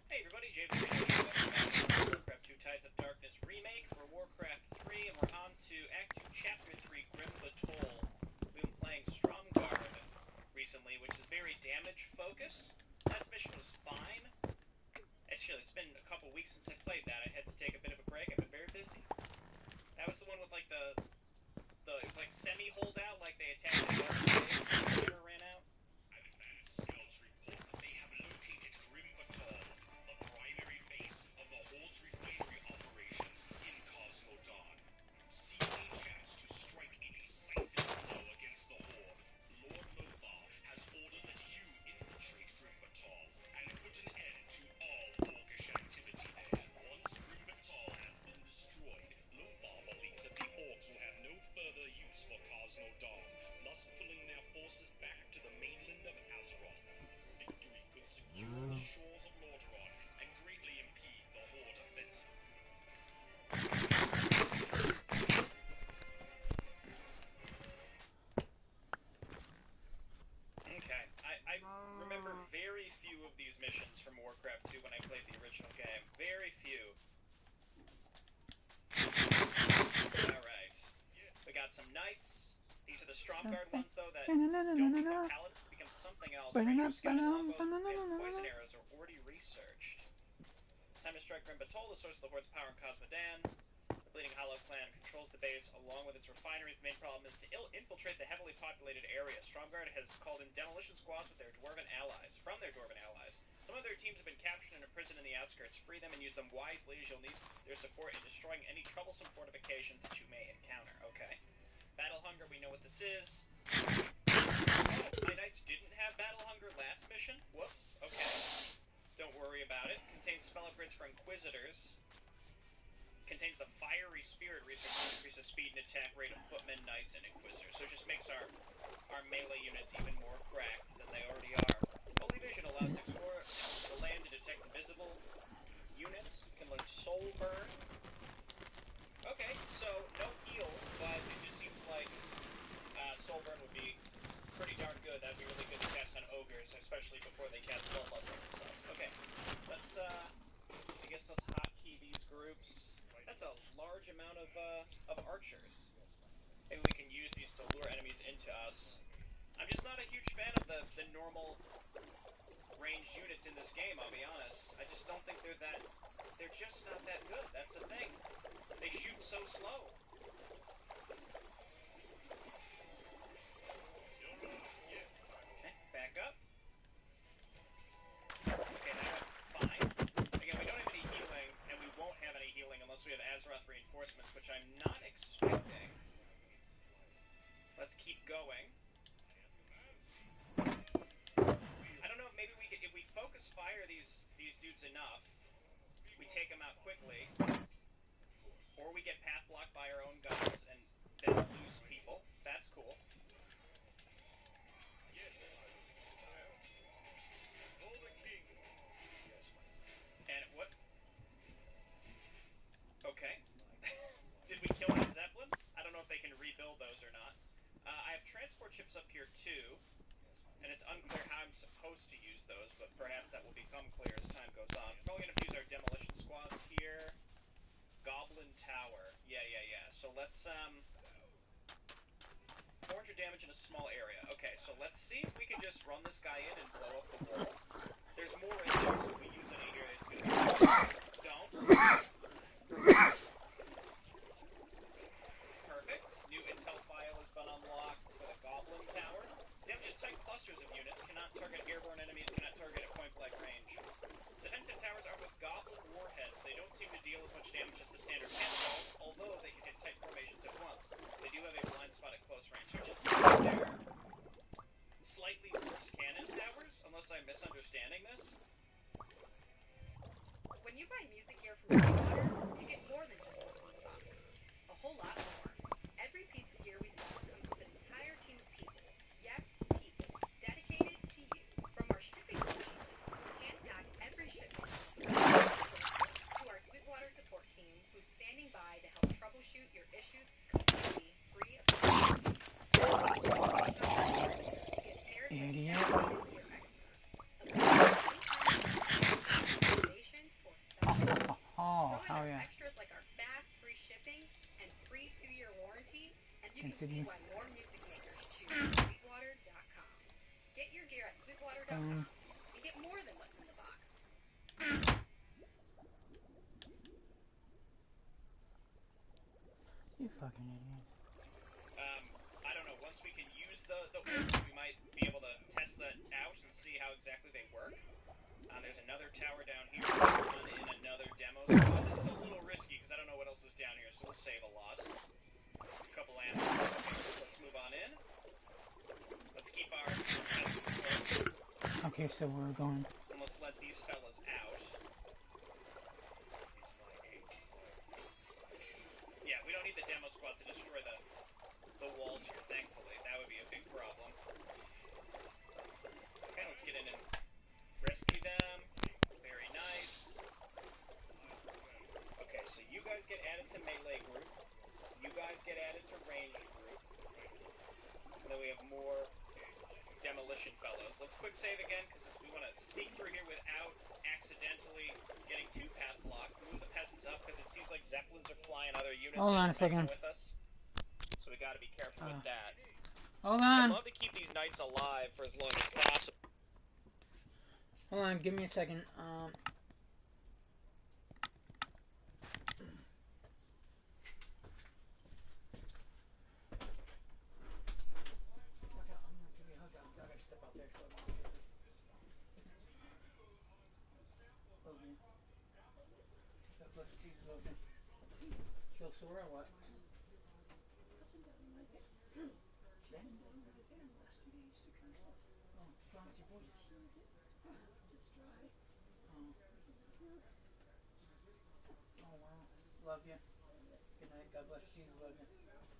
Hey everybody, James here. Welcome back to Warcraft 2 Tides of Darkness remake for Warcraft 3, and we're on to Act 2, Chapter 3, Grim Batol. We've been playing Stromgarde recently, which is very damage focused. Last mission was fine. Actually, it's been a couple weeks since I played that. I had to take a bit of a break. I've been very busy. That was the one with like it was like semi-holdout, like they attacked the base and ran out.
Advanced scouts report that they have located Grim Batol, the primary base of the Horde's refinery operations in Cosmodon. Seeing a chance to strike a decisive blow against the Horde, Lord Lothar has ordered that you infiltrate Grim Batol and put an end to all orcish activity there. Once Grim Batol has been destroyed, Lothar believes that the orcs will have no further use for Cosmodon, thus pulling their forces back to the mainland of Azeroth. Victory could secure the shores of Lordaeron and greatly impede the Horde offensive.
Okay, I remember very few of these missions from Warcraft 2 when I played the original game. Very few. Alright. We got some knights. These are the Stromgarde ones, though, that don't become paladins, become something else. Ranger Scout longbows and poison arrows are already researched. It's time to strike Grim Batol, the source of the Horde's power in Cosmodan. The Bleeding Hollow clan controls the base along with its refineries. The main problem is to infiltrate the heavily populated area. Stromgarde has called in demolition squads with their dwarven allies. Some of their teams have been captured and imprisoned in the outskirts. Free them and use them wisely, as you'll need their support in destroying any troublesome fortifications that you may encounter. Okay. Battle Hunger, we know what this is. Oh, my knights didn't have Battle Hunger last mission? Whoops. Okay. Don't worry about it. Contains spell upgrades for Inquisitors. Contains the Fiery Spirit research to increase the speed and attack rate of footmen, knights, and inquisitors. So it just makes our melee units even more cracked than they already are. Holy Vision allows to explore the land to detect invisible units. Can like soul burn. Okay, so no heal, but it just seems like soul burn would be pretty darn good. That'd be really good to cast on ogres, especially before they cast bloodlust on themselves. Okay, let's I guess let's hotkey these groups. That's a large amount of archers. Maybe we can use these to lure enemies into us. I'm just not a huge fan of the normal ranged units in this game, I'll be honest. I just don't think they're just not that good. That's the thing. They shoot so slow. Okay, back up. Okay, that went fine. Again, we don't have any healing, and we won't have any healing unless we have Azeroth reinforcements, which I'm not expecting. Let's keep going. I don't know, maybe we could, if we focus fire these dudes enough, we take them out quickly, or we get path blocked by our own guns and then lose people. That's cool. And what? Okay. Did we kill that Zeppelin? I don't know if they can rebuild those or not. I have transport ships up here too, and it's unclear how I'm supposed to use those, but perhaps that will become clear as time goes on. We're probably going to use our demolition squads here. Goblin Tower. Yeah. So let's, 400 damage in a small area. Okay, so let's see if we can just run this guy in and blow up the wall. There's more in there, so if we use any here, it's going to be... Don't. Perfect. New intel file has been unlocked for the Goblin Tower. Damages tight clusters of units. Cannot target airborne enemies. Cannot target at point-blank range. Defensive towers are with Goblin warheads. They don't seem to deal as much damage as the standard cannonballs, although they can hit tight formations at once. They do have a blind spot at close range, so just there. Slightly worse cannon towers, unless I'm misunderstanding this.
When you buy music gear from Sweetwater, you get more than just what's in the box. A whole lot more. Every piece of gear we sell comes with an entire team of people. Yes, people. Dedicated to you. From our shipping specialists, who hand-pack every shipment, to our Sweetwater support team, who's standing by to help troubleshoot your issues completely free of charge. You can see
Continue.
why more music makers choose Sweetwater.com. Get your gear at Sweetwater.com and get more than what's in the box.
You fucking idiot.
I don't know. Once we can use the orbs, we might be able to test that out and see how exactly they work. There's another tower down here. One in another demo. So this is a little risky because I don't know what else is down here, so we'll save a lot. A couple animals. Okay, let's move on in. Let's keep our
Okay, so we're going.
and let's let these fellas out. Yeah, we don't need the demo squad to destroy the walls here, thankfully. That would be a big problem. Okay, let's get in and rescue them. Very nice. Okay, so you guys get added to melee group. You guys get added to ranged group. And then we have more demolition fellows. Let's quick save again, because we want to sneak through here without accidentally getting two path blocked. Move the peasants up, because it seems like zeppelins are flying other units
Hold on a
messing
second.
with us. So we got to be careful with that.
Hold
I'd
on.
love to keep these knights alive for as long as possible.
Hold on, give me a second. Kill Sora or what? Oh, promise your voice. Oh wow. Love you. Good night. God bless you. Love you.